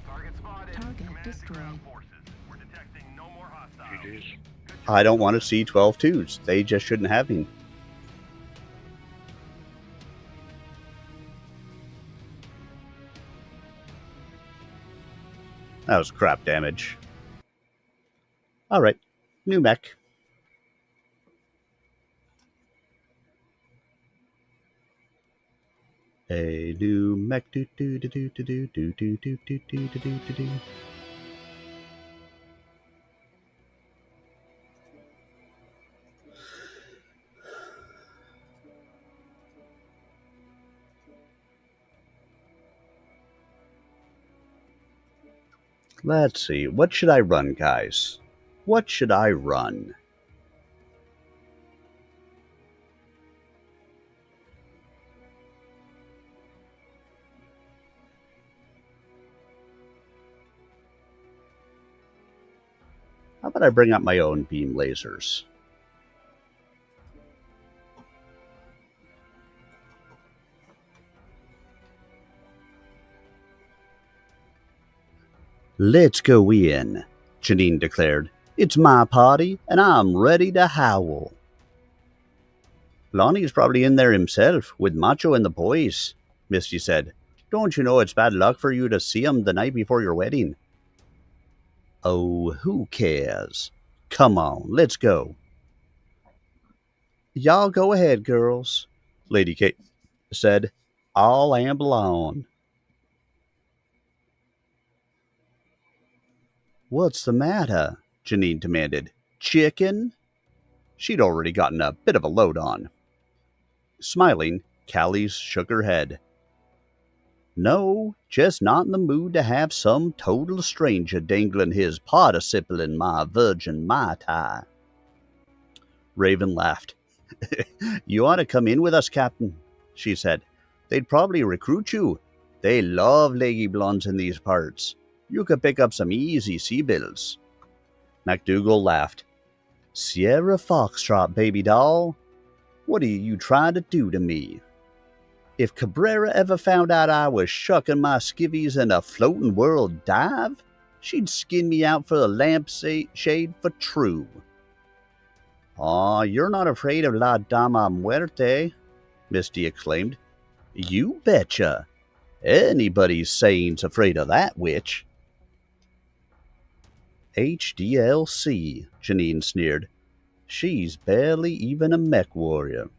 Target spotted. Target Command to destroyed. ground forces. We're detecting no more hostiles. GG's. I don't want to see 12 twos. They just shouldn't have him. That was crap damage. Alright, new mech. A new mech. Do do do do do do do do do do do do do do. Let's see. What should I run, guys? What should I run? How about I bring up my own beam lasers? Let's go in, Janine declared. It's my party, and I'm ready to howl. Lonnie's probably in there himself, with Macho and the boys, Misty said. Don't you know it's bad luck for you to see 'em the night before your wedding? Oh, who cares? Come on, let's go. Y'all go ahead, girls, Lady Kate said. I'll amble on. What's the matter? Janine demanded. Chicken? She'd already gotten a bit of a load on. Smiling, Callie shook her head. No, just not in the mood to have some total stranger dangling his participle in my virgin Mai Tai. Raven laughed. You ought to come in with us, Captain, she said. They'd probably recruit you. They love leggy blondes in these parts. You could pick up some easy sea bills. MacDougall laughed. Sierra Foxtrot, baby doll. What are you trying to do to me? If Cabrera ever found out I was shucking my skivvies in a floating world dive, she'd skin me out for the lampshade for true. Aw, you're not afraid of La Dama Muerte, Misty exclaimed. You betcha. Anybody's saying's afraid of that witch. HDLC, Janine sneered. She's barely even a mech warrior.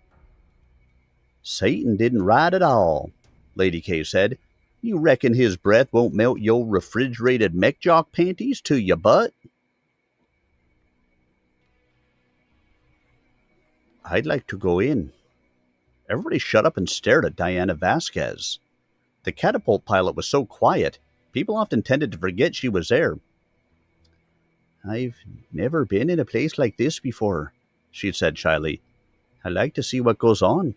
Satan didn't ride at all, Lady K said. You reckon his breath won't melt your refrigerated mech jock panties to your butt? I'd like to go in. Everybody shut up and stared at Diana Vasquez. The catapult pilot was so quiet, people often tended to forget she was there. I've never been in a place like this before, she said shyly. I'd like to see what goes on.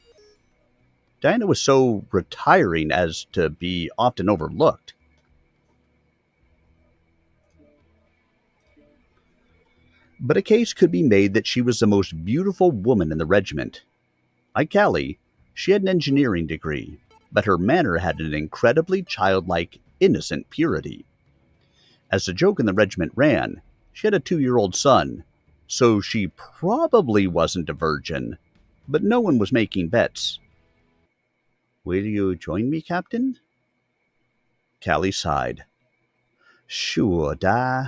Diana was so retiring as to be often overlooked. But a case could be made that she was the most beautiful woman in the regiment. Like Callie, she had an engineering degree, but her manner had an incredibly childlike, innocent purity. As the joke in the regiment ran, she had a 2-year-old son, so she probably wasn't a virgin, but no one was making bets. Will you join me, Captain? Callie sighed. Sure, Di.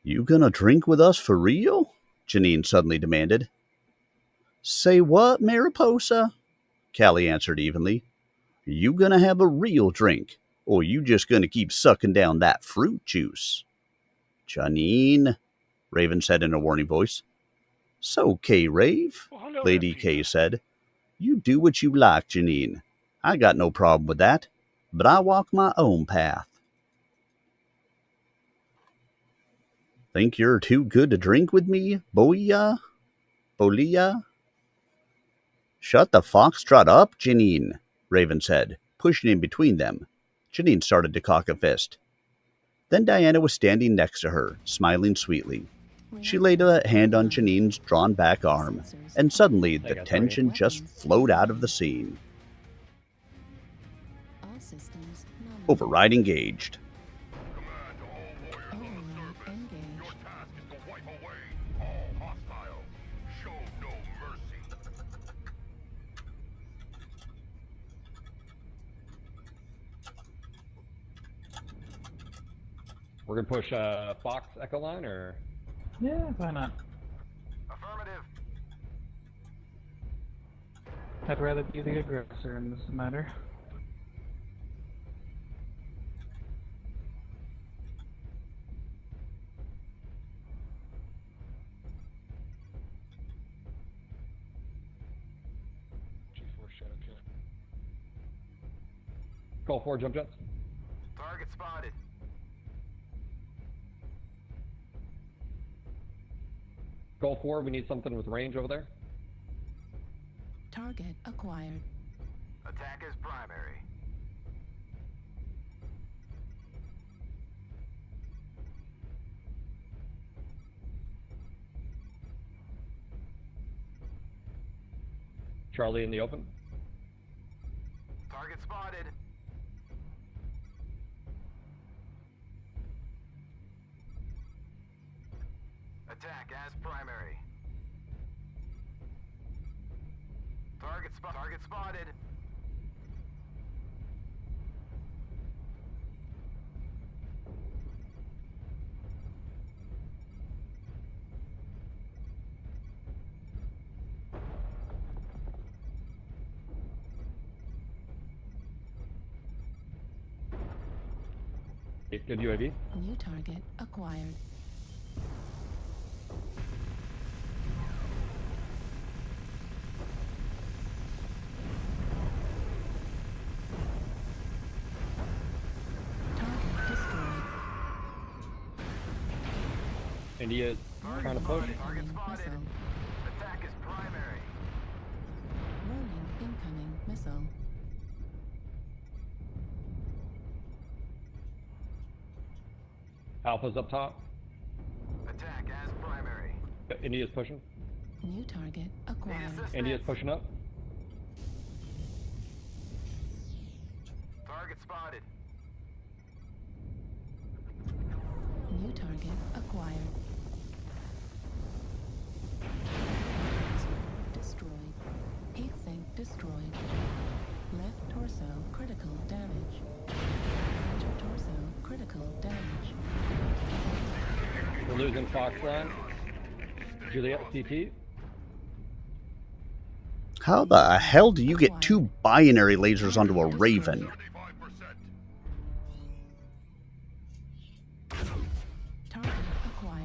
You gonna drink with us for real? Janine suddenly demanded. Say what, Mariposa? Callie answered evenly. You gonna have a real drink, or you just gonna keep sucking down that fruit juice? Janine, Raven said in a warning voice. So, K-Rave, Lady K said. You do what you like, Janine. I got no problem with that, but I walk my own path. Think you're too good to drink with me, Bolia? Shut the foxtrot up, Janine, Raven said, pushing in between them. Janine started to cock a fist. Then Diana was standing next to her, smiling sweetly. She laid a hand on Janine's drawn-back arm, and suddenly the tension just flowed out of the scene. Override engaged. We're gonna push Fox Echo Line, or? Yeah, why not? Affirmative. I'd rather be the aggressor in this matter. G4 Shadow Killer. Call 4 jump jets. Target spotted. Call 4, we need something with range over there. Target acquired. Attack is primary. Charlie in the open. Target spotted. Attack as primary. Target spotted. Good UAV. New target acquired. Target destroyed. India is trying to push. Target spotted. Missile. Attack is primary. Warning, incoming missile. Alpha's up top. Attack as primary. India's pushing. New target acquired. India's pushing up. Target spotted. New target acquired. Destroyed. Heat sink destroyed. Left torso critical damage. Right torso critical damage. We're losing Foxland. Juliet CT. How the hell do you get 2 binary lasers onto a Raven? Target acquired.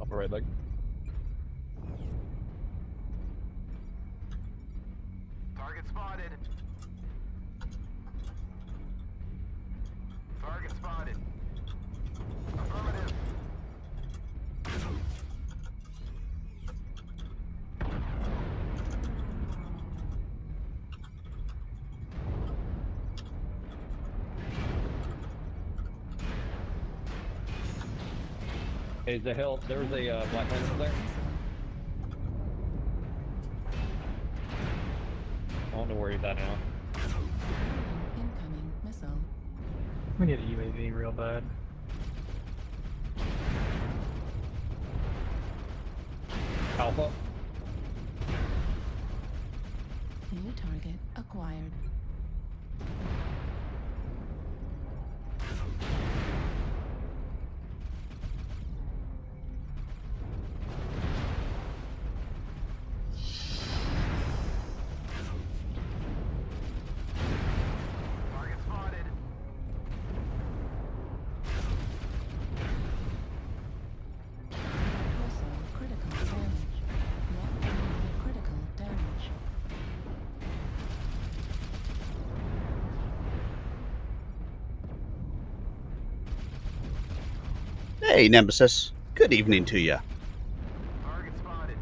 Upper right leg. Target spotted. Target spotted. Affirmative. Hey, the hill. There's a black line over there. I don't know where he's at now. Incoming missile. We need a UAV real bad. Alpha. New target acquired. Target spotted. Torso critical damage. Left arm critical damage. Hey, Nemesis. Good evening to you. Target spotted.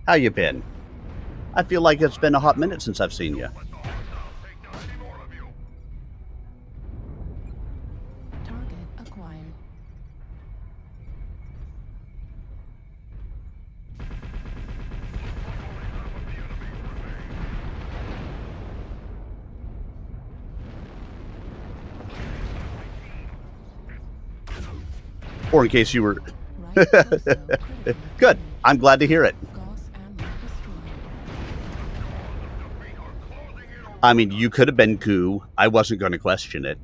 How you been? I feel like it's been a hot minute since I've seen you. Target acquired. Or in case you were... Right torso critical Good. I'm glad to hear it. Gauss ammo destroyed. I mean, you could have been goo. I wasn't going to question it.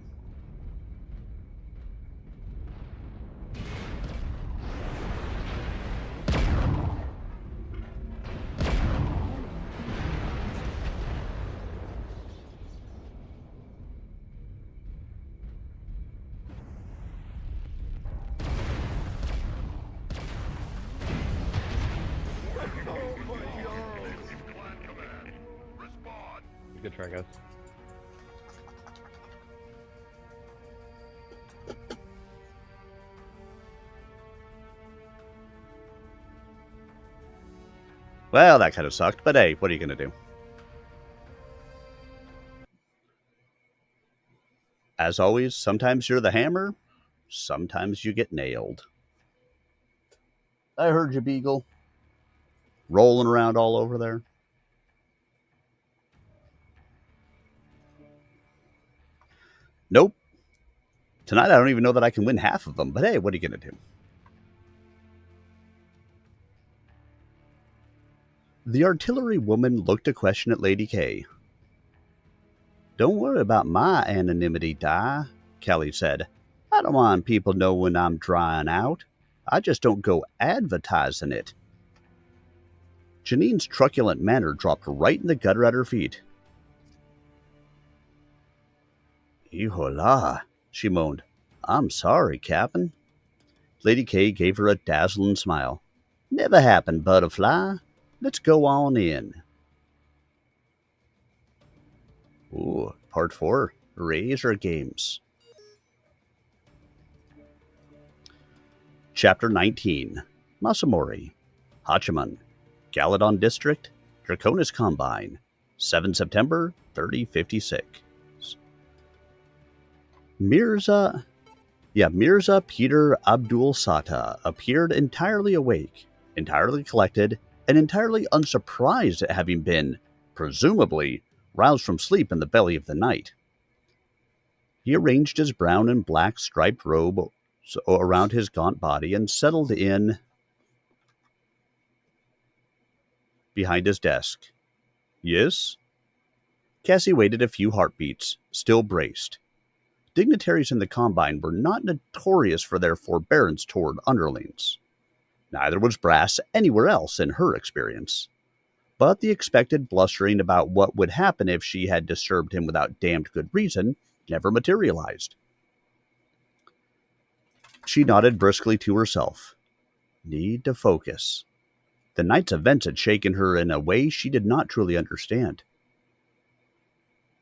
try, guys. Well, that kind of sucked, but hey, what are you going to do? As always, sometimes you're the hammer, sometimes you get nailed. I heard you, Beagle. Rolling around all over there. Nope. Tonight I don't even know that I can win half of them, but hey, what are you going to do? The artillery woman looked a question at Lady K. Don't worry about my anonymity, Di, Kelly said. I don't mind people know when I'm drying out. I just don't go advertising it. Janine's truculent manner dropped right in the gutter at her feet. Ihola, she moaned. I'm sorry, Captain. Lady K gave her a dazzling smile. Never happened, Butterfly. Let's go on in. Ooh, part 4. Razor Games. Chapter 19. Masamori. Hachiman. Galadon District. Draconis Combine. 7 September 3056. Mirza Peter Abdul Sata appeared entirely awake, entirely collected, and entirely unsurprised at having been, presumably, roused from sleep in the belly of the night. He arranged his brown and black striped robe around his gaunt body and settled in behind his desk. Yes? Cassie waited a few heartbeats, still braced. Dignitaries in the Combine were not notorious for their forbearance toward underlings. Neither was Brass anywhere else in her experience. But the expected blustering about what would happen if she had disturbed him without damned good reason never materialized. She nodded briskly to herself. Need to focus. The night's events had shaken her in a way she did not truly understand.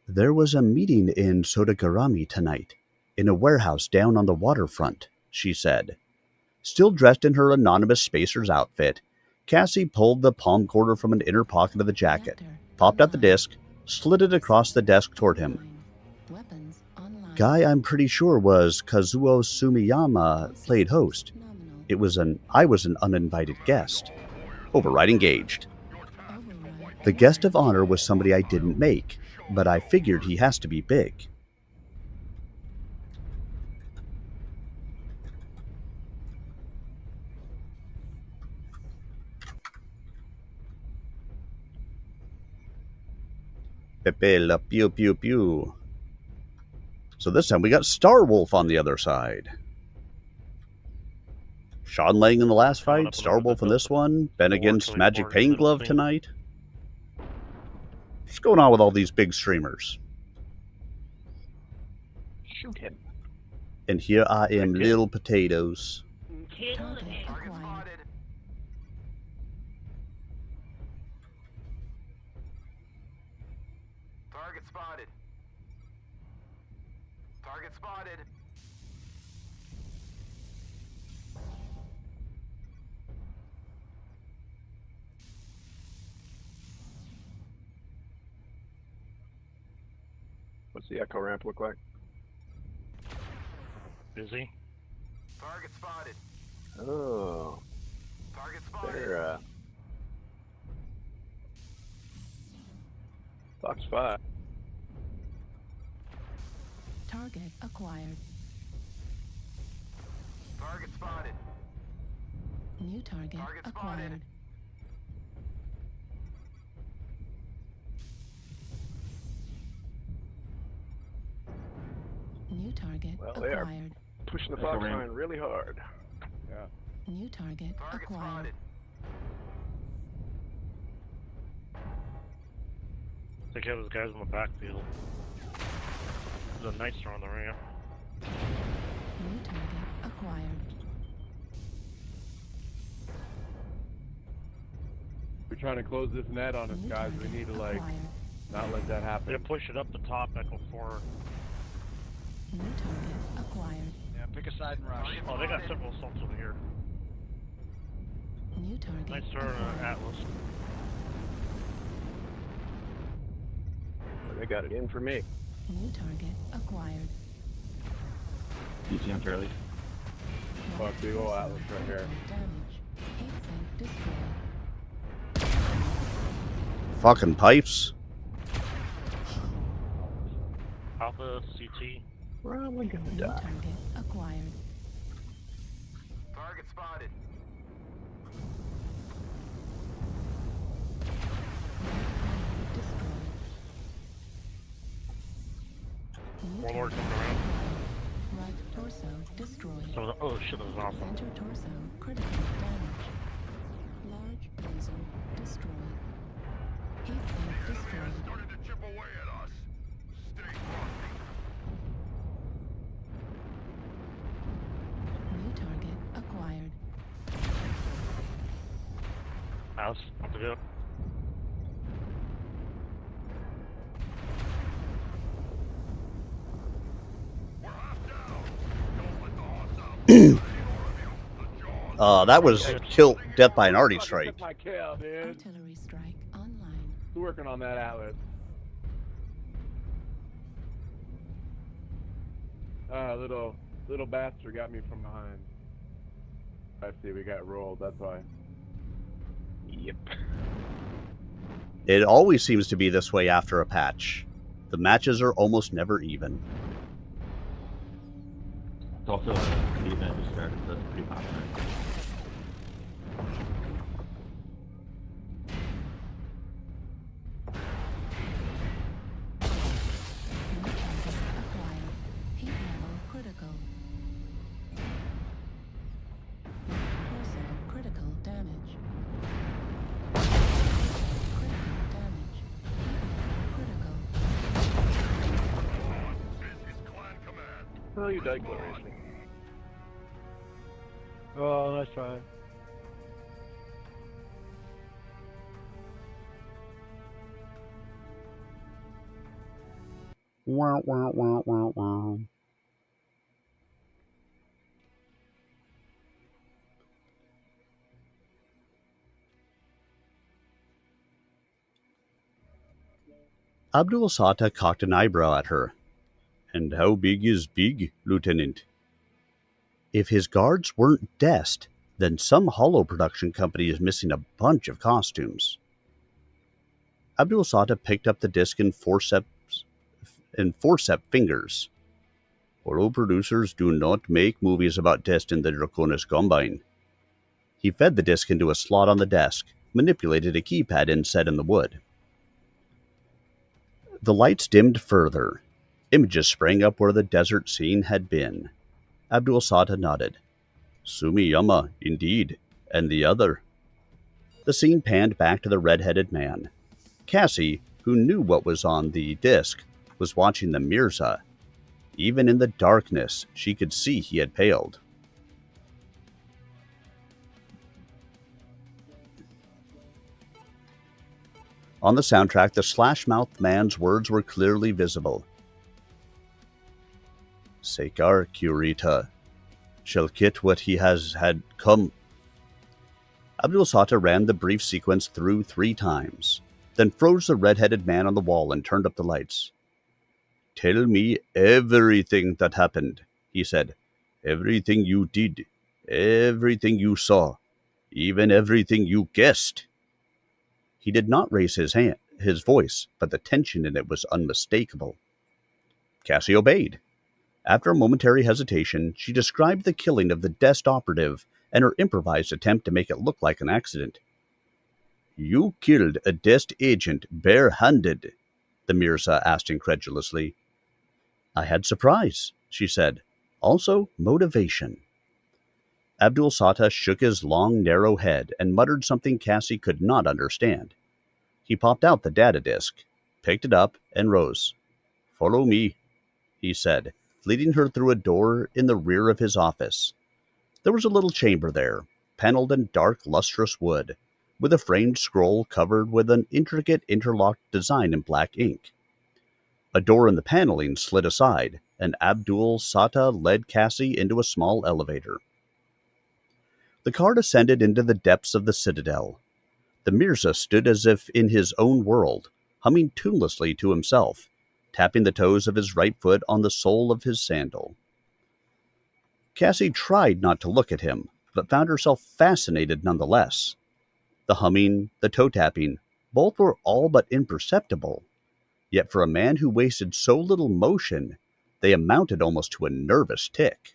There was a meeting in Sodagarami tonight, in a warehouse down on the waterfront, she said. Still dressed in her anonymous spacer's outfit, Cassie pulled the palm quarter from an inner pocket of the jacket, popped out the disc, slid it across the desk toward him. Guy I'm pretty sure was Kazuo Sumiyama played host. I was an uninvited guest. Override engaged. The guest of honor was somebody I didn't make, but I figured he has to be big. Pepe la pew pew pew. So this time we got Starwolf on the other side. Sean Lang in the last fight, Starwolf in this one, Ben against Magic Pain Glove tonight. What's going on with all these big streamers? Shoot him. And here I am, little potatoes. Target spotted. Target spotted. What's the echo ramp look like? Busy. Target spotted. Oh. Target spotted. They're, Fox 5. Target acquired. Target spotted. New target acquired. New target Well, they are acquired. pushing the Fox line really hard. Yeah. New target acquired. Take care of those guys on the backfield. The Knights are on the ramp. New target acquired. We're trying to close this net on us, New guys. We target need to, like, acquired. Not let that happen. They're pushing up the top, Echo 4. New target acquired. Yeah, pick a side and rush. Oh, they got several assaults over here. New target Nice turn, acquired. Atlas. They got it in for me. New target acquired. GG on Charlie. Fuck, big ol' Atlas right here. Damage. Heat sink destroyed. Fucking pipes. Alpha, CT. Probably gonna New die. target acquired. Target spotted. Destroyed. New Warlord target coming around. acquired. Right torso destroyed. So, oh shit, that was awesome. Center torso critical damage. Large laser destroyed. Heat sink destroyed. Started to chip away at us. Stay frosty. New target acquired. House, up to go. That was death by an arty strike. Took my kill, dude. Artillery strike online. Who's working on that Atlas? Little bastard got me from behind. I see, we got rolled, that's why. Yep. It always seems to be this way after a patch. The matches are almost never even. It's also the event just started, so it's pretty popular. New target acquired. Heat level critical. Torso critical damage. Critical damage. Heat level critical. This is Clan Command. Oh, you died gloriously. Oh, nice try. Wah, wah, wah, wah, wah. Abdul Sata cocked an eyebrow at her. And how big is big, Lieutenant? If his guards weren't Dest, then some holo production company is missing a bunch of costumes. Abdul Sata picked up the disc in forceps fingers. Holo producers do not make movies about Dest in the Draconis Combine. He fed the disc into a slot on the desk, manipulated a keypad inset in the wood. The lights dimmed further. Images sprang up where the desert scene had been. Abdul Sata nodded. Sumiyama, indeed. And the other? The scene panned back to the red-headed man. Cassie, who knew what was on the disc, was watching the Mirza. Even in the darkness, she could see he had paled. On the soundtrack, the slash-mouthed man's words were clearly visible. Sekar Kurita shall get what he has had come. Abdul Sata ran the brief sequence through 3 times, then froze the red-headed man on the wall and turned up the lights. Tell me everything that happened, he said. Everything you did, everything you saw, even everything you guessed. He did not raise his voice, but the tension in it was unmistakable. Cassie obeyed. After a momentary hesitation, she described the killing of the Dest operative and her improvised attempt to make it look like an accident. You killed a Dest agent bare-handed, the Mirza asked incredulously. I had surprise, she said. Also motivation. Abdul Sata shook his long, narrow head and muttered something Cassie could not understand. He popped out the data disk, picked it up, and rose. Follow me, he said, leading her through a door in the rear of his office. There was a little chamber there, paneled in dark, lustrous wood. with a framed scroll covered with an intricate interlocked design in black ink. A door in the paneling slid aside, and Abdul Sata led Cassie into a small elevator. The car descended into the depths of the citadel. The Mirza stood as if in his own world, humming tunelessly to himself, tapping the toes of his right foot on the sole of his sandal. Cassie tried not to look at him, but found herself fascinated nonetheless. The humming, the toe-tapping, both were all but imperceptible. Yet for a man who wasted so little motion, they amounted almost to a nervous tick.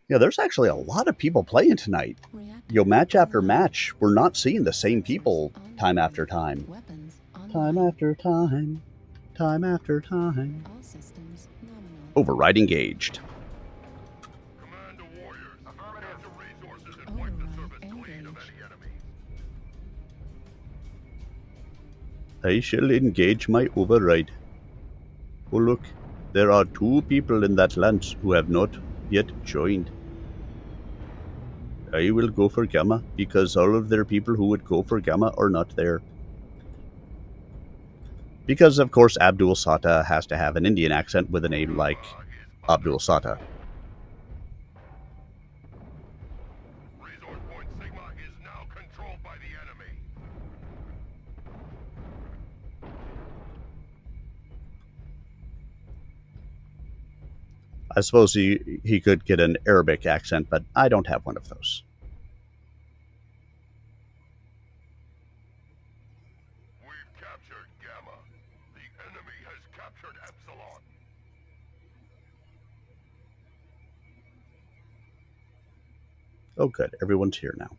Yeah, there's actually a lot of people playing tonight. Match after match, we're not seeing the same people time after time. Time after time. Time after time. Override engaged. Command to warriors. Capture resources and wipe the surface clean of any enemies. I shall engage my override. Oh look, there are 2 people in that lance who have not yet joined. I will go for Gamma because all of their people who would go for Gamma are not there. Because, of course, Abdul Sata has to have an Indian accent with a name like Abdul Sata. Resource point Sigma is now controlled by the enemy. I suppose he could get an Arabic accent, but I don't have one of those. We've captured Gamma. The enemy has captured Epsilon. Oh good, everyone's here now.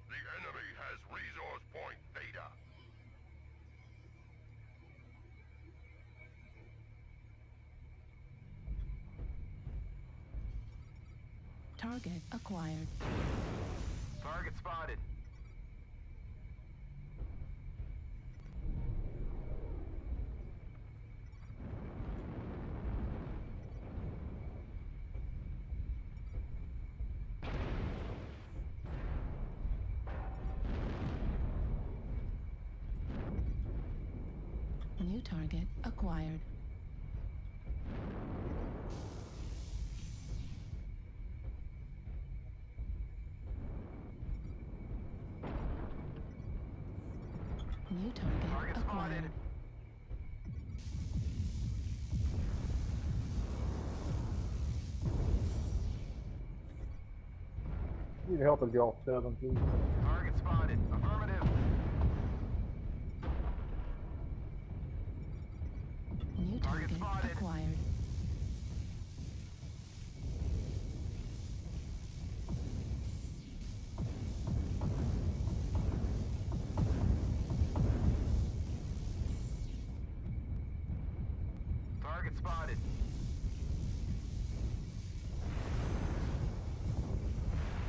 The enemy has resource point Theta. Target acquired. Target spotted. New target acquired. New target acquired. Need help with Golf 7, please. Target spotted. Affirmative. New target acquired. Target spotted.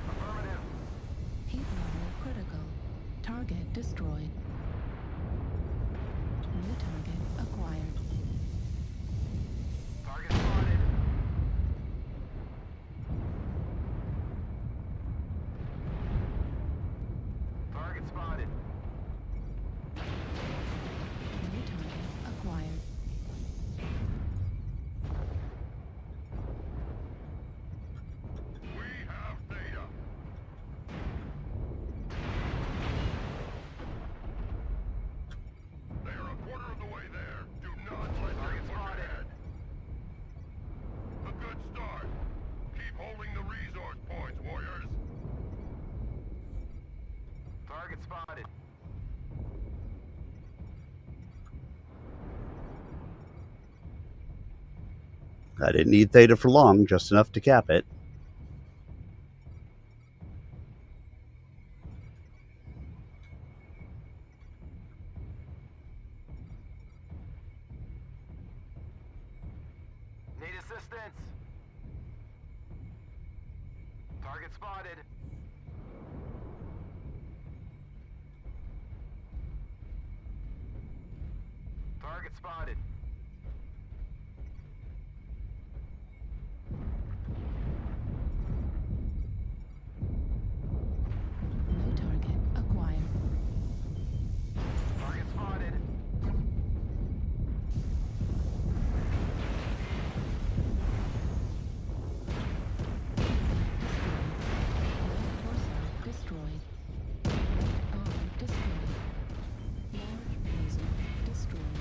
Affirmative. Heat level critical. Target destroyed. New target acquired. Target spotted. Target spotted. New target acquired. We have Theta. They are a quarter of the way there. Do not let them push ahead. A good start. Keep holding the resource points, warriors. Target spotted. I didn't need Theta for long, just enough to cap it. Need assistance. Target spotted. spotted. New target acquired. Target spotted. Destroyed. Arm destroyed. Large laser destroyed.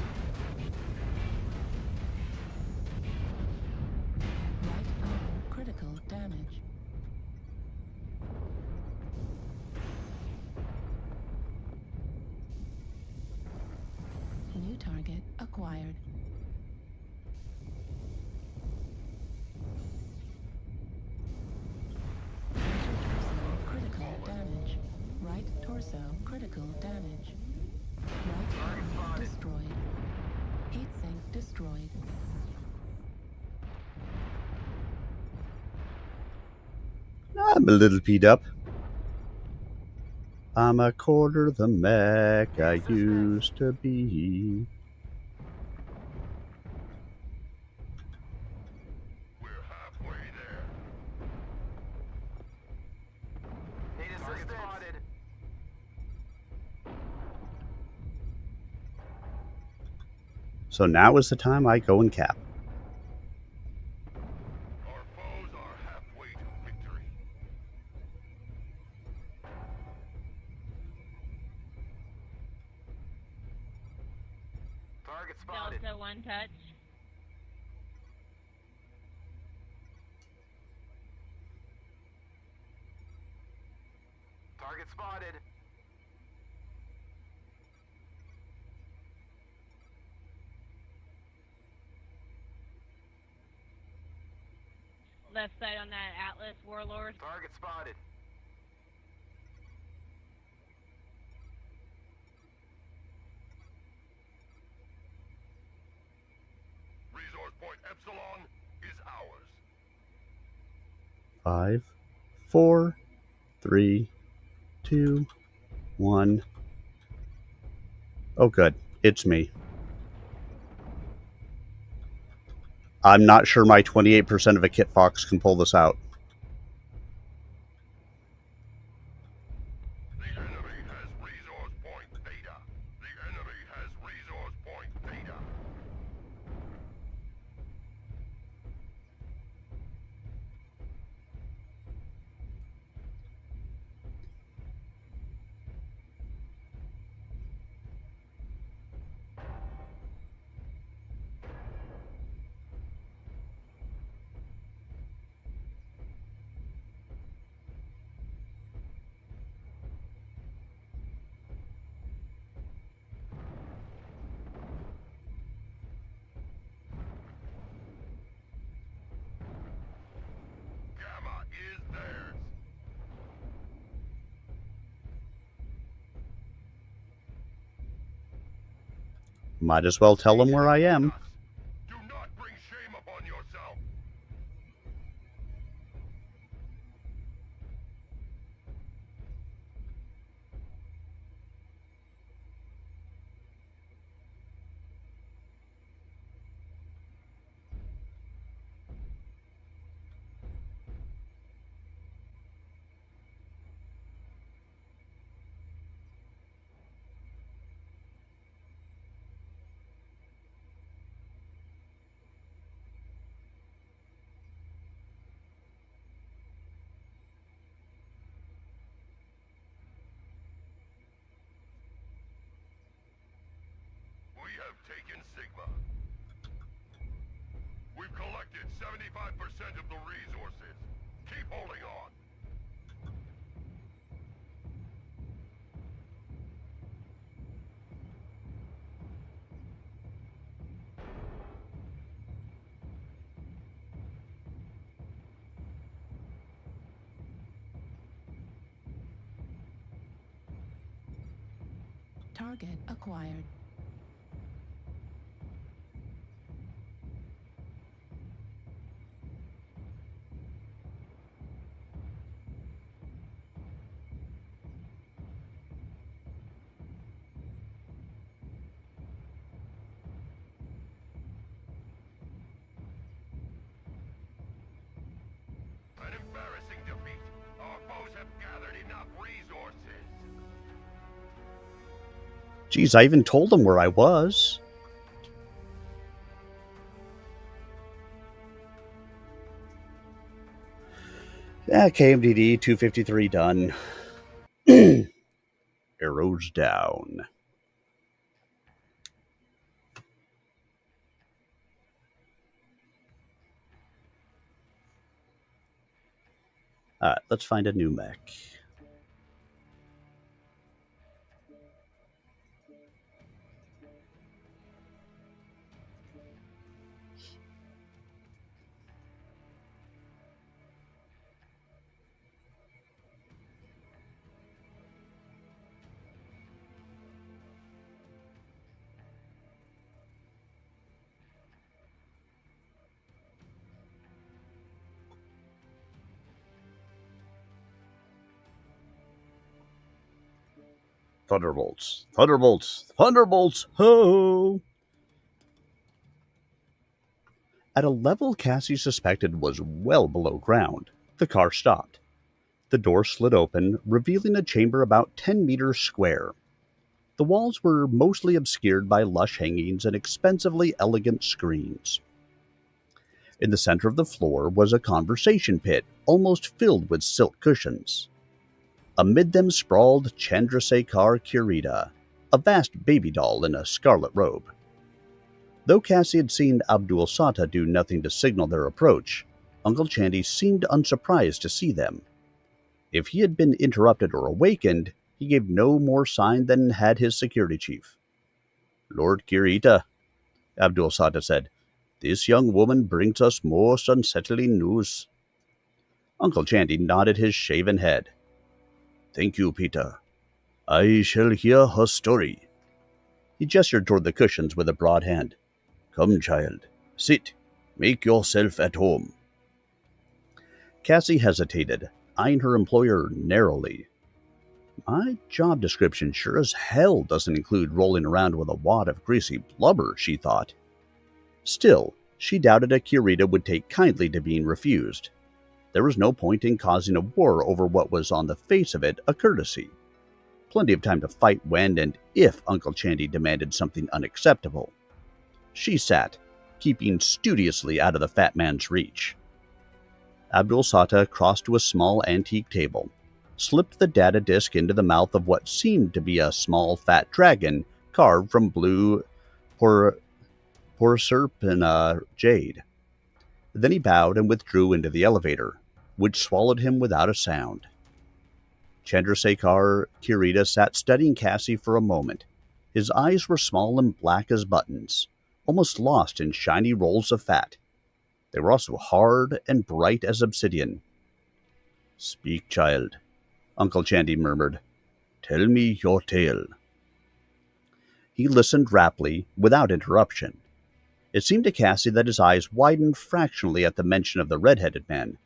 Right arm critical damage. New target acquired. Critical damage. Right torso critical damage. Right arm destroyed. Heat sink destroyed. I'm a little beat up. I'm a quarter the mech I used to be. We're halfway there. Need assistance. Spotted. So now is the time I go and cap. Our foes are halfway to victory. Target spotted. Delta 1 touch. Target spotted. Left side on that Atlas Warlord. Target spotted. Resource point Epsilon is ours. 5, 4, 3, 2, 1. Oh, good. It's me. I'm not sure my 28% of a Kit Fox can pull this out. The enemy has resource point Theta. The enemy has resource point Theta. Gamma is theirs. Might as well tell them where I am. Do not bring shame upon yourself. We have taken Sigma. We've collected 75% of the resources. Keep holding on. Target acquired. Geez, I even told him where I was. Yeah, KMDD 253 done. Arrows down. Alright, let's find a new mech. Thunderbolts. Thunderbolts. Thunderbolts. Ho! At a level Cassie suspected was well below ground, the car stopped. The door slid open, revealing a chamber about 10 meters square. The walls were mostly obscured by lush hangings and expensively elegant screens. In the center of the floor was a conversation pit, almost filled with silk cushions. Amid them sprawled Chandrasekhar Kirita, a vast baby doll in a scarlet robe. Though Cassie had seen Abdul Sata do nothing to signal their approach, Uncle Chandy seemed unsurprised to see them. If he had been interrupted or awakened, he gave no more sign than had his security chief. "Lord Kirita," Abdul Sata said, "this young woman brings us most unsettling news." Uncle Chandy nodded his shaven head. "Thank you, Peter. I shall hear her story." He gestured toward the cushions with a broad hand. "Come, child. Sit. Make yourself at home." Cassie hesitated, eyeing her employer narrowly. My job description sure as hell doesn't include rolling around with a wad of greasy blubber, she thought. Still, she doubted a Kirita would take kindly to being refused. There was no point in causing a war over what was on the face of it a courtesy. Plenty of time to fight when and if Uncle Chandy demanded something unacceptable. She sat, keeping studiously out of the fat man's reach. Abdul Sata crossed to a small antique table, slipped the data disk into the mouth of what seemed to be a small fat dragon carved from blue Proserpina jade. Then he bowed and withdrew into the elevator, which swallowed him without a sound. Chandrasekhar Kirita sat studying Cassie for a moment. His eyes were small and black as buttons, almost lost in shiny rolls of fat. They were also hard and bright as obsidian. "Speak, child," Uncle Chandy murmured. "Tell me your tale." He listened raptly, without interruption. It seemed to Cassie that his eyes widened fractionally at the mention of the red-headed man.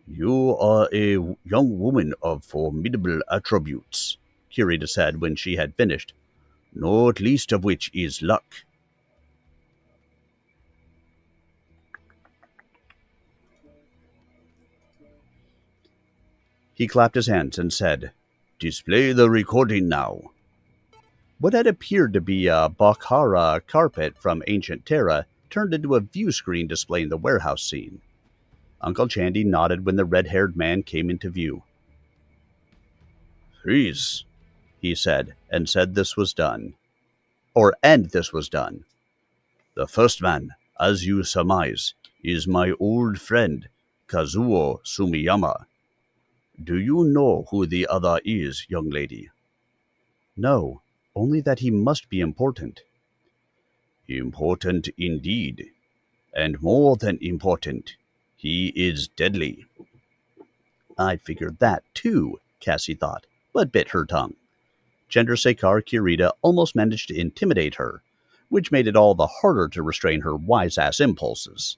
"You are a young woman of formidable attributes," Kirita said when she had finished, "not least of which is luck." He clapped his hands and said, "Display the recording now." What had appeared to be a Bakhara carpet from ancient Terra turned into a view screen displaying the warehouse scene. Uncle Chandy nodded when the red-haired man came into view. "Freeze," he said, and this was done. "The first man, as you surmise, is my old friend, Kazuo Sumiyama. Do you know who the other is, young lady?" "No, only that he must be important." "Important indeed. And more than important, he is deadly." I figured that too, Cassie thought, but bit her tongue. Chandrasekhar Kirita almost managed to intimidate her, which made it all the harder to restrain her wise-ass impulses.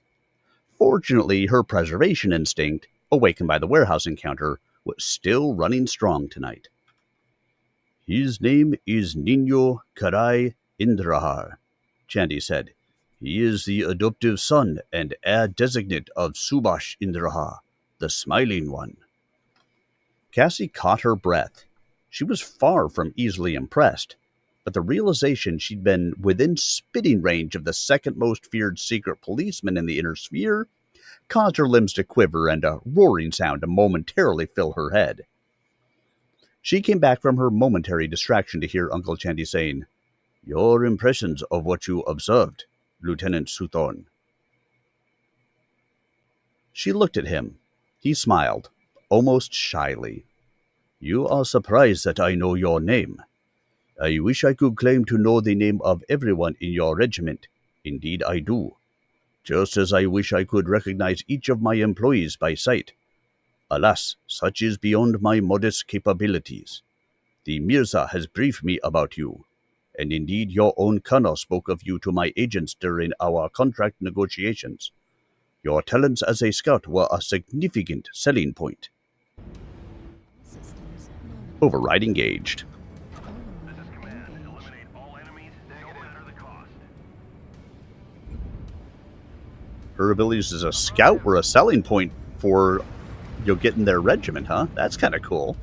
Fortunately, her preservation instinct, awakened by the warehouse encounter, was still running strong tonight. "His name is Nino Karai Indrahar," Chandy said. "He is the adoptive son and heir designate of Subhash Indrahar, the Smiling One." Cassie caught her breath. She was far from easily impressed. but the realization she'd been within spitting range of the second most feared secret policeman in the inner sphere caused her limbs to quiver and a roaring sound to momentarily fill her head. She came back from her momentary distraction to hear Uncle Chandy saying, "Your impressions of what you observed, Lieutenant Suthorn." She looked at him. He smiled, almost shyly. "You are surprised that I know your name. I wish I could claim to know the name of everyone in your regiment. Indeed I do. Just as I wish I could recognize each of my employees by sight. Alas, such is beyond my modest capabilities. The Mirza has briefed me about you, and indeed your own colonel spoke of you to my agents during our contract negotiations. Your talents as a scout were a significant selling point." Override engaged. This is command. Eliminate all enemies, no matter the cost. Her abilities as a scout were a selling point for getting their regiment, huh? That's kind of cool.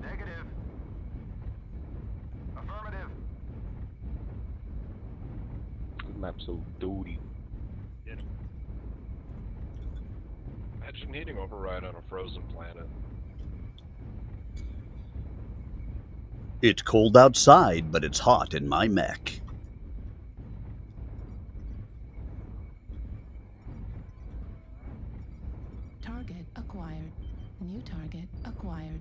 Negative. Affirmative. Map's so dirty. Imagine needing override on a frozen planet. It's cold outside, but it's hot in my mech. Target acquired. New target acquired.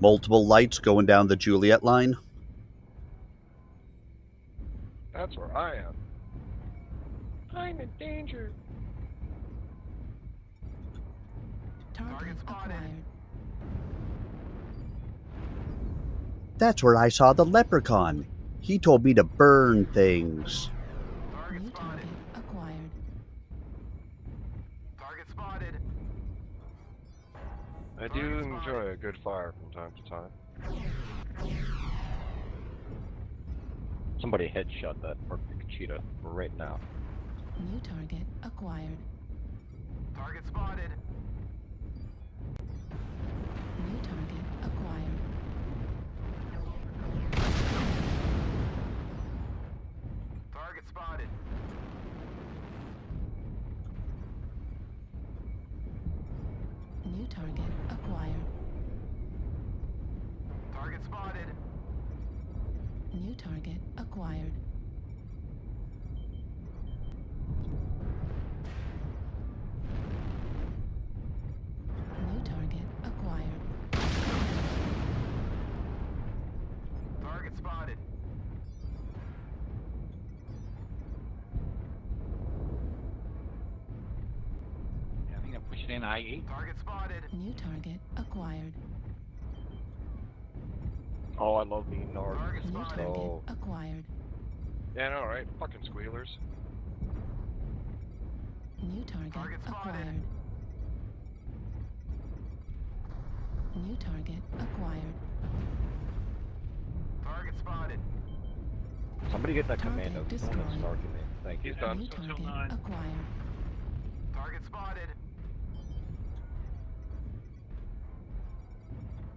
Multiple lights going down the Juliet line. That's where I am. I'm in danger. Target acquired. That's where I saw the leprechaun. He told me to burn things. New target acquired. Target spotted. I do enjoy a good fire from time to time. Somebody headshot that perfect cheetah right now. New target acquired. Target spotted. New target acquired. Target spotted. New target acquired. Target spotted. New target acquired. New target acquired. Target spotted. I think I pushed it in I-8. Target spotted. New target acquired. Oh, I love being Nord. New target Oh. acquired. Yeah, no, right? Fucking squealers. New target acquired. New target acquired. Target spotted. Somebody get that Target commando. destroyed. Someone snarking me. Thank you. He's done. New target acquired. Target spotted.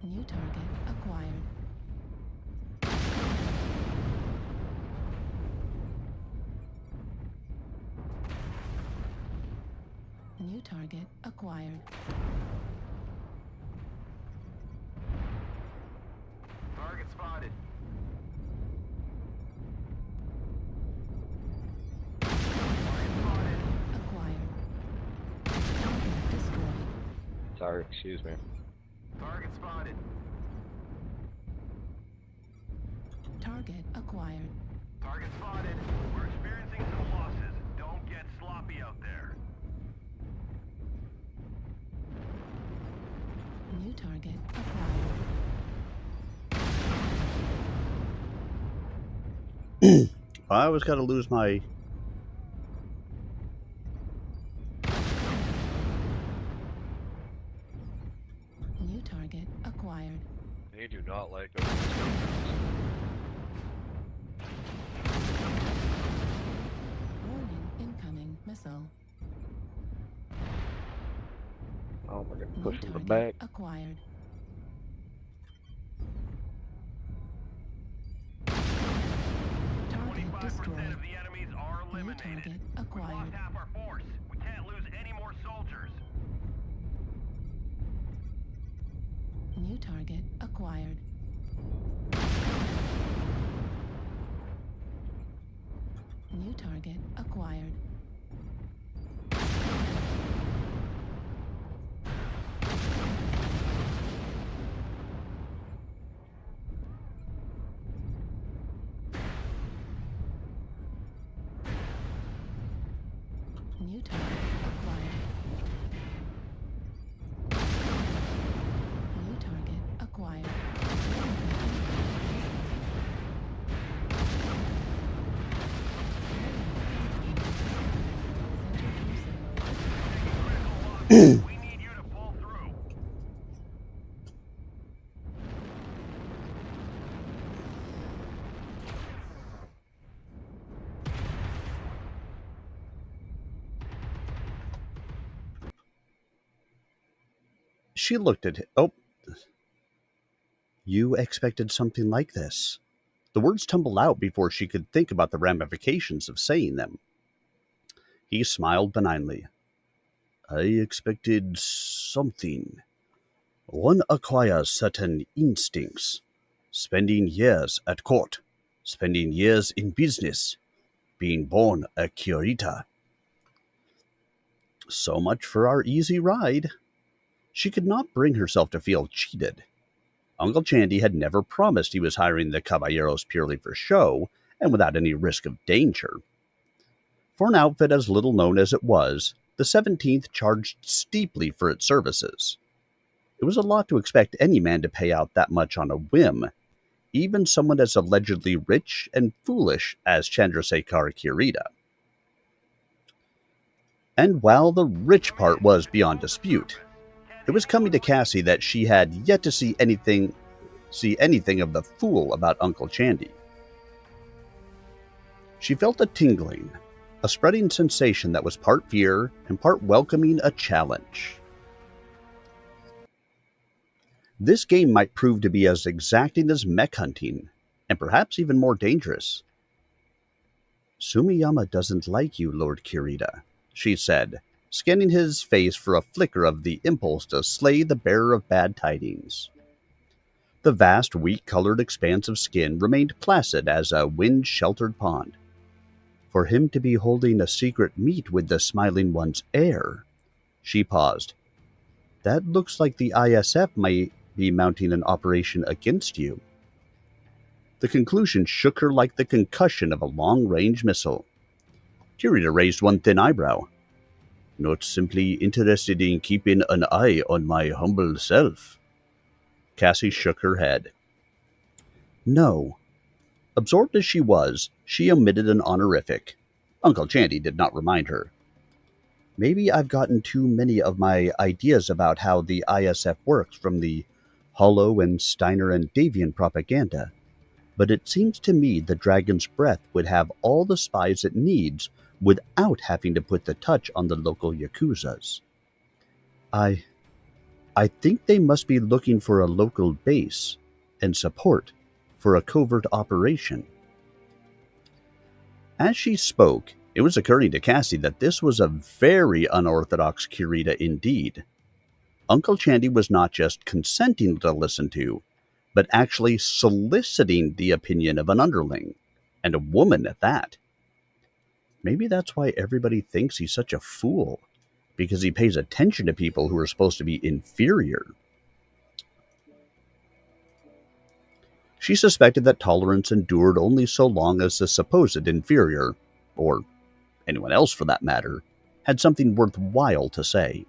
New target acquired. New target acquired. Target spotted. Acquired. Target destroyed. Sorry, excuse me. Target spotted. Target acquired. Target spotted. We're experiencing some losses. Don't get sloppy out there. New target acquired. I always got to lose my... New target acquired. They do not like those. Warning, incoming missile. Push from the back. Acquired. Target destroyed. The enemies are New eliminated. target We've acquired. lost half our force. We can't lose any more soldiers. New target acquired. New target acquired. New target acquired. New target acquired. We need you to pull through. She looked at him. Oh. You expected something like this. The words tumbled out before she could think about the ramifications of saying them. He smiled benignly. I expected something. One acquires certain instincts. Spending years at court. Spending years in business. Being born a curita. So much for our easy ride. She could not bring herself to feel cheated. Uncle Chandy had never promised he was hiring the caballeros purely for show and without any risk of danger. For an outfit as little known as it was, the 17th charged steeply for its services. It was a lot to expect any man to pay out that much on a whim, even someone as allegedly rich and foolish as Chandrasekhar Kirita. And while the rich part was beyond dispute, it was coming to Cassie that she had yet to see anything of the fool about Uncle Chandy. She felt a tingling, a spreading sensation that was part fear and part welcoming a challenge. This game might prove to be as exacting as mech hunting, and perhaps even more dangerous. Sumiyama doesn't like you, Lord Kirita, she said, scanning his face for a flicker of the impulse to slay the bearer of bad tidings. The vast, wheat-colored expanse of skin remained placid as a wind-sheltered pond. For him to be holding a secret meet with the Smiling One's heir. She paused. That looks like the ISF might be mounting an operation against you. The conclusion shook her like the concussion of a long-range missile. Kirita raised one thin eyebrow. Not simply interested in keeping an eye on my humble self. Cassie shook her head. No. Absorbed as she was, she omitted an honorific. Uncle Chandy did not remind her. Maybe I've gotten too many of my ideas about how the ISF works from the Hollow and Steiner and Davian propaganda, but it seems to me the Dragon's Breath would have all the spies it needs without having to put the touch on the local Yakuzas. I think they must be looking for a local base and support for a covert operation. As she spoke, it was occurring to Cassie that this was a very unorthodox Kirita indeed. Uncle Chandy was not just consenting to listen to, but actually soliciting the opinion of an underling, and a woman at that. Maybe that's why everybody thinks he's such a fool, because he pays attention to people who are supposed to be inferior. She suspected that tolerance endured only so long as the supposed inferior, or anyone else for that matter, had something worthwhile to say.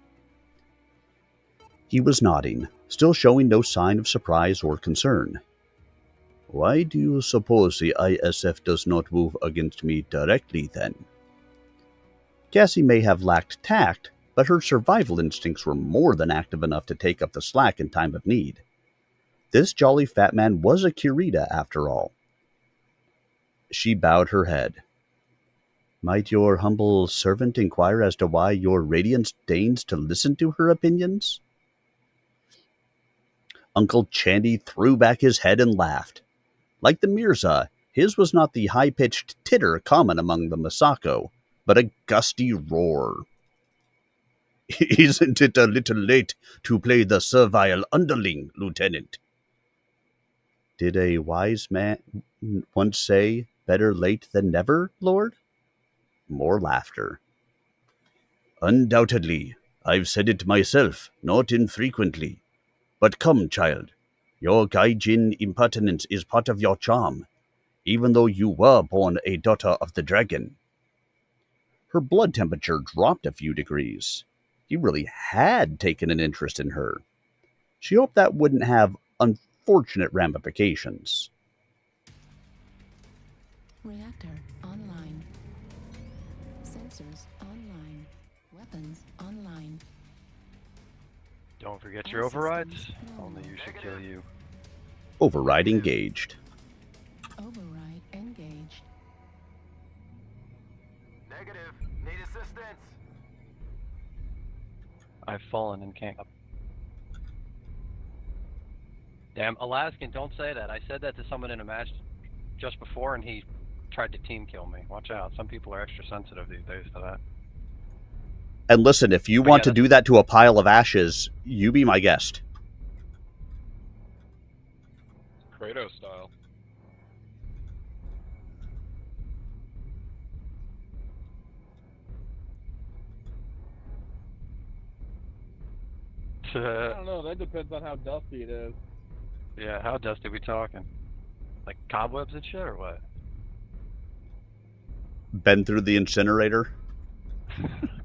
He was nodding, still showing no sign of surprise or concern. Why do you suppose the ISF does not move against me directly, then? Cassie may have lacked tact, but her survival instincts were more than active enough to take up the slack in time of need. This jolly fat man was a Kirita, after all. She bowed her head. Might your humble servant inquire as to why your radiance deigns to listen to her opinions? Uncle Chandy threw back his head and laughed. Like the Mirza, his was not the high-pitched titter common among the Masako, but a gusty roar. Isn't it a little late to play the servile underling, Lieutenant? Did a wise man once say, better late than never, Lord? More laughter. Undoubtedly. I've said it myself, not infrequently. But come, child. Your gaijin impertinence is part of your charm, even though you were born a daughter of the dragon. Her blood temperature dropped a few degrees. He really had taken an interest in her. She hoped that wouldn't have unfortunate ramifications. Reactor online. Sensors online. Weapons online. Don't forget your overrides. Only you should kill you. Override engaged. Override engaged. Negative. Need assistance. I've fallen and can't. Damn, Alaskan, don't say that. I said that to someone in a match just before, and he tried to team kill me. Watch out. Some people are extra sensitive these days to that. And listen, if you want to do that to a pile of ashes, you be my guest. Kratos style. I don't know, that depends on how dusty it is. Yeah, how dusty we talking? Like cobwebs and shit, or what? Been through the incinerator?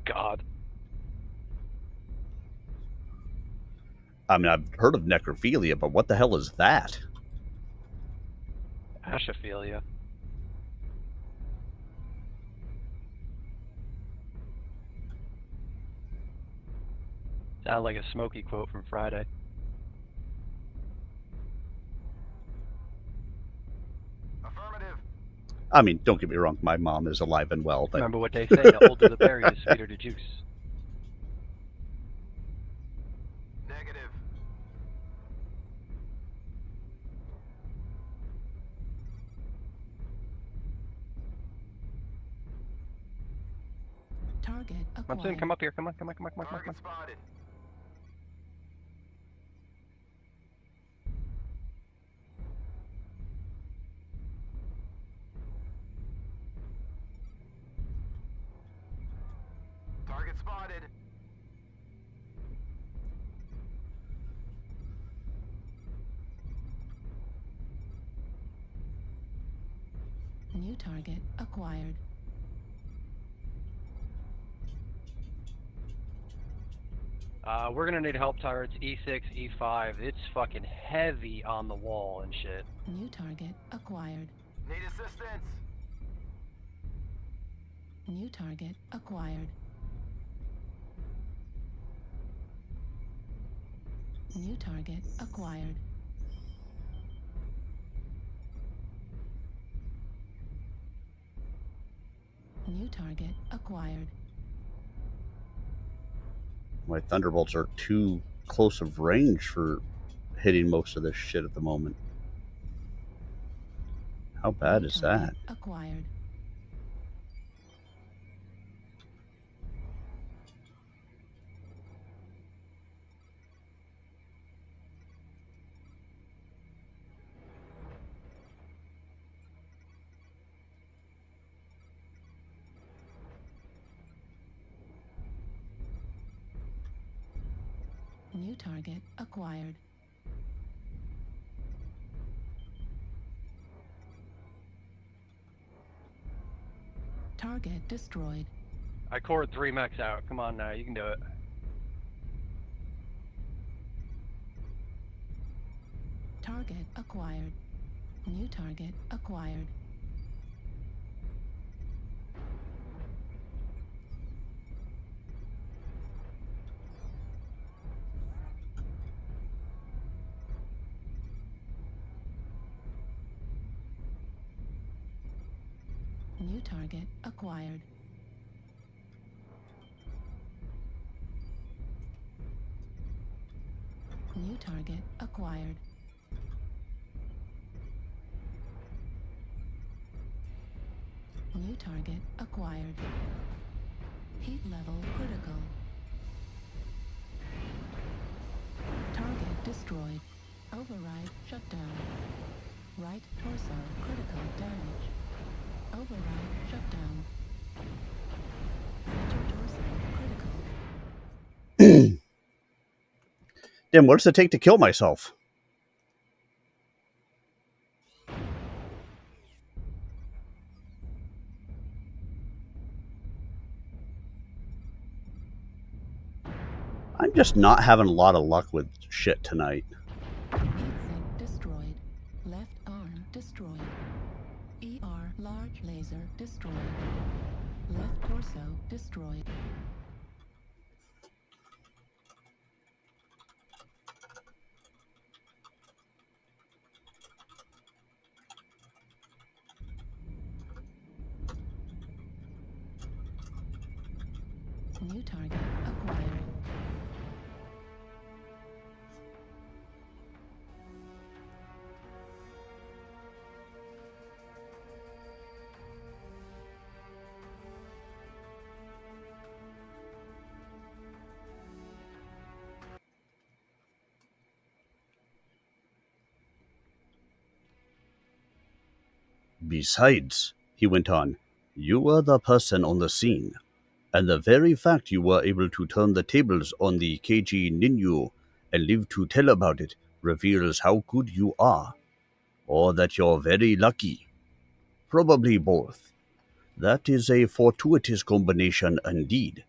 God. I mean, I've heard of necrophilia, but what the hell is that? Ashophilia. Sound like a Smokey quote from Friday. I mean, don't get me wrong, my mom is alive and well, but... Remember what they say, the older the berry, the sweeter the juice. Negative. Target acquired. Munson, come up here, come on. Target spotted. Target spotted. New target acquired. We're gonna need help turrets, E6, E5. It's fucking heavy on the wall and shit. New target acquired. Need assistance. New target acquired. New target acquired. New target acquired. My Thunderbolts are too close of range for hitting most of this shit at the moment. How bad is that? Acquired. New target acquired. Target destroyed. I cored 3 mechs out. Come on now, you can do it. Target acquired. New target acquired. New target acquired. New target acquired. New target acquired. Heat level critical. Target destroyed. Override shutdown. Right torso critical damage. Override shutdown. Center torso critical. Damn, what does it take to kill myself? I'm just not having a lot of luck with shit tonight. Heat sink destroyed. Left arm destroyed. ER large laser destroyed. Left torso destroyed. New target acquired. Besides, he went on, you were the person on the scene, and the very fact you were able to turn the tables on the KG Ninyu and live to tell about it reveals how good you are, or that you're very lucky. Probably both. That is a fortuitous combination indeed,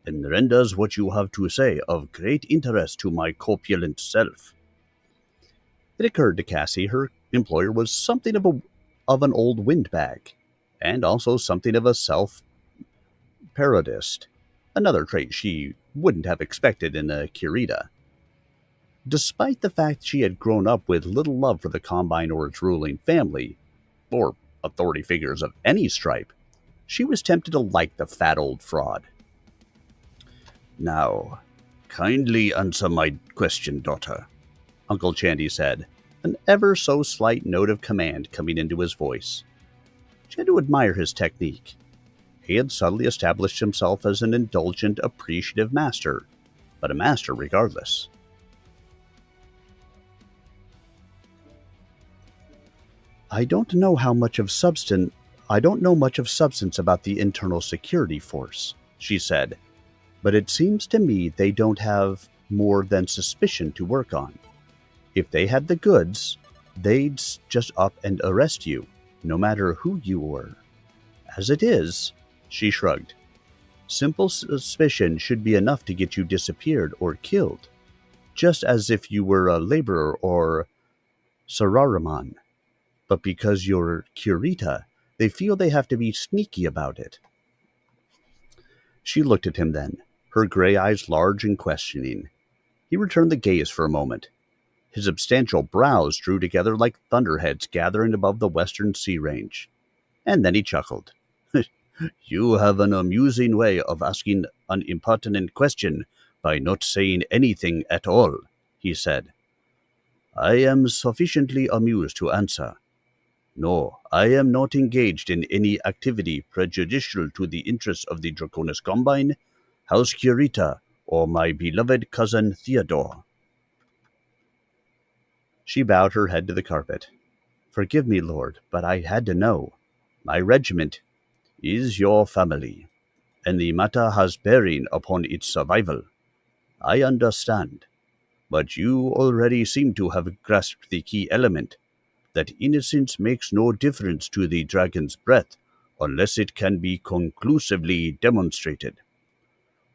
and renders what you have to say of great interest to my corpulent self. It occurred to Cassie her employer was something of an old windbag, and also something of a self-parodist, another trait she wouldn't have expected in a Kurita. Despite the fact she had grown up with little love for the Combine or its ruling family, or authority figures of any stripe, she was tempted to like the fat old fraud. Now, kindly answer my question, daughter, Uncle Chandy said, an ever so slight note of command coming into his voice. She had to admire his technique. He had subtly established himself as an indulgent, appreciative master, but a master regardless. I don't know much of substance about the internal security force, she said, but it seems to me they don't have more than suspicion to work on. If they had the goods, they'd just up and arrest you, no matter who you were. As it is, she shrugged, simple suspicion should be enough to get you disappeared or killed, just as if you were a laborer or Sararaman. But because you're Kurita, they feel they have to be sneaky about it. She looked at him then, her gray eyes large and questioning. He returned the gaze for a moment. His substantial brows drew together like thunderheads gathering above the western sea range. And then he chuckled. You have an amusing way of asking an impertinent question by not saying anything at all, he said. I am sufficiently amused to answer. No, I am not engaged in any activity prejudicial to the interests of the Draconis Combine, House Kurita, or my beloved cousin Theodore. She bowed her head to the carpet. Forgive me, Lord, but I had to know. My regiment is your family, and the matter has bearing upon its survival. I understand, but you already seem to have grasped the key element, that innocence makes no difference to the dragon's breath unless it can be conclusively demonstrated.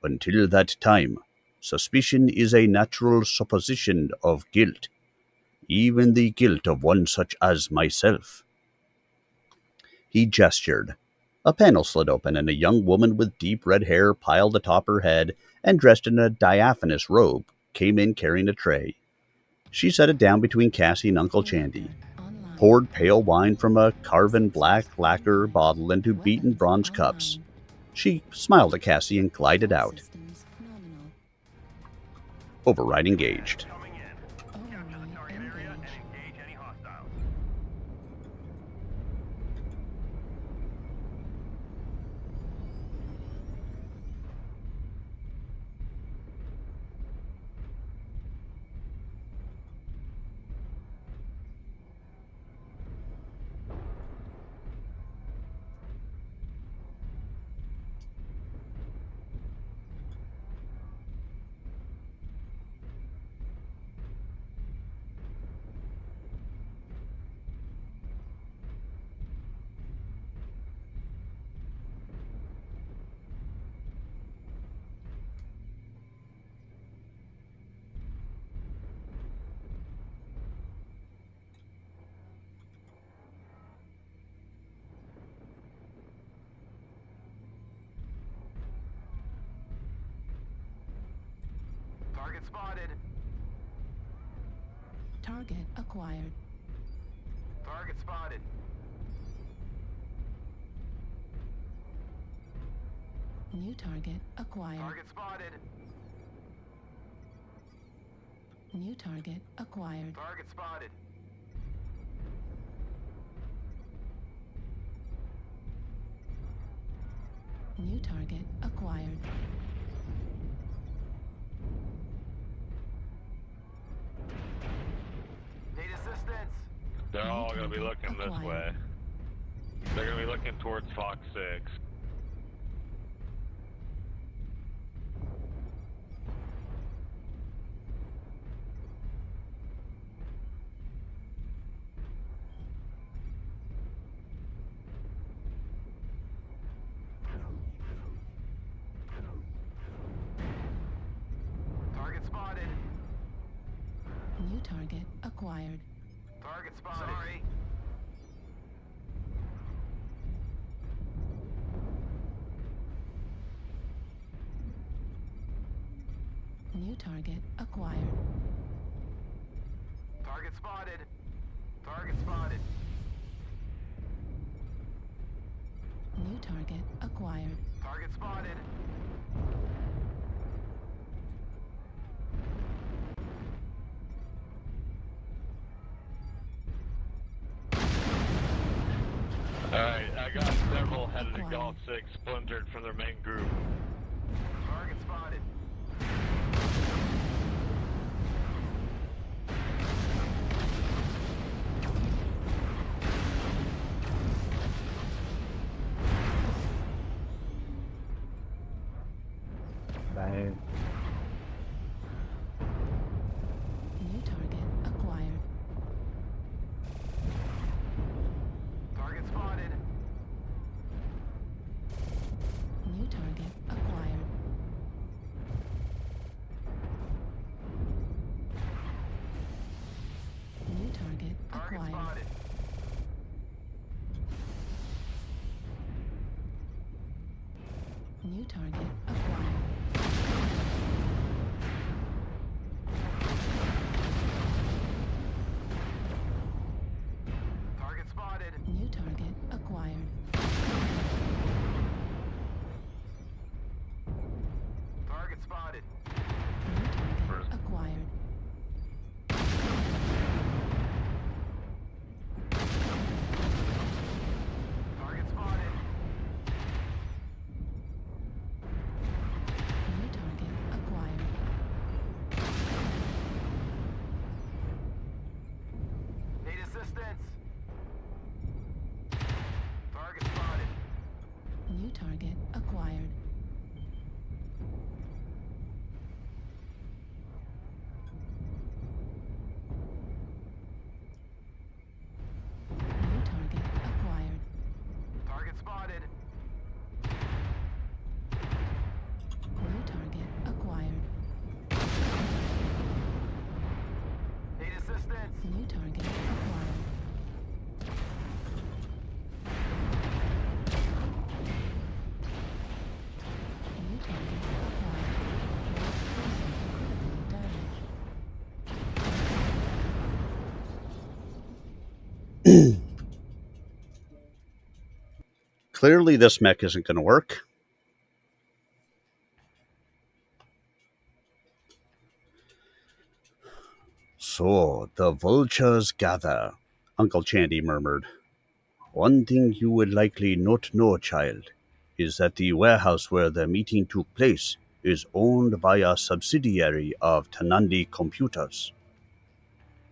Until that time, suspicion is a natural supposition of guilt, even the guilt of one such as myself. He gestured. A panel slid open, and a young woman with deep red hair piled atop her head and dressed in a diaphanous robe came in carrying a tray. She set it down between Cassie and Uncle Chandy, poured pale wine from a carven black lacquer bottle into beaten bronze cups. She smiled at Cassie and glided out. Override engaged. spotted. Target acquired. Target spotted. New target acquired. Target spotted. New target acquired. Target spotted. New target acquired. Need assistance. They're all going to be looking this way. They're going to be looking towards Fox 6. Target spotted. New target acquired. Target spotted. Sorry. New target acquired. Target spotted. Target spotted. New target acquired. Target spotted. Alright, I got several headed to Golf 6 splintered from their main group. Target spotted. Bang. New target acquired. Target spotted. New target acquired. New target Target acquired. spotted. New target acquired. Target spotted. New target acquired. Target spotted. New target acquired. Target spotted. New target acquired. Need assistance. Target spotted. New target acquired. New target acquired. Target spotted. New target acquired. Need assistance. New target acquired. New target acquired. Critical damage. Clearly, this mech isn't going to work. So, the vultures gather, Uncle Chandy murmured. One thing you would likely not know, child, is that the warehouse where the meeting took place is owned by a subsidiary of Tanandi Computers.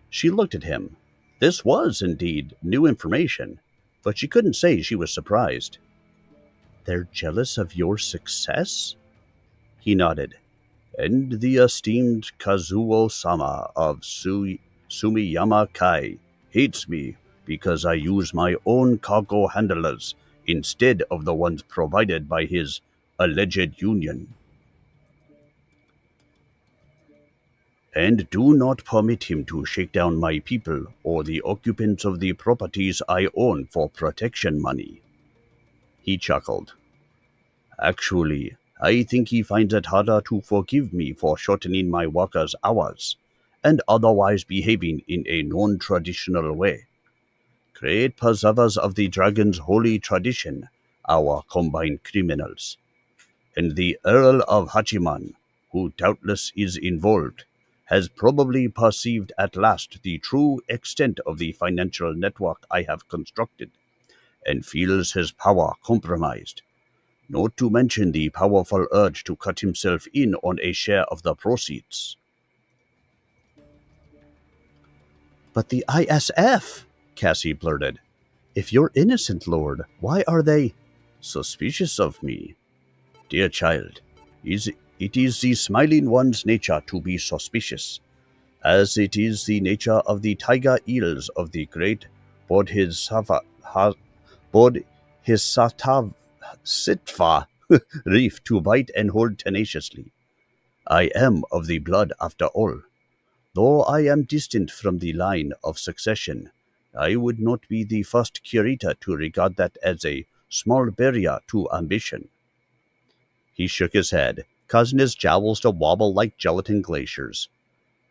She looked at him. This was indeed new information, but she couldn't say she was surprised. They're jealous of your success? He nodded. And the esteemed Kazuo-sama of Sumiyama Kai hates me because I use my own cargo handlers instead of the ones provided by his alleged union. And do not permit him to shake down my people or the occupants of the properties I own for protection money. He chuckled. Actually, I think he finds it harder to forgive me for shortening my workers' hours and otherwise behaving in a non-traditional way. Great preservers of the dragon's holy tradition, our combined criminals. And the Earl of Hachiman, who doubtless is involved, has probably perceived at last the true extent of the financial network I have constructed, and feels his power compromised, not to mention the powerful urge to cut himself in on a share of the proceeds. But the ISF, Cassie blurted. If you're innocent, Lord, why are they suspicious of me? Dear child, it is the Smiling One's nature to be suspicious, as it is the nature of the tiger eels of the great Bodhisattva reef to bite and hold tenaciously. I am of the blood after all. Though I am distant from the line of succession, I would not be the first curator to regard that as a small barrier to ambition. He shook his head, causing his jowls to wobble like gelatin glaciers.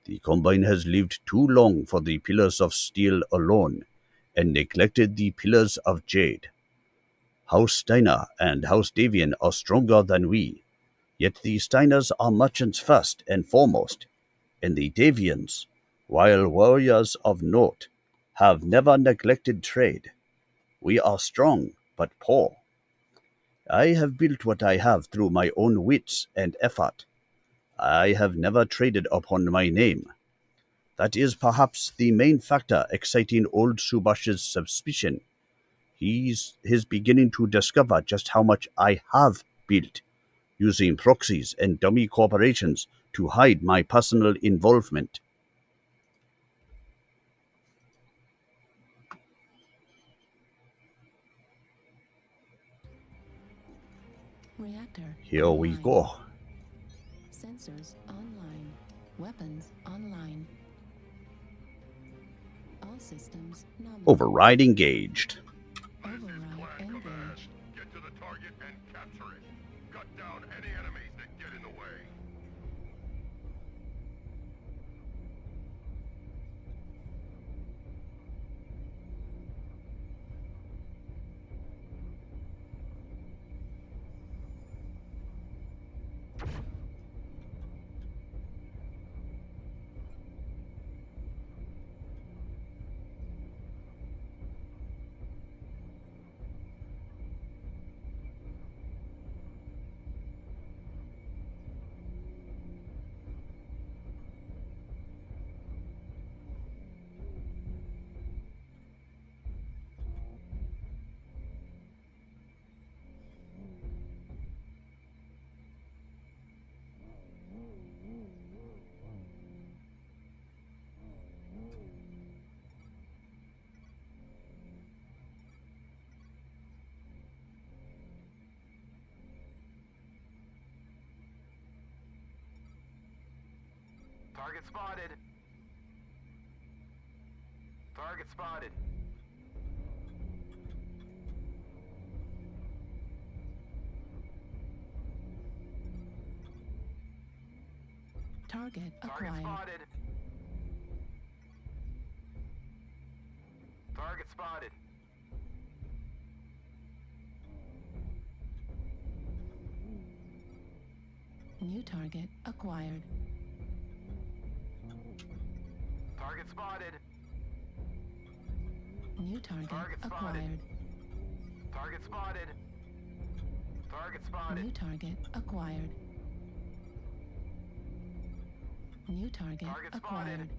The Combine has lived too long for the pillars of steel alone, and neglected the pillars of jade. House Steiner and House Davian are stronger than we, yet the Steiners are merchants first and foremost, and the Davians, while warriors of note, have never neglected trade. We are strong, but poor. I have built what I have through my own wits and effort. I have never traded upon my name. That is perhaps the main factor exciting old Subash's suspicion. He's beginning to discover just how much I have built, using proxies and dummy corporations to hide my personal involvement. Reactor Here we go. Sensors online. Weapons online. All systems nominal. Override engaged. Override engaged. Get to the target and capture it. Cut down any enemies that get in the way. Target spotted. Target spotted. Target Target acquired. spotted. Target spotted. New target acquired. Target spotted. New target Target spotted. acquired. Target spotted. Target spotted. New target acquired. New target Target acquired. spotted.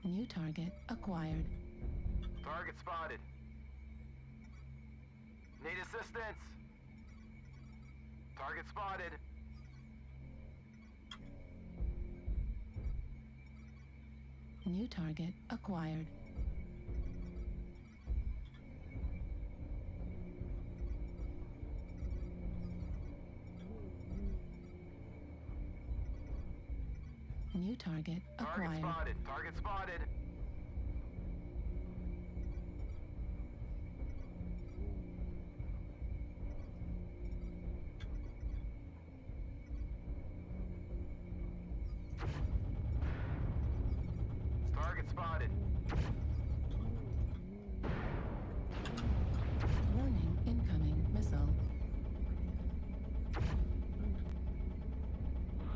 New target acquired. Target spotted. Need assistance. Target spotted. New target acquired. New target Target acquired. spotted. Target spotted.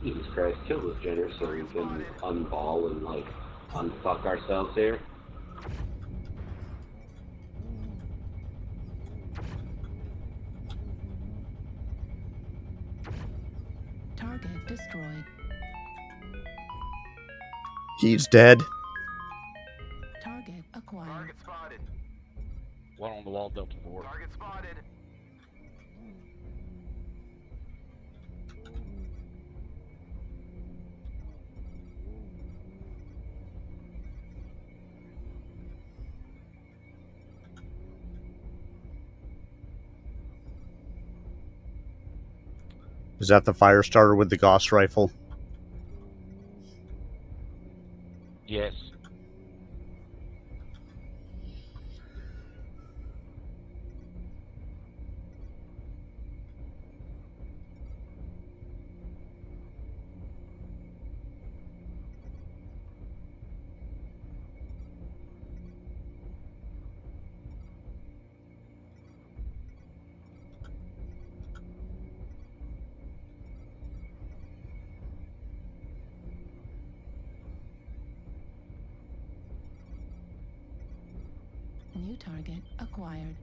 Jesus Christ, kill this Jenner so we can unball and, like, unfuck ourselves here. Target destroyed. He's dead. Target acquired. Target spotted. One on the wall, Delta 4. Target spotted. Is that the fire starter with the Gauss rifle? Yes. New target acquired.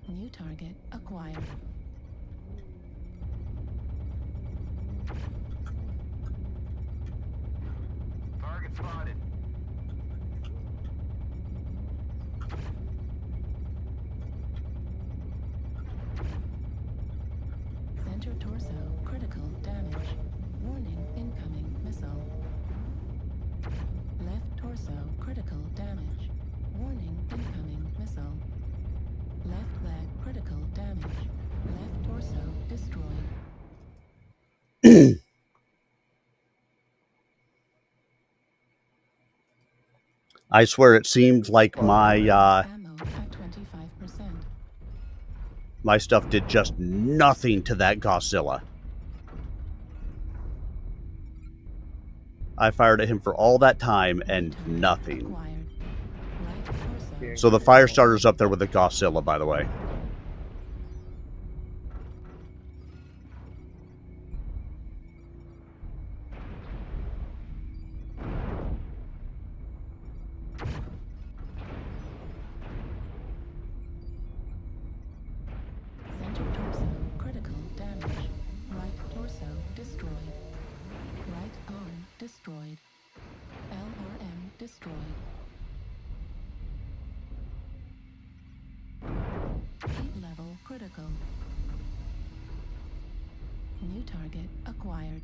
New target acquired. Target spotted. Center torso critical damage. Warning incoming missile. Left torso critical damage. Warning incoming missile. Left leg critical damage. Left torso destroyed. I swear it seemed like my Ammo at 25%. my stuff did just nothing to that Godzilla. I fired at him for all that time and nothing. So the fire starter's up there with the Godzilla, by the way. Center torso critical damage. Right torso destroyed. Right arm destroyed. LRM destroyed. Heat level critical. New target acquired.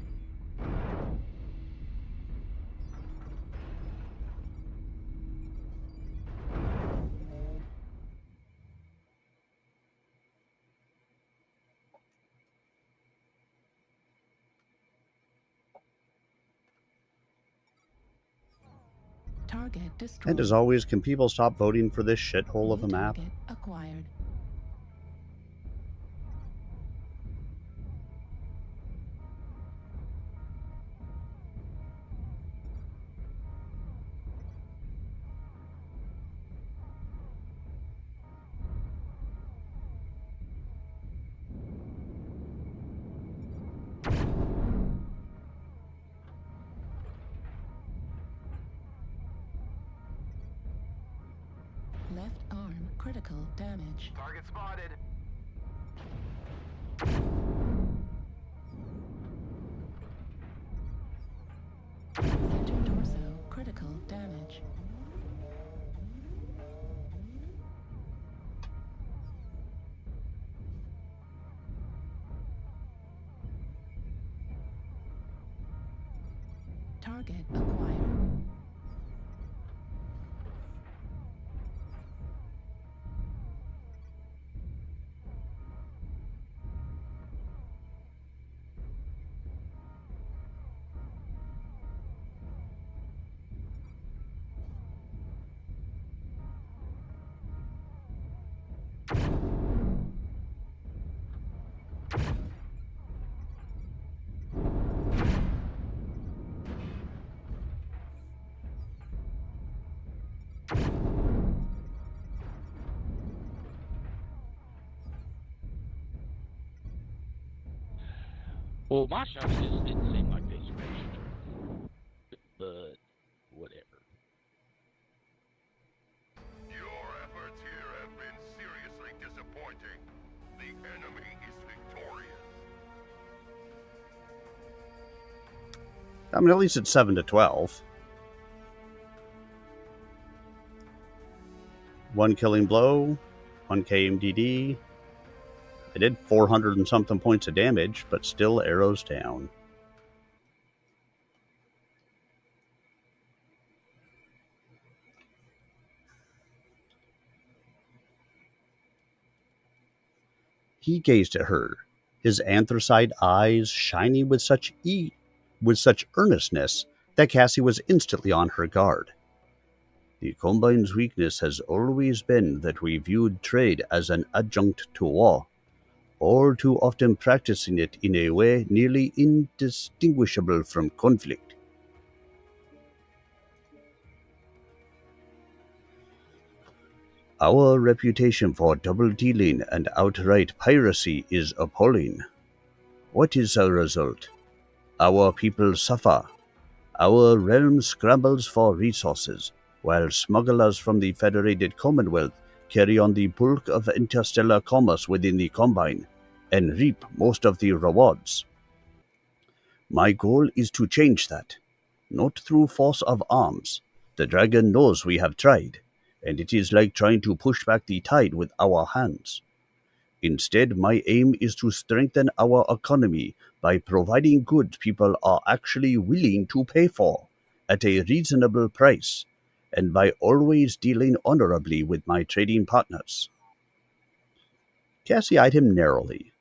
Target destroyed. And as always, can people stop voting for this shithole of a map? Target acquired. Left arm critical damage. Target spotted. Center torso critical damage. Target acquired. Well, my shots just didn't seem like they smashed. But whatever. Your efforts here have been seriously disappointing. The enemy is victorious. I mean, at least it's 7 to 12. 1 killing blow, 1 KMDD. They did 400 and something points of damage, but still arrows down. He gazed at her, his anthracite eyes shining with such earnestness that Cassie was instantly on her guard. The Combine's weakness has always been that we viewed trade as an adjunct to war, all too often practicing it in a way nearly indistinguishable from conflict. Our reputation for double-dealing and outright piracy is appalling. What is the result? Our people suffer. Our realm scrambles for resources, while smugglers from the Federated Commonwealth carry on the bulk of interstellar commerce within the Combine, and reap most of the rewards. My goal is to change that, not through force of arms. The dragon knows we have tried, and it is like trying to push back the tide with our hands. Instead, my aim is to strengthen our economy by providing goods people are actually willing to pay for at a reasonable price, and by always dealing honorably with my trading partners. Cassie eyed him narrowly.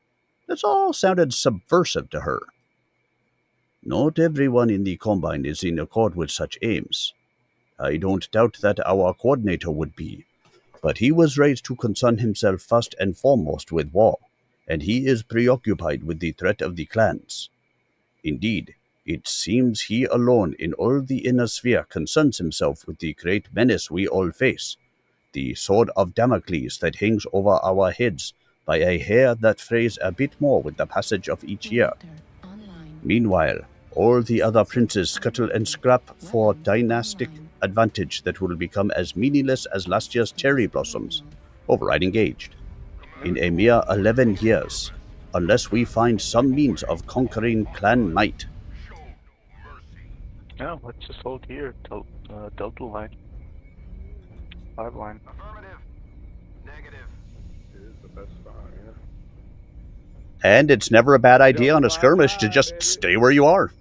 This all sounded subversive to her. Not everyone in the Combine is in accord with such aims. I don't doubt that our coordinator would be, but he was raised to concern himself first and foremost with war, and he is preoccupied with the threat of the clans. Indeed, it seems he alone in all the inner sphere concerns himself with the great menace we all face, the sword of Damocles that hangs over our heads by a hair that frays a bit more with the passage of each year. Meanwhile, all the other princes scuttle and scrap for dynastic advantage that will become as meaningless as last year's cherry blossoms, override engaged, in a mere 11 years, unless we find some means of conquering clan might. No, let's just hold here till Delta line. 5 line. Affirmative. Negative. It is the best spot, yeah. And it's never a bad idea on a skirmish to just stay where you are.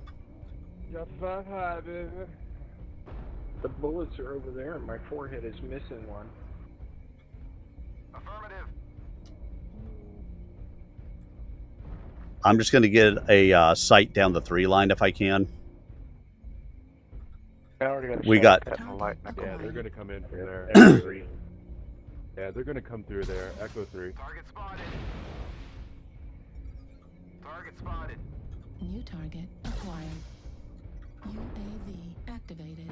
The bullets are over there, and my forehead is missing one. Affirmative. I'm just going to get a sight down the 3 line if I can. We got. Yeah, they're going to come in from there. Yeah, they're going to come through there. Echo 3. Target spotted. Target spotted. New target acquired. UAV activated.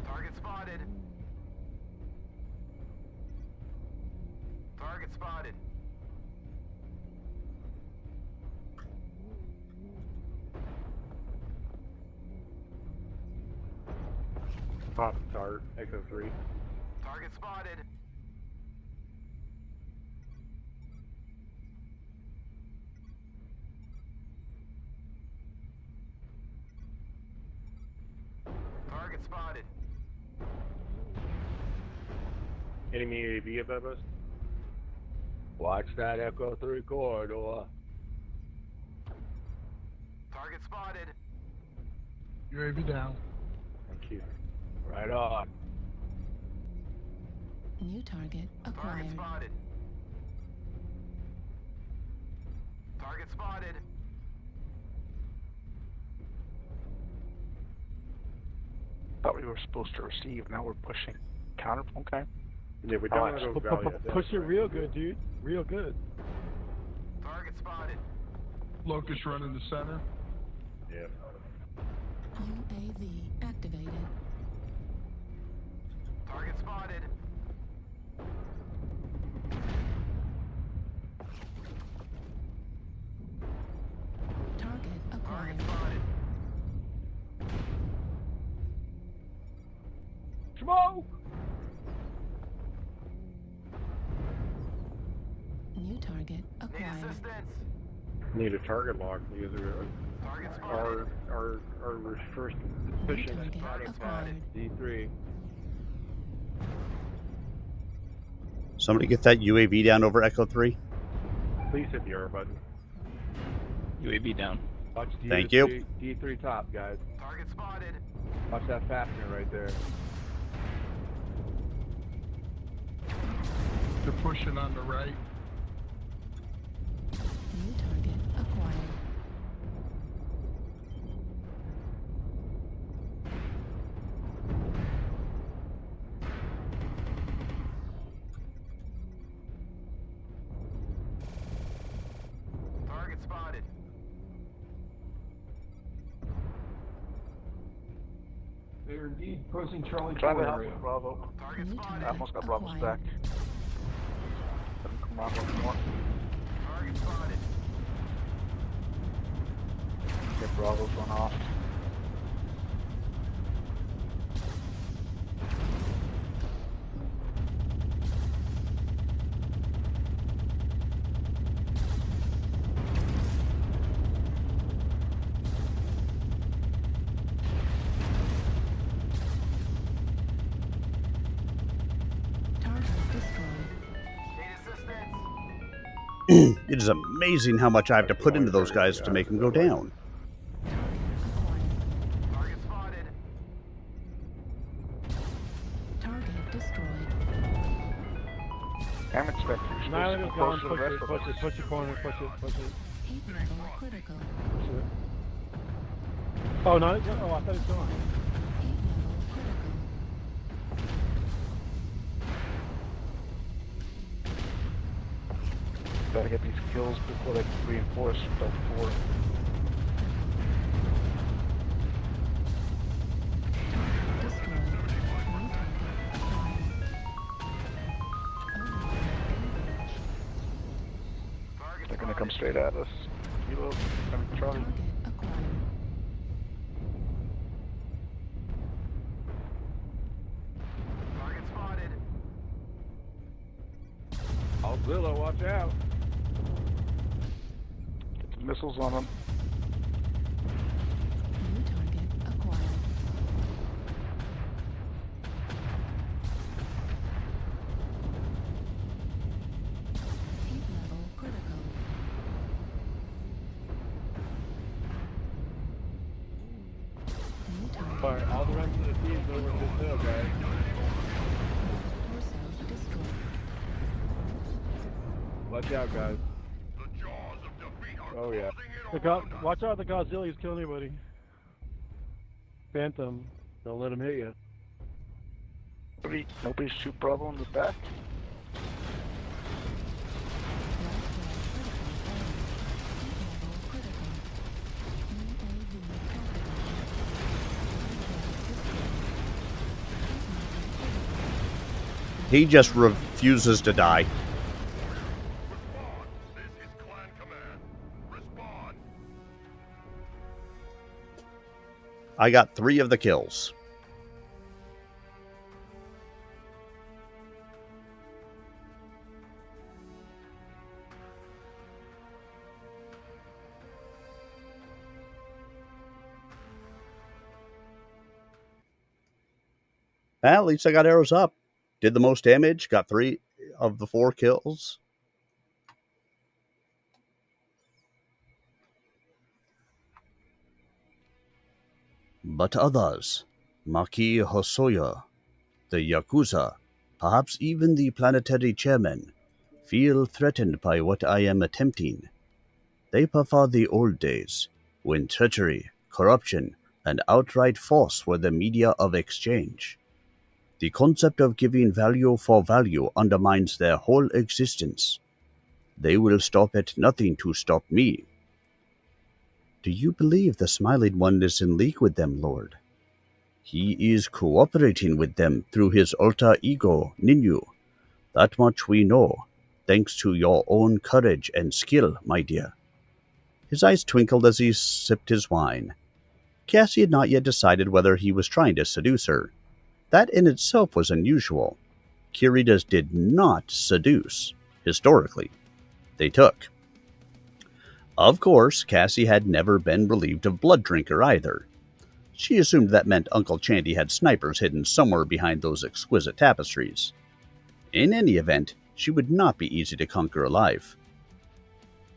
Target spotted. Target spotted. Pop start, Echo 3. Target spotted. Target spotted. Enemy UAV above us. Watch that Echo 3 corridor. Target spotted. UAV down. Thank you. Right on. New target acquired. Target spotted. Target spotted. Thought we were supposed to receive. Now we're pushing. Counter. Okay. Yeah, we don't want to go value. Push it real good, dude. Real good. Target spotted. Locust running the center. Yeah. UAV activated. Target spotted. Smoke! New target acquired. Need a target lock. Either our first position is BattleTech D3. Somebody get that UAV down over Echo 3. Please hit the R button. UAV down. Watch D3, Thank you. D3 top, guys. Target spotted. Watch that fastener right there. They're pushing on the right. New target acquired. Target spotted. They're indeed pushing Charlie Trying to 4 help area. with Bravo. Target New spotted. I almost got Bravo acquired. stacked. Come on, one more. Target spotted. Get Bravo's one off. Target destroyed. Need assistance. It is amazing how much I have to put into those guys to make them go down. Target spotted. Target destroyed. I'm expecting you're Nyland supposed to is be gone. close to the Push rest it, of push us. it, push the corner, push it, push it. Heat level critical. Push it. Oh, no, it's, oh, I thought it's gone. Heat level critical. Gotta get these kills before they reinforce Delta 4. Destroyed. New target acquired. They're gonna come straight at us. Kilo, coming to Charlie. Target acquired. Target spotted. Auxilla, watch out. Get the missiles on them. New target acquired. Heat level critical. New target. Alright, all the rest of the team's over at this hill, guys. Torso destroyed. Watch out, guys. The jaws of defeat are Oh, yeah. Watch out, the Godzillas kill anybody. Phantom, don't let him hit you. Nobody shoot Bravo in the back. He just refuses to die. This is Clan Command. Respond. I got 3 of the kills. At least I got arrows up. Did the most damage, got 3 of the 4 kills. But others, Maki Hosoya, the Yakuza, perhaps even the planetary chairman, feel threatened by what I am attempting. They prefer the old days, when treachery, corruption, and outright force were the media of exchange. The concept of giving value for value undermines their whole existence. They will stop at nothing to stop me. Do you believe the Smiling One is in league with them, Lord? He is cooperating with them through his alter ego, Ninyu. That much we know, thanks to your own courage and skill, my dear. His eyes twinkled as he sipped his wine. Cassie had not yet decided whether he was trying to seduce her. That in itself was unusual. Kiritas did not seduce, historically. They took. Of course, Cassie had never been relieved of blood drinker either. She assumed that meant Uncle Chandy had snipers hidden somewhere behind those exquisite tapestries. In any event, she would not be easy to conquer alive.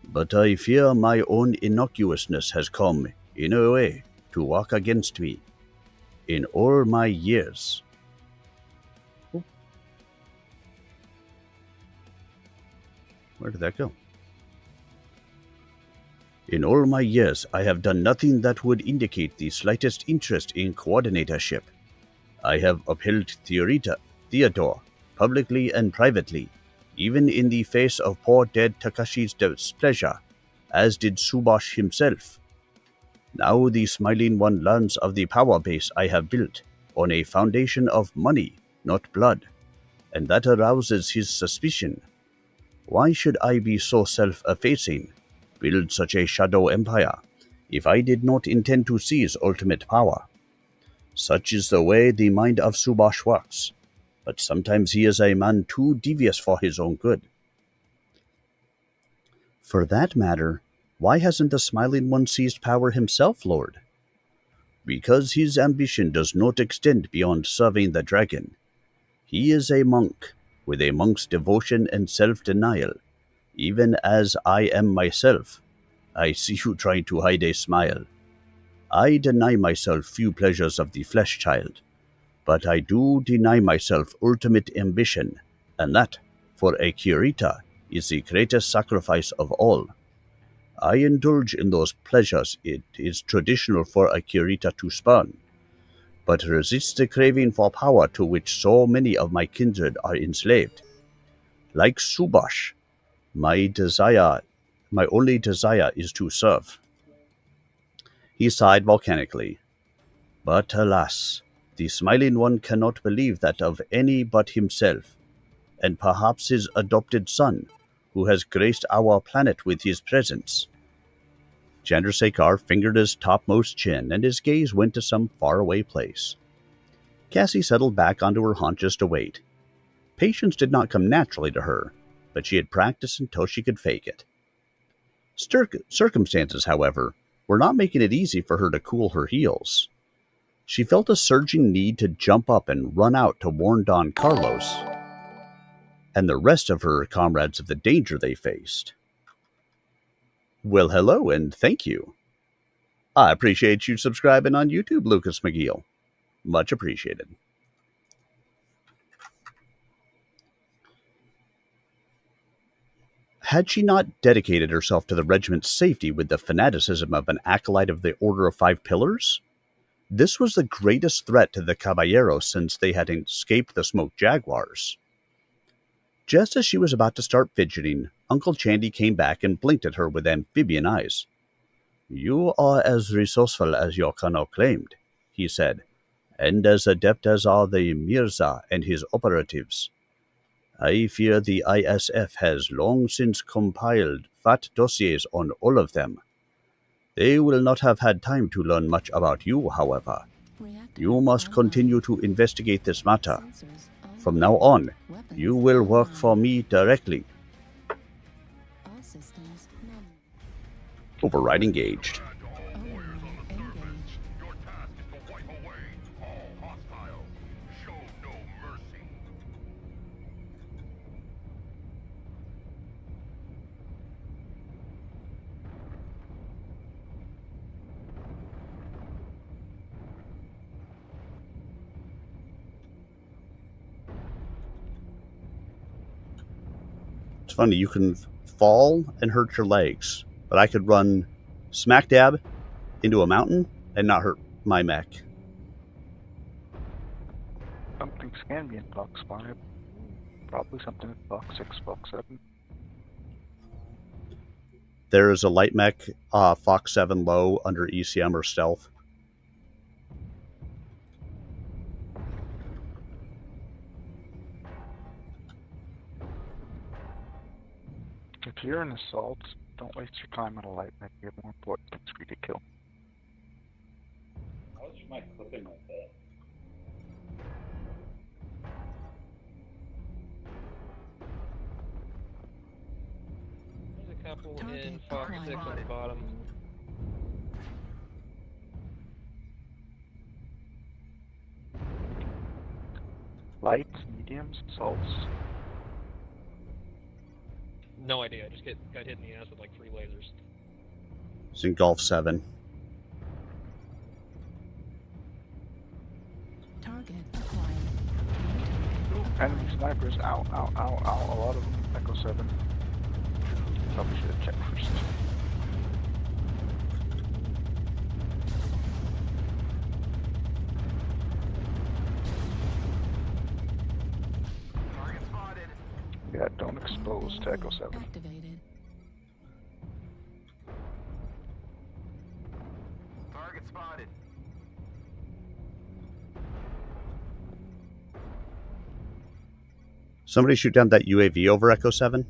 But I fear my own innocuousness has come, in a way, to walk against me. In all my years. Where did that go? In all my years, I have done nothing that would indicate the slightest interest in coordinatorship. I have upheld Theodore, publicly and privately, even in the face of poor dead Takashi's displeasure, as did Subash himself. Now the Smiling One learns of the power base I have built on a foundation of money, not blood, and that arouses his suspicion. Why should I be so self-effacing, build such a shadow empire, if I did not intend to seize ultimate power? Such is the way the mind of Subash works, but sometimes he is a man too devious for his own good. For that matter, why hasn't the Smiling One seized power himself, Lord? Because his ambition does not extend beyond serving the dragon. He is a monk, with a monk's devotion and self-denial, even as I am myself. I see you trying to hide a smile. I deny myself few pleasures of the flesh, child, but I do deny myself ultimate ambition, and that, for a Kirita, is the greatest sacrifice of all. I indulge in those pleasures it is traditional for a Kirita to spurn, but resist the craving for power to which so many of my kindred are enslaved. Like Subash, my only desire is to serve. He sighed volcanically. But alas, the Smiling One cannot believe that of any but himself, and perhaps his adopted son, who has graced our planet with his presence. Chandrasekhar fingered his topmost chin, and his gaze went to some faraway place. Cassie settled back onto her haunches to wait. Patience did not come naturally to her, but she had practiced until she could fake it. Circumstances, however, were not making it easy for her to cool her heels. She felt a surging need to jump up and run out to warn Don Carlos and the rest of her comrades of the danger they faced. Well, hello, and thank you. I appreciate you subscribing on YouTube, Lucas McGeal. Much appreciated. Had she not dedicated herself to the regiment's safety with the fanaticism of an acolyte of the Order of Five Pillars? This was the greatest threat to the Caballeros since they had escaped the Smoke Jaguars. Just as she was about to start fidgeting, Uncle Chandy came back and blinked at her with amphibian eyes. "You are as resourceful as your colonel claimed," he said, "and as adept as are the Mirza and his operatives. I fear the ISF has long since compiled fat dossiers on all of them. They will not have had time to learn much about you, however. You must continue to investigate this matter. From now on, you will work for me directly." Override engaged. It's funny, you can fall and hurt your legs, but I could run smack dab into a mountain and not hurt my mech. Something can be in Fox 5. Probably something in Fox 6, Fox 7. There is a light mech, Fox 7 low under ECM or stealth. If you're an assault, don't waste your time on a light mech. You have more important things for you to kill. How is my clipping like that? in Fox 6 on the bottom. Lights, mediums, salts. No idea. I just got hit in the ass with like 3 lasers. It's in Gulf 7. Target acquired. Ooh, enemy snipers. Ow, ow, ow, ow. A lot of them. Echo 7. Probably should have checked first. Target spotted. Yeah, don't expose to Echo 7. Activated. Target spotted. Somebody shoot down that UAV over Echo 7.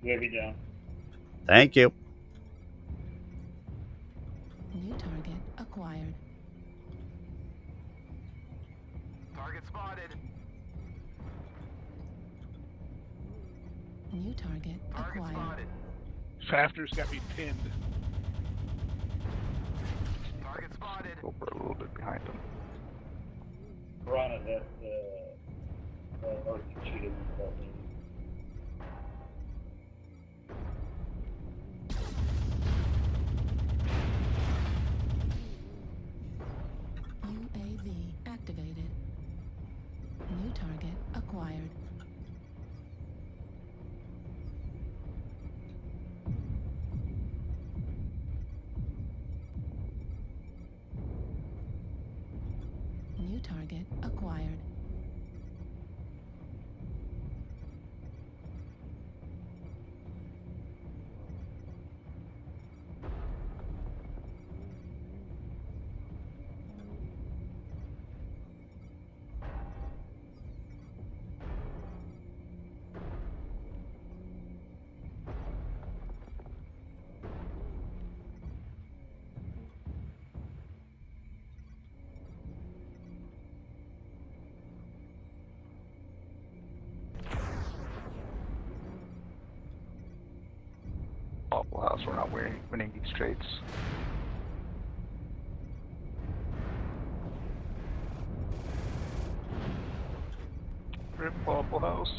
UAV down. Thank you. New target acquired. Target spotted. New target Target acquired. spotted. Shafter's got me pinned. Target spotted. Go for a little bit behind them. Piranha, that Arctic cheated about me. UAV activated. New target acquired. New target acquired. Awful house, we're not winning these trades. Rip Waffle House.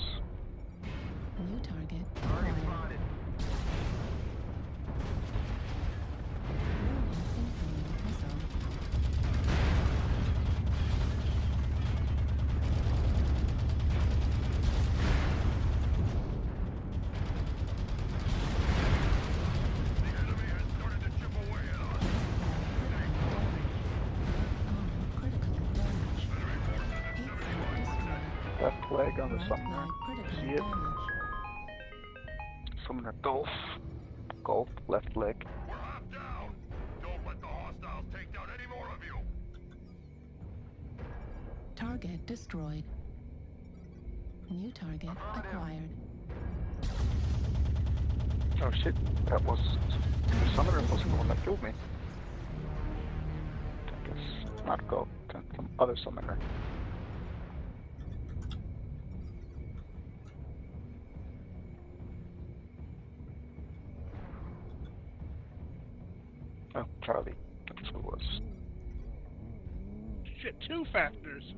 New target Target acquired. spotted. Warning, incoming missile. The enemy has started to chip away at us. Critical damage. Heat sink destroyed. Left leg on the Right summoner. leg critical See it? damage. Summoner Gulf. Gulf, left leg. We're half down. Don't let the hostiles take down any more of you. Target destroyed. New target acquired. Oh shit, that was... The summoner wasn't the one that killed me. I guess not Gulf, some other summoner. Oh, Charlie. That's who it was. Shit, 2 factors.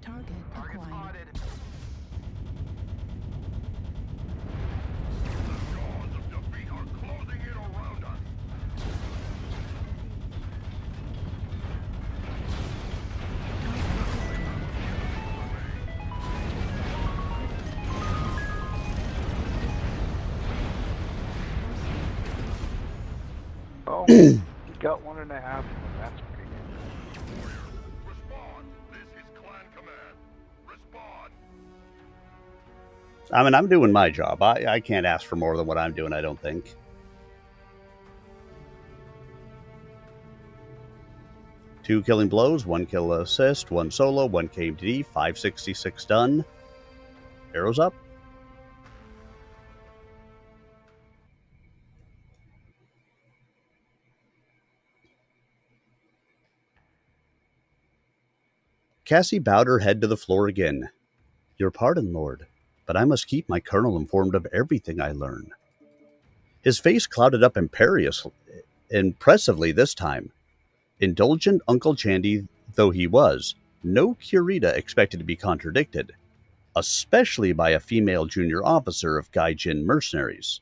Target Target acquired. spotted. The jaws of defeat are closing in around us. Oh, you got 1.5. That's pretty good. Warrior, respond. This is Clan Command. Respond. I mean, I'm doing my job. I can't ask for more than what I'm doing, I don't think. Two killing blows, 1 kill assist, 1 solo, 1 KMD, 566 done. Arrows up. Cassie bowed her head to the floor again. Your pardon, Lord, but I must keep my colonel informed of everything I learn. His face clouded up impressively this time. Indulgent Uncle Chandy though he was, no Kurita expected to be contradicted, especially by a female junior officer of Gaijin mercenaries.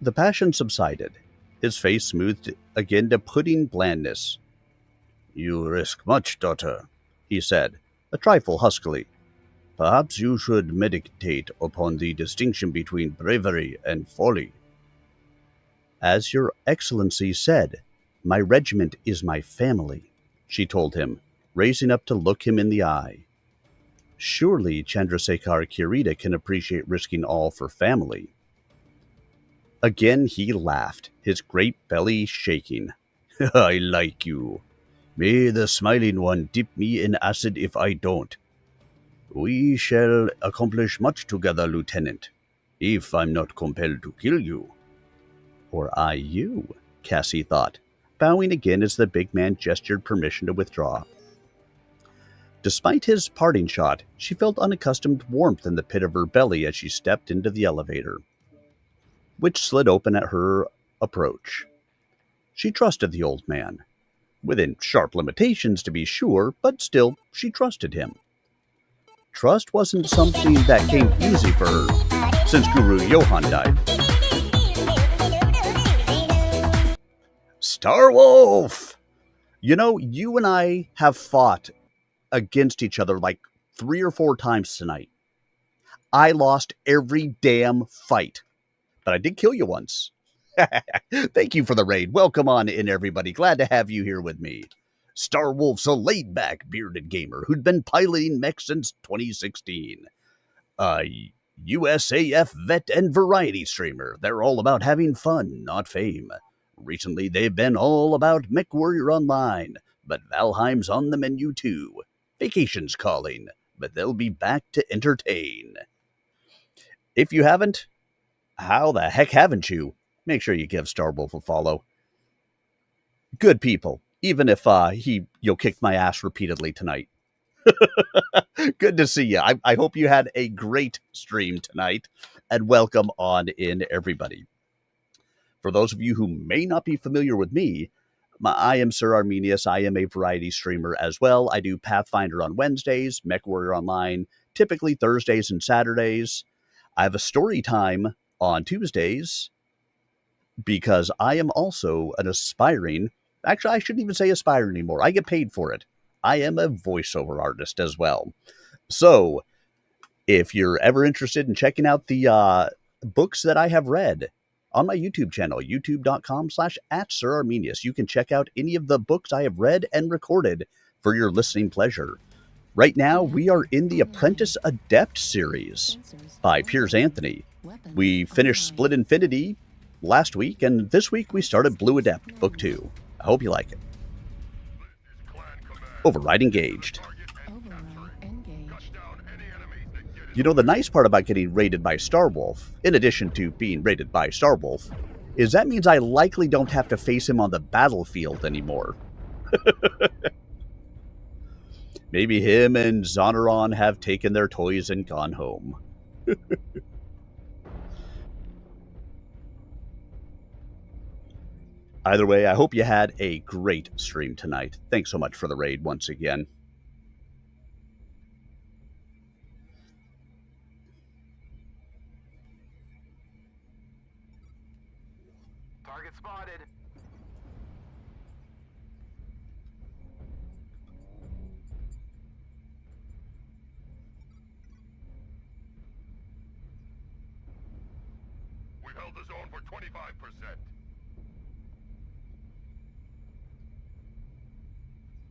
The passion subsided. His face smoothed again to pudding blandness. You risk much, daughter, he said, a trifle huskily. Perhaps you should meditate upon the distinction between bravery and folly. As your excellency said, my regiment is my family, she told him, raising up to look him in the eye. Surely Chandrasekhar Kurita can appreciate risking all for family. Again he laughed, his great belly shaking. I like you. May the Smiling One dip me in acid if I don't. We shall accomplish much together, Lieutenant, if I'm not compelled to kill you. Or I you, Cassie thought, bowing again as the big man gestured permission to withdraw. Despite his parting shot, she felt unaccustomed warmth in the pit of her belly as she stepped into the elevator, which slid open at her approach. She trusted the old man. Within sharp limitations, to be sure, but still, she trusted him. Trust wasn't something that came easy for her since Guru Johann died. Starwolf! You know, you and I have fought against each other like 3 or 4 times tonight. I lost every damn fight, but I did kill you once. Thank you for the raid. Welcome on in, everybody. Glad to have you here with me. Starwolf's a laid-back, bearded gamer who'd been piloting mech since 2016. USAF vet and variety streamer. They're all about having fun, not fame. Recently, they've been all about MechWarrior Online, but Valheim's on the menu too. Vacation's calling, but they'll be back to entertain. If you haven't, how the heck haven't you? Make sure you give Starwolf a follow. Good people, even if you'll kick my ass repeatedly tonight. Good to see you. I hope you had a great stream tonight, and welcome on in, everybody. For those of you who may not be familiar with me, I am Sir Arminius. I am a variety streamer as well. I do Pathfinder on Wednesdays, MechWarrior Online, typically Thursdays and Saturdays. I have a story time on Tuesdays because I am also an aspiring, actually I shouldn't even say aspiring anymore. I get paid for it. I am a voiceover artist as well. So if you're ever interested in checking out the books that I have read, on my YouTube channel, youtube.com/@SirArminius. You can check out any of the books I have read and recorded for your listening pleasure. Right now, we are in the Apprentice Adept series by Piers Anthony. We finished Split Infinity last week, and this week we started Blue Adept, Book 2. I hope you like it. Override engaged. You know, the nice part about getting raided by Starwolf, in addition to being raided by Starwolf, is that means I likely don't have to face him on the battlefield anymore. Maybe him and Zonaron have taken their toys and gone home. Either way, I hope you had a great stream tonight. Thanks so much for the raid once again. Target spotted. We've held the zone for 25%.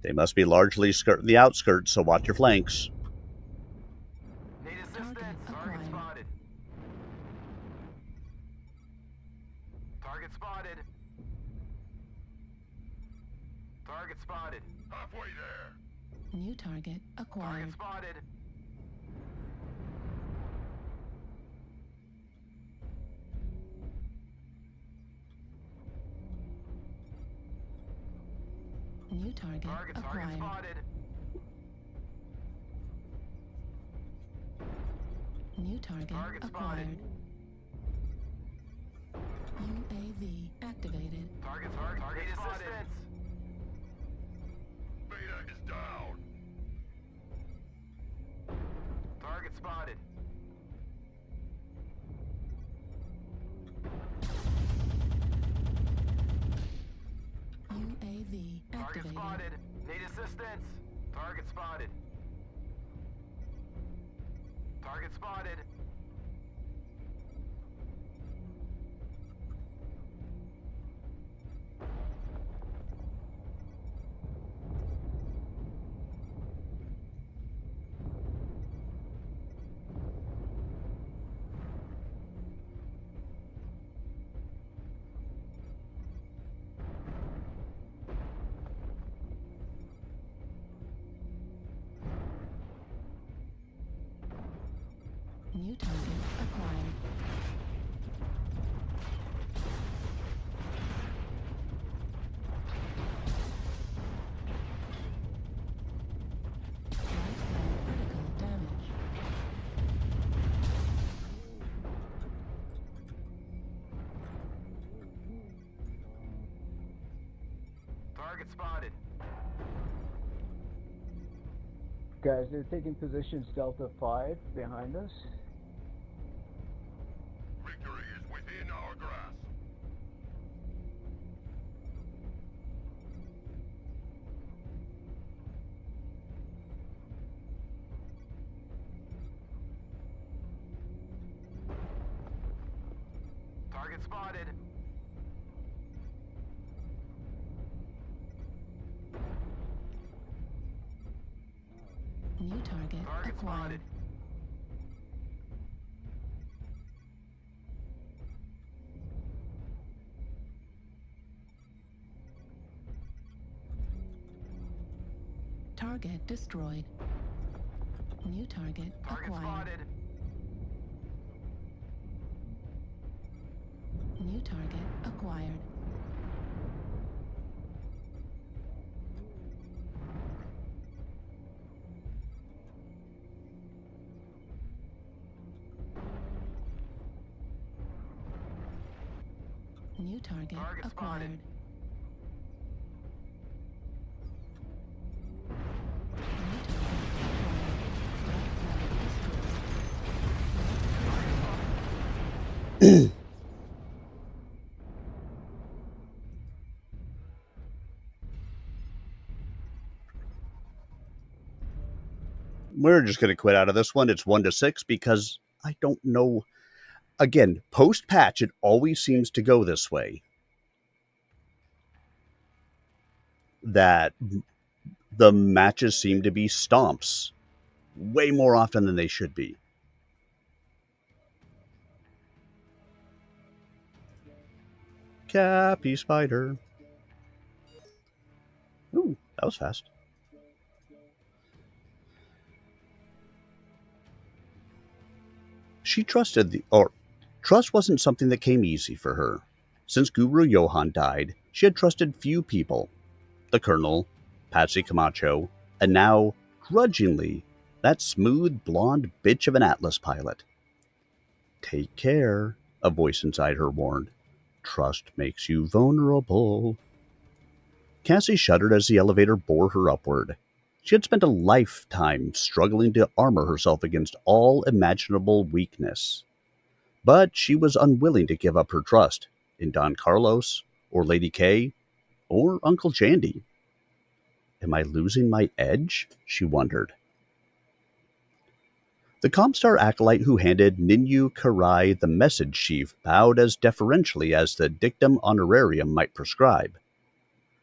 They must be largely skirting the outskirts, so watch your flanks. Need assistance. Target spotted. Target spotted. Target spotted. Halfway there. New target acquired. Target spotted. New New target acquired. Spotted. New target acquired. Spotted. UAV activated. Target spotted. Beta is down. Target spotted. UAV Target activated. spotted. Need assistance. Target spotted. Target spotted. New target acquired. Light critical damage. Target spotted. Guys, they're taking positions Delta 5 behind us. Victory is within our grasp. Target spotted. New target Target acquired. spotted. Target destroyed. New target Target acquired. spotted. New target acquired. New target Target spotted. acquired. New target acquired. We're just going to quit out of this one. It's 1-6 because I don't know. Again, post-patch, it always seems to go this way. That the matches seem to be stomps way more often than they should be. Cappy Spider. Ooh, that was fast. She trusted trust wasn't something that came easy for her. Since Guru Johan died, she had trusted few people. The Colonel, Patsy Camacho, and now, grudgingly, that smooth blonde bitch of an Atlas pilot. Take care, a voice inside her warned. Trust makes you vulnerable. Cassie shuddered as the elevator bore her upward. She had spent a lifetime struggling to armor herself against all imaginable weakness. But she was unwilling to give up her trust in Don Carlos, or Lady K, or Uncle Jandy. Am I losing my edge? She wondered. The Comstar acolyte who handed Ninyu Karai the message sheaf bowed as deferentially as the dictum honorarium might prescribe.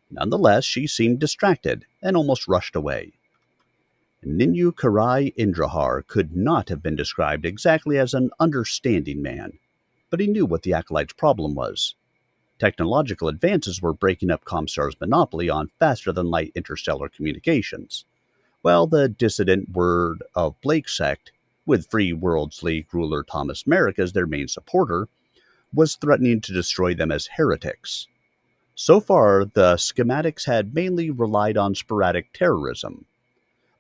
Nonetheless, she seemed distracted and almost rushed away. Ninyu Karai Indrahar could not have been described exactly as an understanding man, but he knew what the acolyte's problem was. Technological advances were breaking up Comstar's monopoly on faster-than-light interstellar communications, while the dissident Word of Blake sect, with Free Worlds League ruler Thomas Merrick as their main supporter, was threatening to destroy them as heretics. So far, the schematics had mainly relied on sporadic terrorism.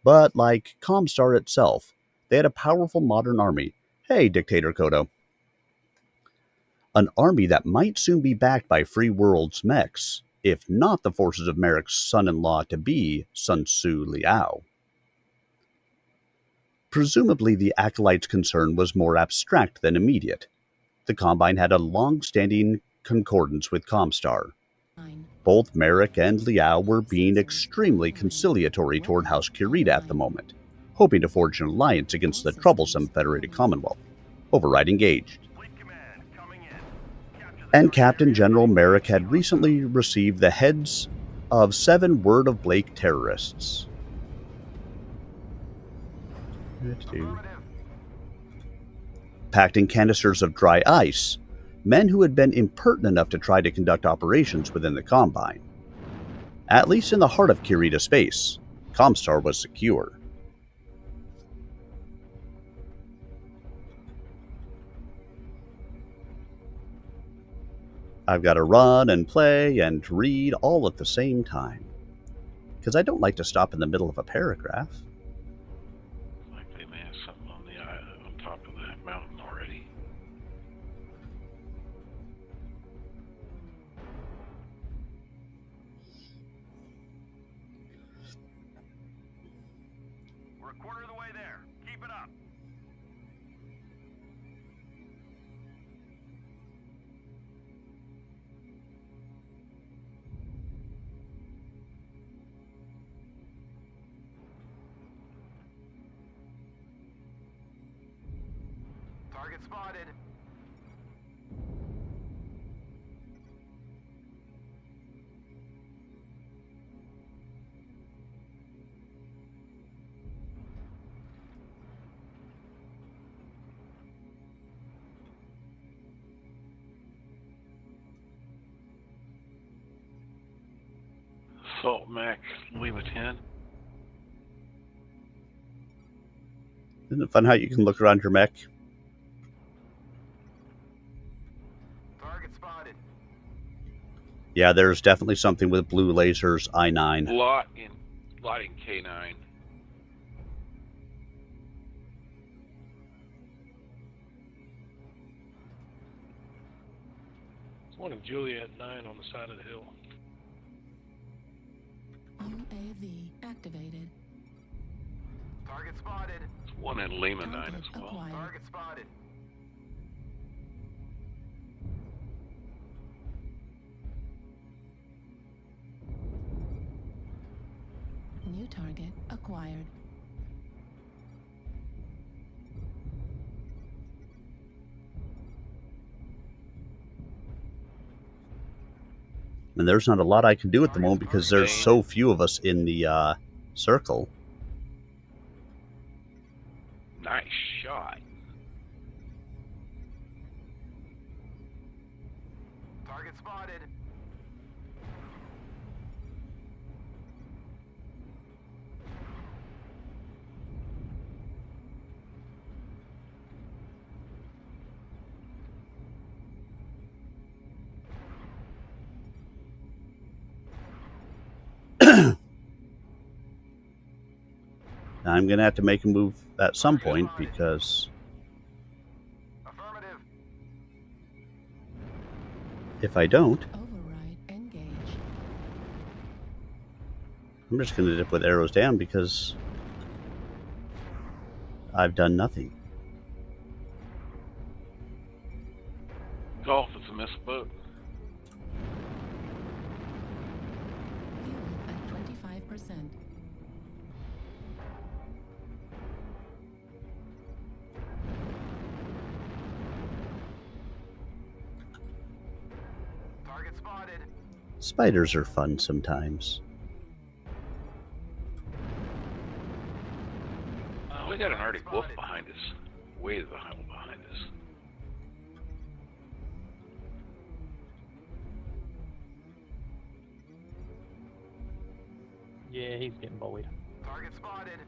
But like Comstar itself, they had a powerful modern army. Hey, Dictator Kodo. An army that might soon be backed by Free World's mechs, if not the forces of Merrick's son-in-law-to-be, Sun Tzu Liao. Presumably, the Acolyte's concern was more abstract than immediate. The Combine had a long-standing concordance with Comstar. Both Merrick and Liao were being extremely conciliatory toward House Kirita at the moment, hoping to forge an alliance against the troublesome Federated Commonwealth. Override engaged. And Captain General Merrick had recently received the heads of 7 Word of Blake terrorists. Packed in canisters of dry ice, men who had been impertinent enough to try to conduct operations within the Combine. At least in the heart of Kirita space, Comstar was secure. I've got to run and play and read all at the same time, because I don't like to stop in the middle of a paragraph. Like they may have something on the on top of that mountain already. We're a quarter of the way there. Keep it up. Target spotted. Assault Mac, Lima 10. Isn't it fun how you can look around your mech? Target spotted. Yeah, there's definitely something with blue lasers, I-9. Lot in K9. There's one in Juliet 9 on the side of the hill. UAV activated. Target spotted. One in Lima 9 as well. Target spotted. New target acquired. And there's not a lot I can do at the moment because there's so few of us in the circle. Nice shot. Target spotted. I'm going to have to make a move at some point because if I don't, I'm just going to dip with arrows down because I've done nothing. Golf is a missed boat. Fuel at 25%. Target spotted. Spiders are fun sometimes. We got an Arctic wolf behind us. Way behind us. Yeah, he's getting bullied. Target spotted.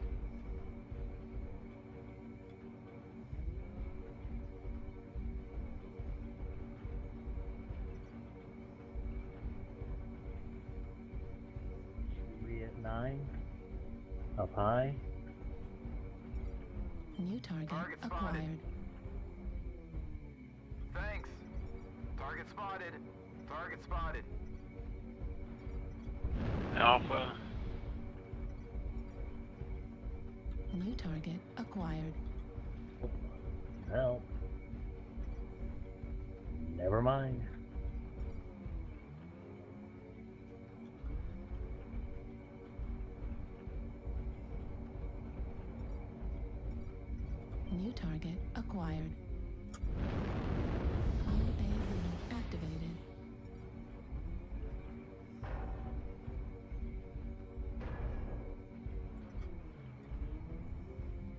Up high. New target acquired. Thanks. Target spotted. Target spotted. Alpha. New target acquired. Well, never mind. New target acquired. UAV activated.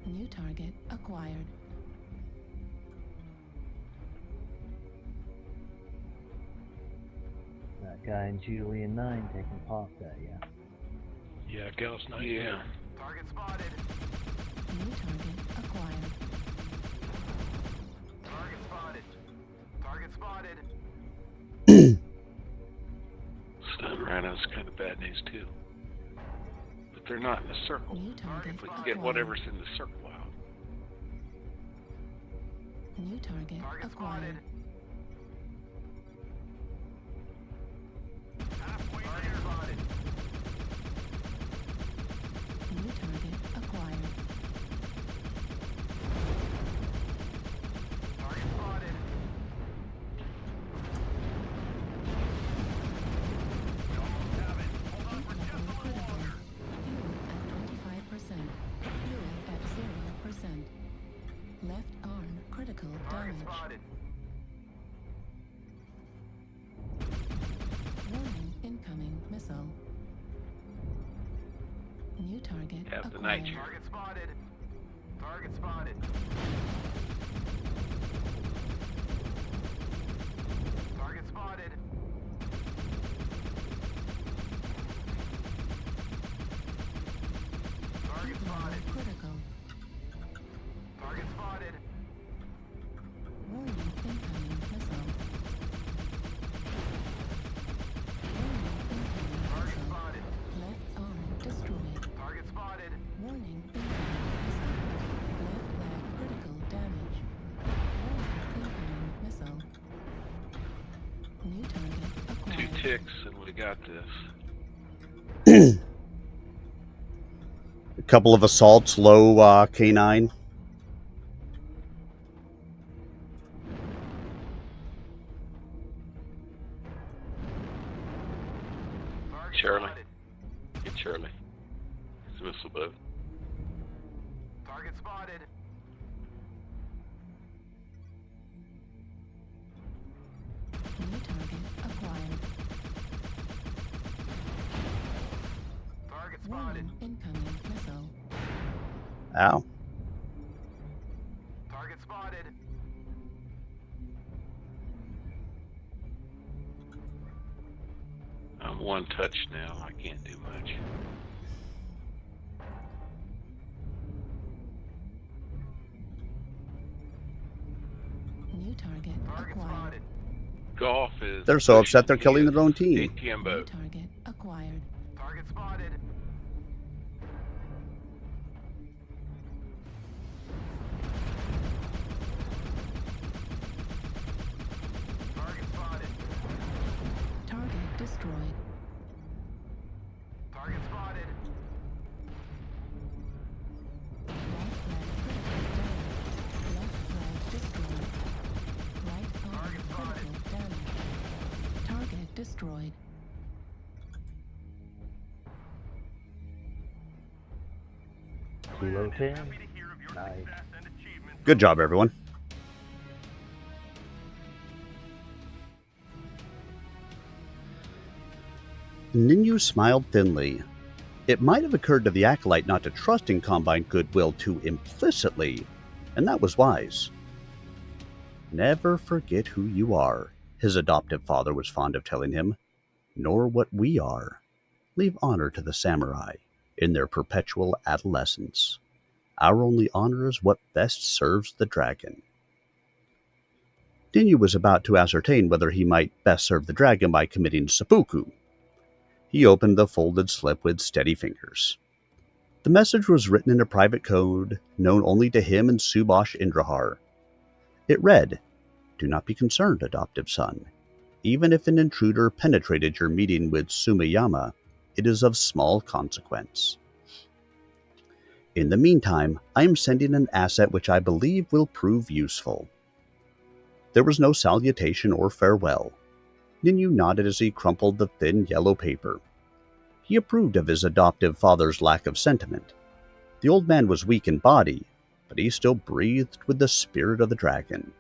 New target acquired. That guy in Julian 9 taking pops at you. Yeah, Gauss 9. Yeah. Target spotted. New target acquired. Target spotted. Target spotted. Stun rhinos kind of bad news too. But they're not in a circle. New target If we can acquired. get whatever's in the circle out. New target acquired. Halfway there. Spotted. New target acquired. Target spotted. We almost have it. Hold on for just a little longer. Fuel at 25%. Fuel at 0%. Left arm critical Target damage. spotted. Warning incoming missile. New target Have the acquired. night Target spotted. Target spotted. Target spotted. Target spotted. Critical. Target spotted. Warning incoming missile. Warning incoming Target missile. spotted. Left arm destroyed. Target spotted. Warning incoming missile. Left leg critical damage. Warning incoming missile. New target acquired. 2 ticks and we got this. A couple of assaults, low K9. Target Shirley. spotted. Get Shirley. It's a missile boat. Target spotted. New target acquired. Target spotted. Warning incoming missile. Ow. Target spotted. I'm 1 touch now. I can't do much. New target Target acquired. spotted. Golf is. They're so upset they're killing his their own team. ATM New boat. target acquired. Target spotted. Target spotted. Target destroyed. Target spotted. Right leg critical damage. Left leg destroyed. Right arm Target spotted. critical damage. Target destroyed. Kilo 10. Happy to hear of your Nice. success and achievement. Good job, everyone. Ninyu smiled thinly. It might have occurred to the Acolyte not to trust in Combine goodwill too implicitly, and that was wise. Never forget who you are, his adoptive father was fond of telling him, nor what we are. Leave honor to the samurai in their perpetual adolescence. Our only honor is what best serves the dragon. Ninyu was about to ascertain whether he might best serve the dragon by committing seppuku. He opened the folded slip with steady fingers. The message was written in a private code known only to him and Subash Indrahar. It read, "Do not be concerned, adoptive son. Even if an intruder penetrated your meeting with Sumiyama, it is of small consequence. In the meantime, I am sending an asset which I believe will prove useful." There was no salutation or farewell. Ninyu nodded as he crumpled the thin yellow paper. He approved of his adoptive father's lack of sentiment. The old man was weak in body, but he still breathed with the spirit of the dragon.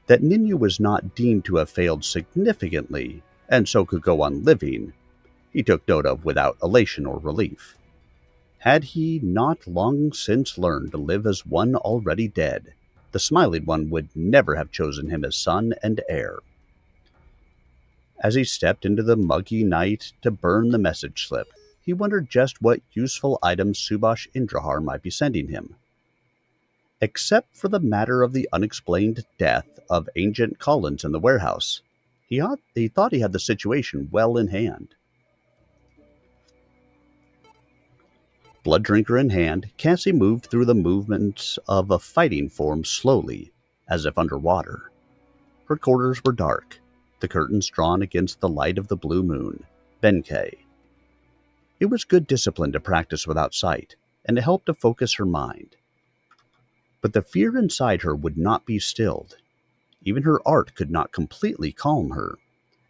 That Ninyu was not deemed to have failed significantly, and so could go on living, he took note of without elation or relief. Had he not long since learned to live as one already dead, the Smiling One would never have chosen him as son and heir. As he stepped into the muggy night to burn the message slip, he wondered just what useful items Subash Indrahar might be sending him. Except for the matter of the unexplained death of Agent Collins in the warehouse, he thought he had the situation well in hand. Blood drinker in hand, Cassie moved through the movements of a fighting form slowly, as if underwater. Her quarters were dark, the curtains drawn against the light of the blue moon, Benkei. It was good discipline to practice without sight, and it helped to focus her mind. But the fear inside her would not be stilled. Even her art could not completely calm her,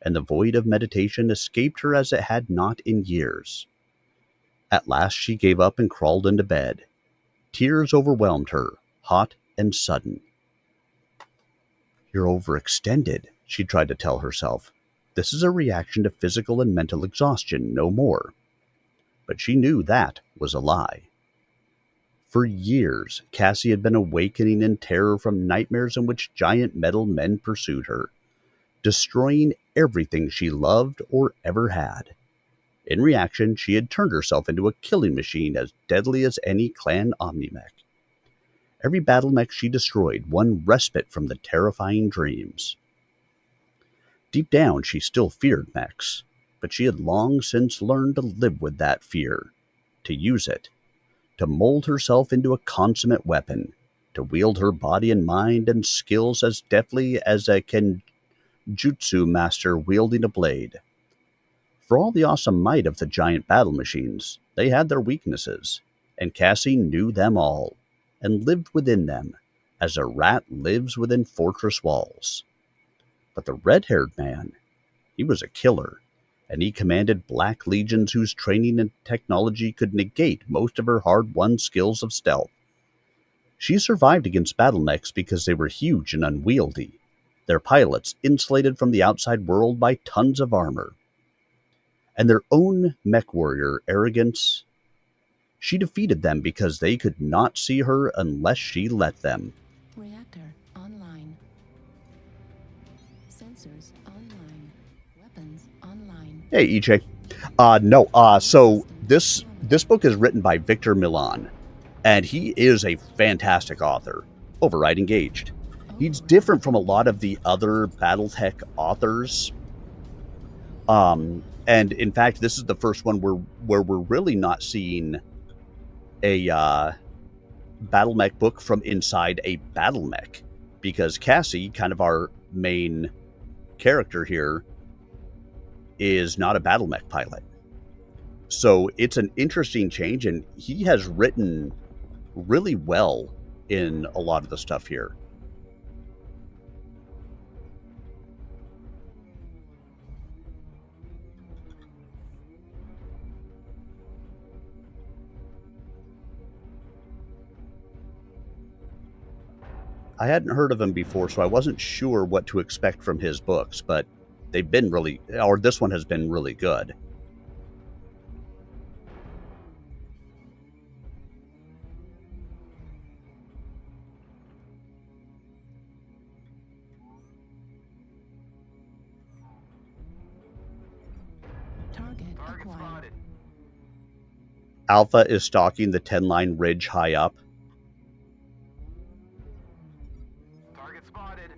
and the void of meditation escaped her as it had not in years. At last she gave up and crawled into bed. Tears overwhelmed her, hot and sudden. "You're overextended," she tried to tell herself. "This is a reaction to physical and mental exhaustion, no more." But she knew that was a lie. For years, Cassie had been awakening in terror from nightmares in which giant metal men pursued her, destroying everything she loved or ever had. In reaction, she had turned herself into a killing machine as deadly as any clan Omnimech. Every battle mech she destroyed won respite from the terrifying dreams. Deep down, she still feared mechs, but she had long since learned to live with that fear, to use it, to mold herself into a consummate weapon, to wield her body and mind and skills as deftly as a kenjutsu master wielding a blade. For all the awesome might of the giant battle machines, they had their weaknesses, and Cassie knew them all, and lived within them, as a rat lives within fortress walls. But the red-haired man, he was a killer, and he commanded black legions whose training and technology could negate most of her hard-won skills of stealth. She survived against battle mechs because they were huge and unwieldy, their pilots insulated from the outside world by tons of armor. And their own MechWarrior arrogance, she defeated them because they could not see her unless she let them. Reactor online. Sensors online. Weapons online. Hey, EJ. So this book is written by Victor Milán, and he is a fantastic author. Override engaged. He's different from a lot of the other BattleTech authors. And in fact, this is the first one where we're really not seeing a battle mech book from inside a battle mech, because Cassie, kind of our main character here, is not a battle mech pilot. So it's an interesting change, and he has written really well in a lot of the stuff here. I hadn't heard of him before, so I wasn't sure what to expect from his books, but they've been this one has been really good. Target acquired. Alpha is stalking the 10-line ridge high up. Target spotted.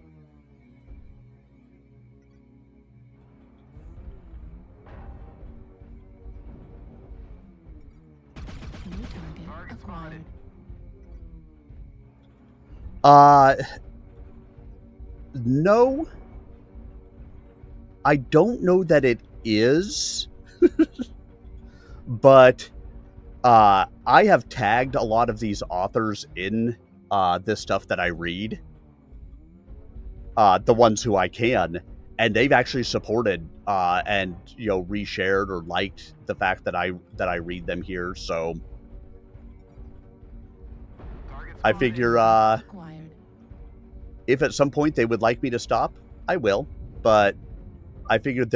acquired. No. I don't know that it is. But I have tagged a lot of these authors in this stuff that I read. The ones who I can, and they've actually supported and reshared or liked the fact that I read them here. So I figure if at some point they would like me to stop, I will. But I figured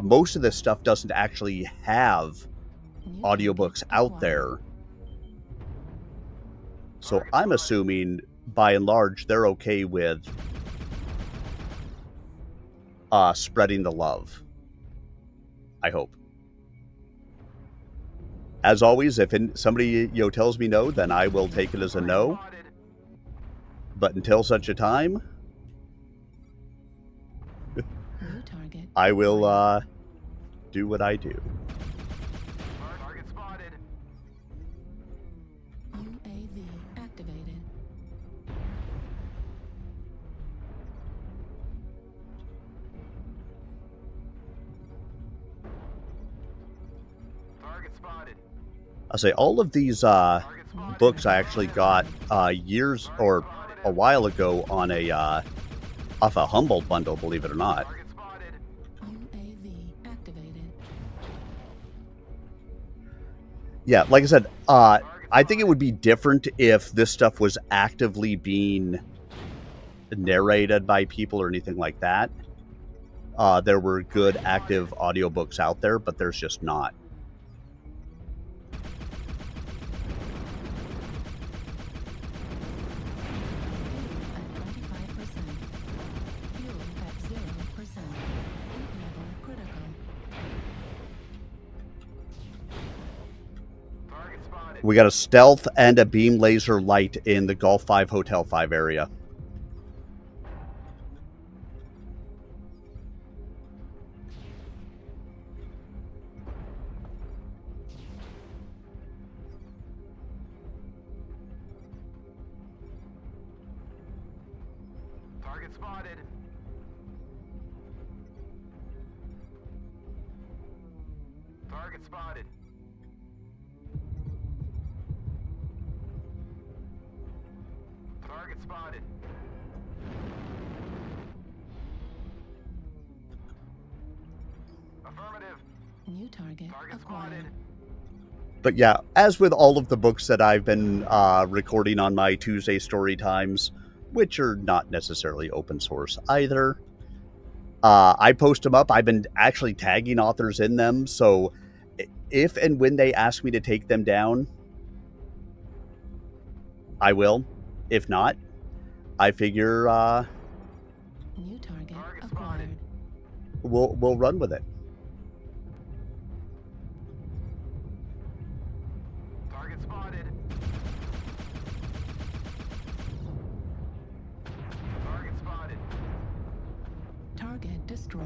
most of this stuff doesn't actually have audiobooks out there. So I'm assuming, by and large, they're okay with spreading the love. I hope. As always, if somebody tells me no, then I will take it as a no. But until such a time, I will do what I do. Target spotted. UAV activated. Target spotted. I'll say all of these books I actually got years or a while ago on off a Humboldt bundle, believe it or not. UAV activated. Yeah, like I said, I think it would be different if this stuff was actively being narrated by people or anything like that. There were good active audiobooks out there, but there's just not. We got a stealth and a beam laser light in the Golf 5 Hotel 5 area. Target spotted. Target spotted. Target spotted. Affirmative. New target acquired. But yeah, as with all of the books that I've been recording on my Tuesday story times, which are not necessarily open source either, I post them up. I've been actually tagging authors in them, so if and when they ask me to take them down, I will. If not, I figure New target acquired. We'll run with it. Target spotted. Target spotted. Target destroyed.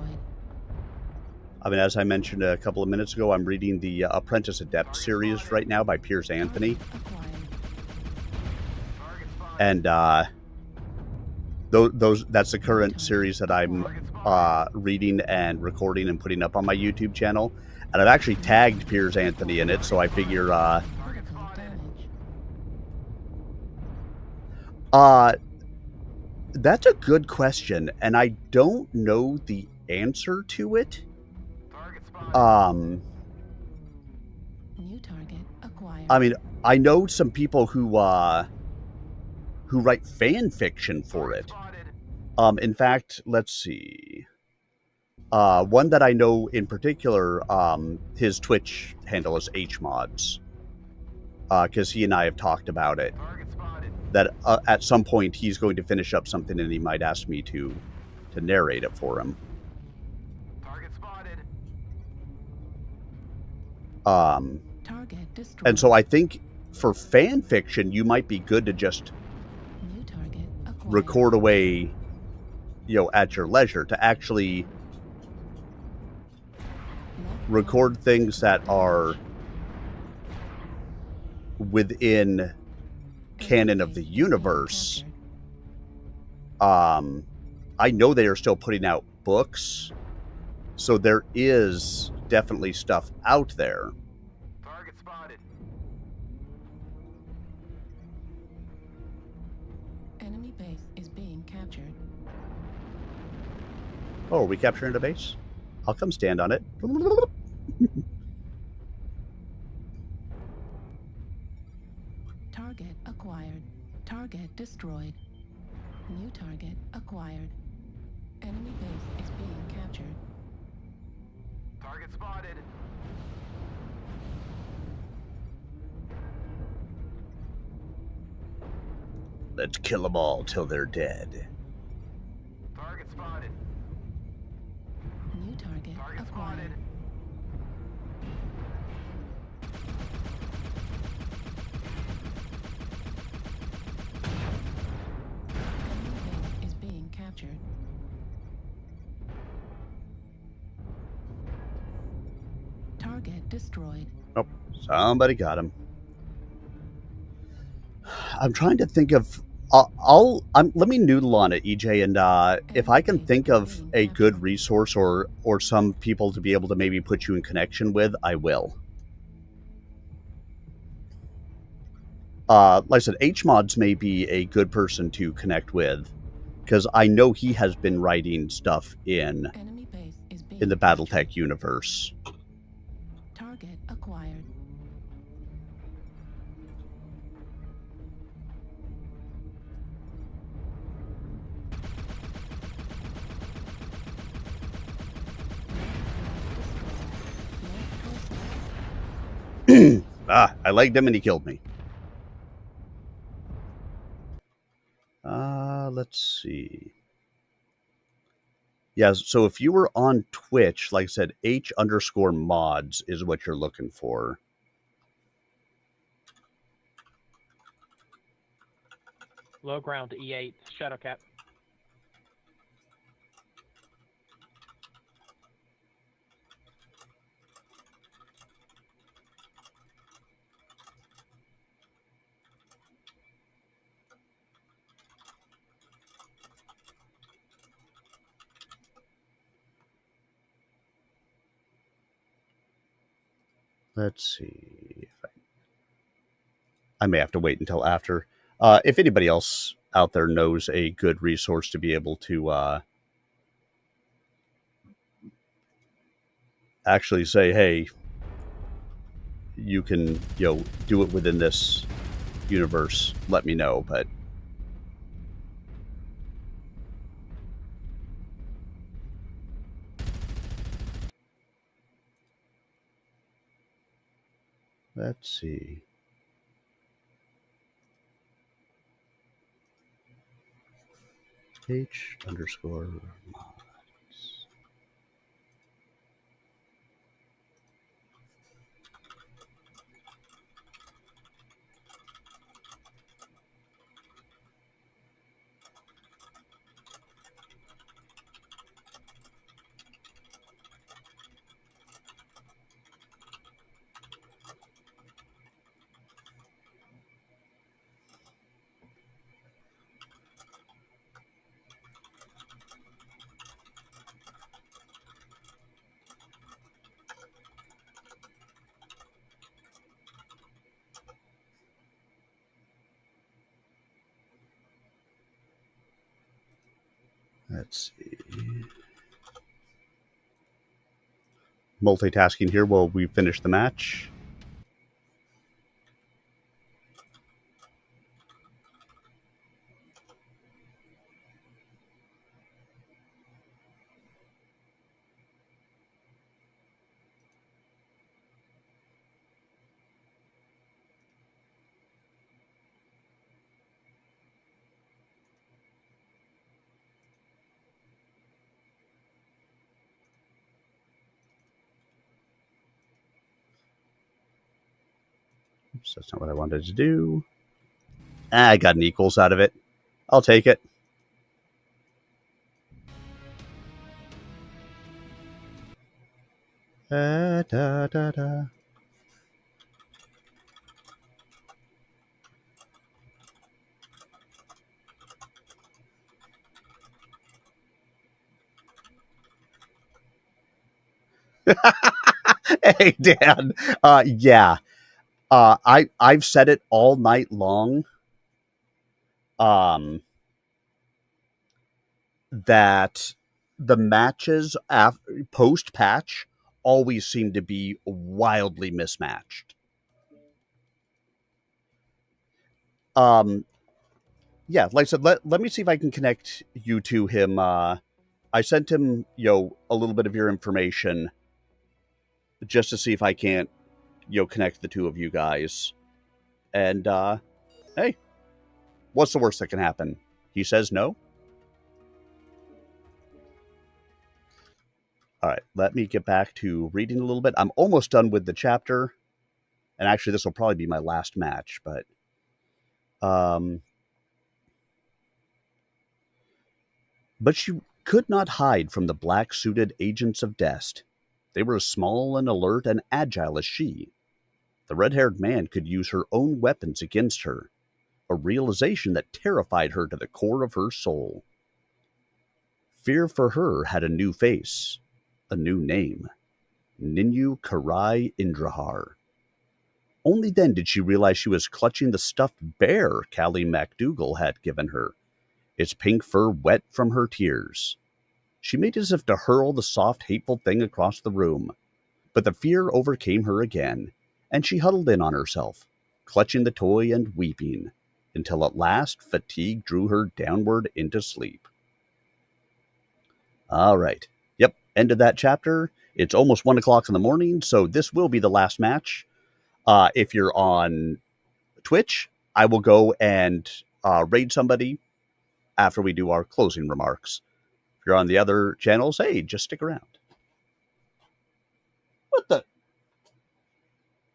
I mean, as I mentioned a couple of minutes ago, I'm reading the Apprentice Adept series right now by Piers Anthony. And that's the current series that I'm reading and recording and putting up on my YouTube channel. And I've actually tagged Piers Anthony in it, so I figure that's a good question, and I don't know the answer to it. New target acquired. I mean, I know some people who write fan fiction for it. In fact, let's see. One that I know in particular, his Twitch handle is HMods, because he and I have talked about it. That at some point he's going to finish up something and he might ask me to narrate it for him. Target spotted. Target destroyed. And so I think for fan fiction, you might be good to just New target acquired. record away, at your leisure, to actually record things that are within canon of the universe, I know they are still putting out books, so there is definitely stuff out there. Target spotted. Enemy base is being captured. Oh, are we capturing a base? I'll come stand on it. Target acquired. Target destroyed. New target acquired. Enemy base is being captured. Target spotted. Let's kill them all till they're dead. Target spotted. New target acquired. Spotted. Enemy base is being captured. Target destroyed. Oh, somebody got him. I'm trying to think of. Let me noodle on it, EJ, and if I can think of a good resource or some people to be able to maybe put you in connection with, I will. Like I said, HMods may be a good person to connect with, because I know he has been writing stuff in the BattleTech universe. Target acquired. I liked him and he killed me. Let's see. Yeah, so if you were on Twitch, like I said, H_mods is what you're looking for. Low ground to E8, shadow cap. Let's see. I may have to wait until after. If anybody else out there knows a good resource to be able to actually say, hey, you can, do it within this universe, let me know. But let's see. H_mods. Let's see. Multitasking here while we finish the match. Oops, that's not what I wanted to do. I got an equals out of it. I'll take it. Da, da, da, da. Hey, Dan. Yeah. I've said it all night long. That the matches post patch always seem to be wildly mismatched. Yeah, like I said, let me see if I can connect you to him. I sent him, a little bit of your information just to see if I can't, connect the two of you guys. And, hey, what's the worst that can happen? He says no? All right, let me get back to reading a little bit. I'm almost done with the chapter. And actually, this will probably be my last match, but... But she could not hide from the black-suited agents of Dest. They were as small and alert and agile as she. The red-haired man could use her own weapons against her, a realization that terrified her to the core of her soul. Fear for her had a new face, a new name. Ninyu Karai Indrahar. Only then did she realize she was clutching the stuffed bear Callie MacDougall had given her, its pink fur wet from her tears. She made as if to hurl the soft, hateful thing across the room, but the fear overcame her again, and she huddled in on herself, clutching the toy and weeping, until at last fatigue drew her downward into sleep. All right. Yep, end of that chapter. It's almost 1 o'clock in the morning, so this will be the last match. If you're on Twitch, I will go and raid somebody after we do our closing remarks. If you're on the other channels, hey, just stick around. What the?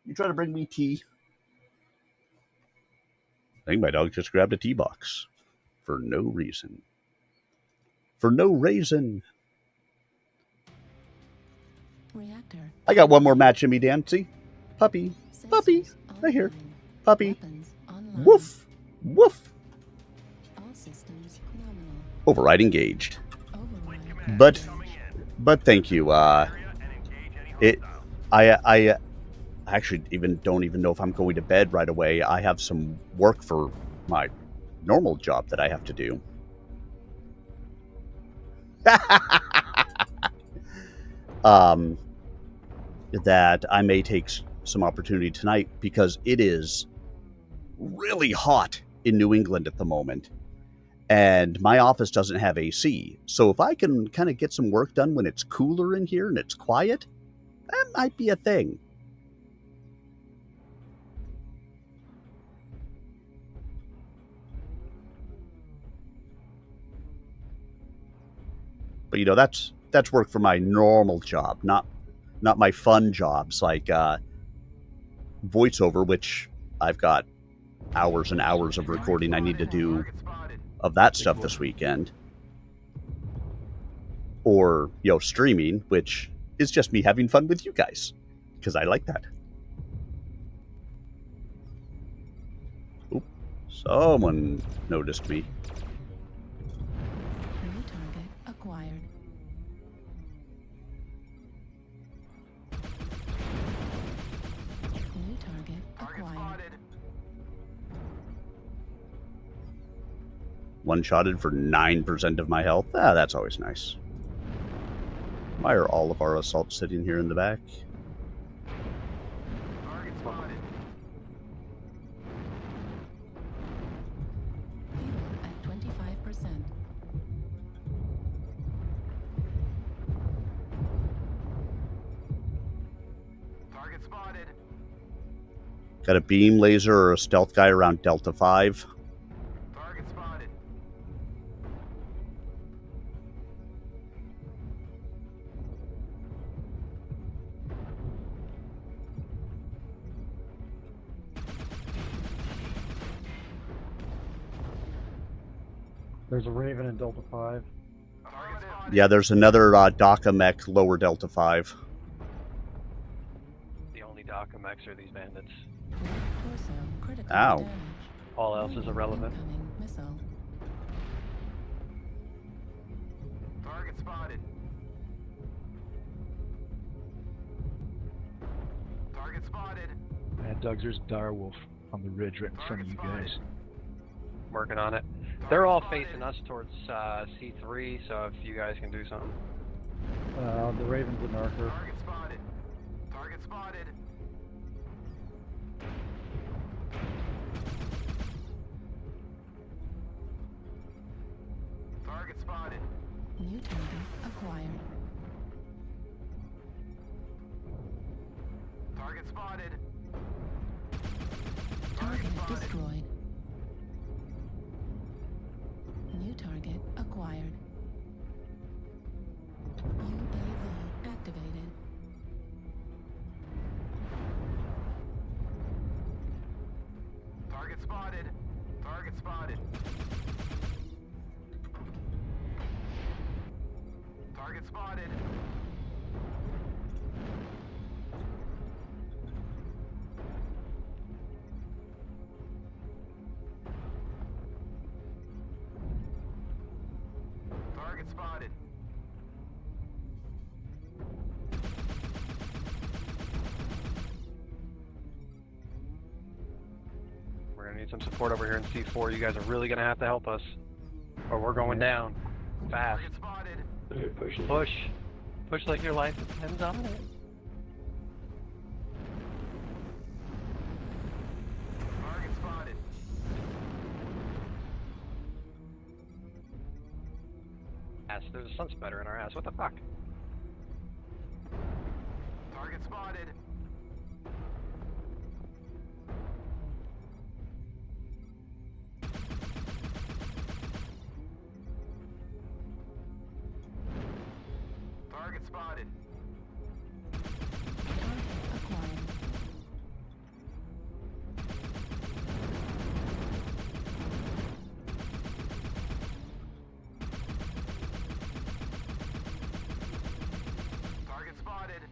You trying to bring me tea? I think my dog just grabbed a tea box. For no reason. For no reason. Reactor. I got one more match in me, Dan. See? Puppy. Puppy. Right here. Puppy. Woof. Woof. Override engaged. But thank you. I actually don't even know if I'm going to bed right away. I have some work for my normal job that I have to do. That I may take some opportunity tonight because it is really hot in New England at the moment. And my office doesn't have AC. So if I can kind of get some work done when it's cooler in here and it's quiet, that might be a thing. But that's work for my normal job, not my fun jobs like voiceover, which I've got hours and hours of recording I need to do of that stuff this weekend. Or, streaming, which is just me having fun with you guys, because I like that. Oop, someone noticed me. New target acquired. New target acquired. One-shotted for 9% of my health. That's always nice. Why are all of our assaults sitting here in the back? Target spotted. Fuel at 25%. Target spotted. Got a beam laser or a stealth guy around Delta 5. Target spotted. There's a Raven in Delta 5. Yeah, there's another DACA mech lower Delta 5. The only DACA mechs are these bandits. Torso critical Ow. damage. All else is irrelevant. Incoming missile. Target spotted. Man, Doug, there's direwolf on the ridge right in front of you guys. Working on it. They're all facing us towards C3, so if you guys can do something. The Raven's a marker. Target spotted. Target spotted. Target spotted. New target acquired. Target spotted. Target destroyed. New target acquired. UAV activated. Target spotted. Target spotted. Target spotted. Target spotted. We're gonna need some support over here in C4. You guys are really gonna have to help us, or we're going down fast. Push. Push like your life depends on it. Target spotted. Ass, there's a sun spider in our ass. What the fuck? Target spotted. Target spotted. Acquired. Target spotted.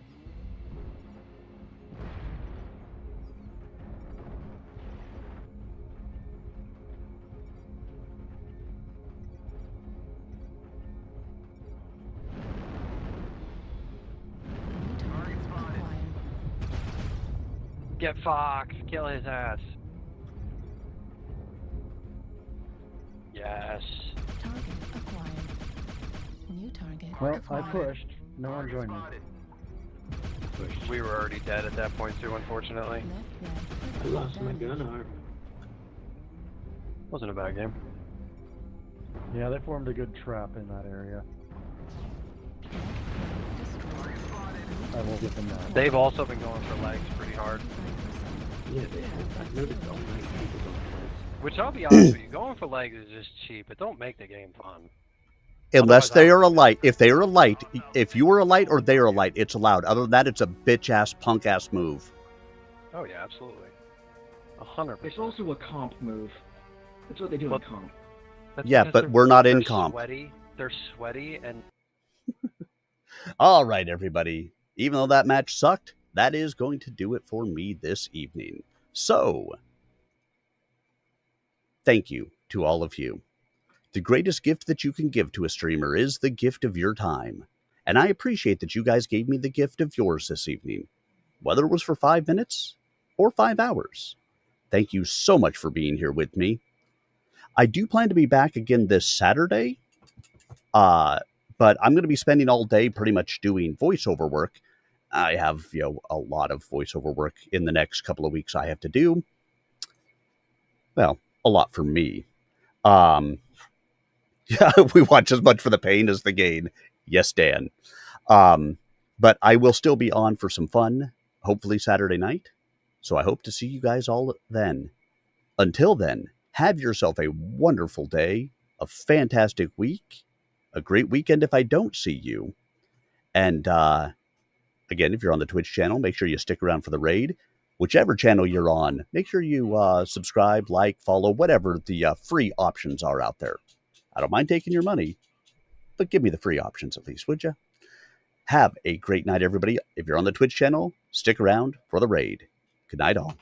Target spotted. Get Fox. Kill his ass. Yes. Target acquired. New target Well, acquired. I pushed. No one Target joined me. spotted. We were already dead at that point too, unfortunately. Left leg I critical lost my damage. gun arm. Wasn't a bad game. Yeah, they formed a good trap in that area. Destroyed. I will give them that. They've also been going for legs pretty hard. Yeah, they have. I noticed all my people don't play. Which I'll be honest with you, going for legs is just cheap. It don't make the game fun. Unless Otherwise, they I are would a do light. If they are a light, if you are a light or they are a light, it's allowed. Other than that, it's a bitch-ass, punk-ass move. Oh yeah, absolutely. 100%. It's also a comp move. That's what they do in Well, comp. That's Yeah, because but they're- we're not in they're comp. Sweaty. They're sweaty and All right, everybody. Even though that match sucked, that is going to do it for me this evening. So, thank you to all of you. The greatest gift that you can give to a streamer is the gift of your time. And I appreciate that you guys gave me the gift of yours this evening, whether it was for 5 minutes or 5 hours. Thank you so much for being here with me. I do plan to be back again this Saturday, but I'm going to be spending all day pretty much doing voiceover work. I have, a lot of voiceover work in the next couple of weeks I have to do. Well, a lot for me. Yeah, we watch as much for the pain as the gain. Yes, Dan. But I will still be on for some fun, hopefully Saturday night. So I hope to see you guys all then. Until then, have yourself a wonderful day, a fantastic week, a great weekend if I don't see you. And again, if you're on the Twitch channel, make sure you stick around for the raid. Whichever channel you're on, make sure you subscribe, like, follow, whatever the free options are out there. I don't mind taking your money, but give me the free options at least, would you? Have a great night, everybody. If you're on the Twitch channel, stick around for the raid. Good night, all.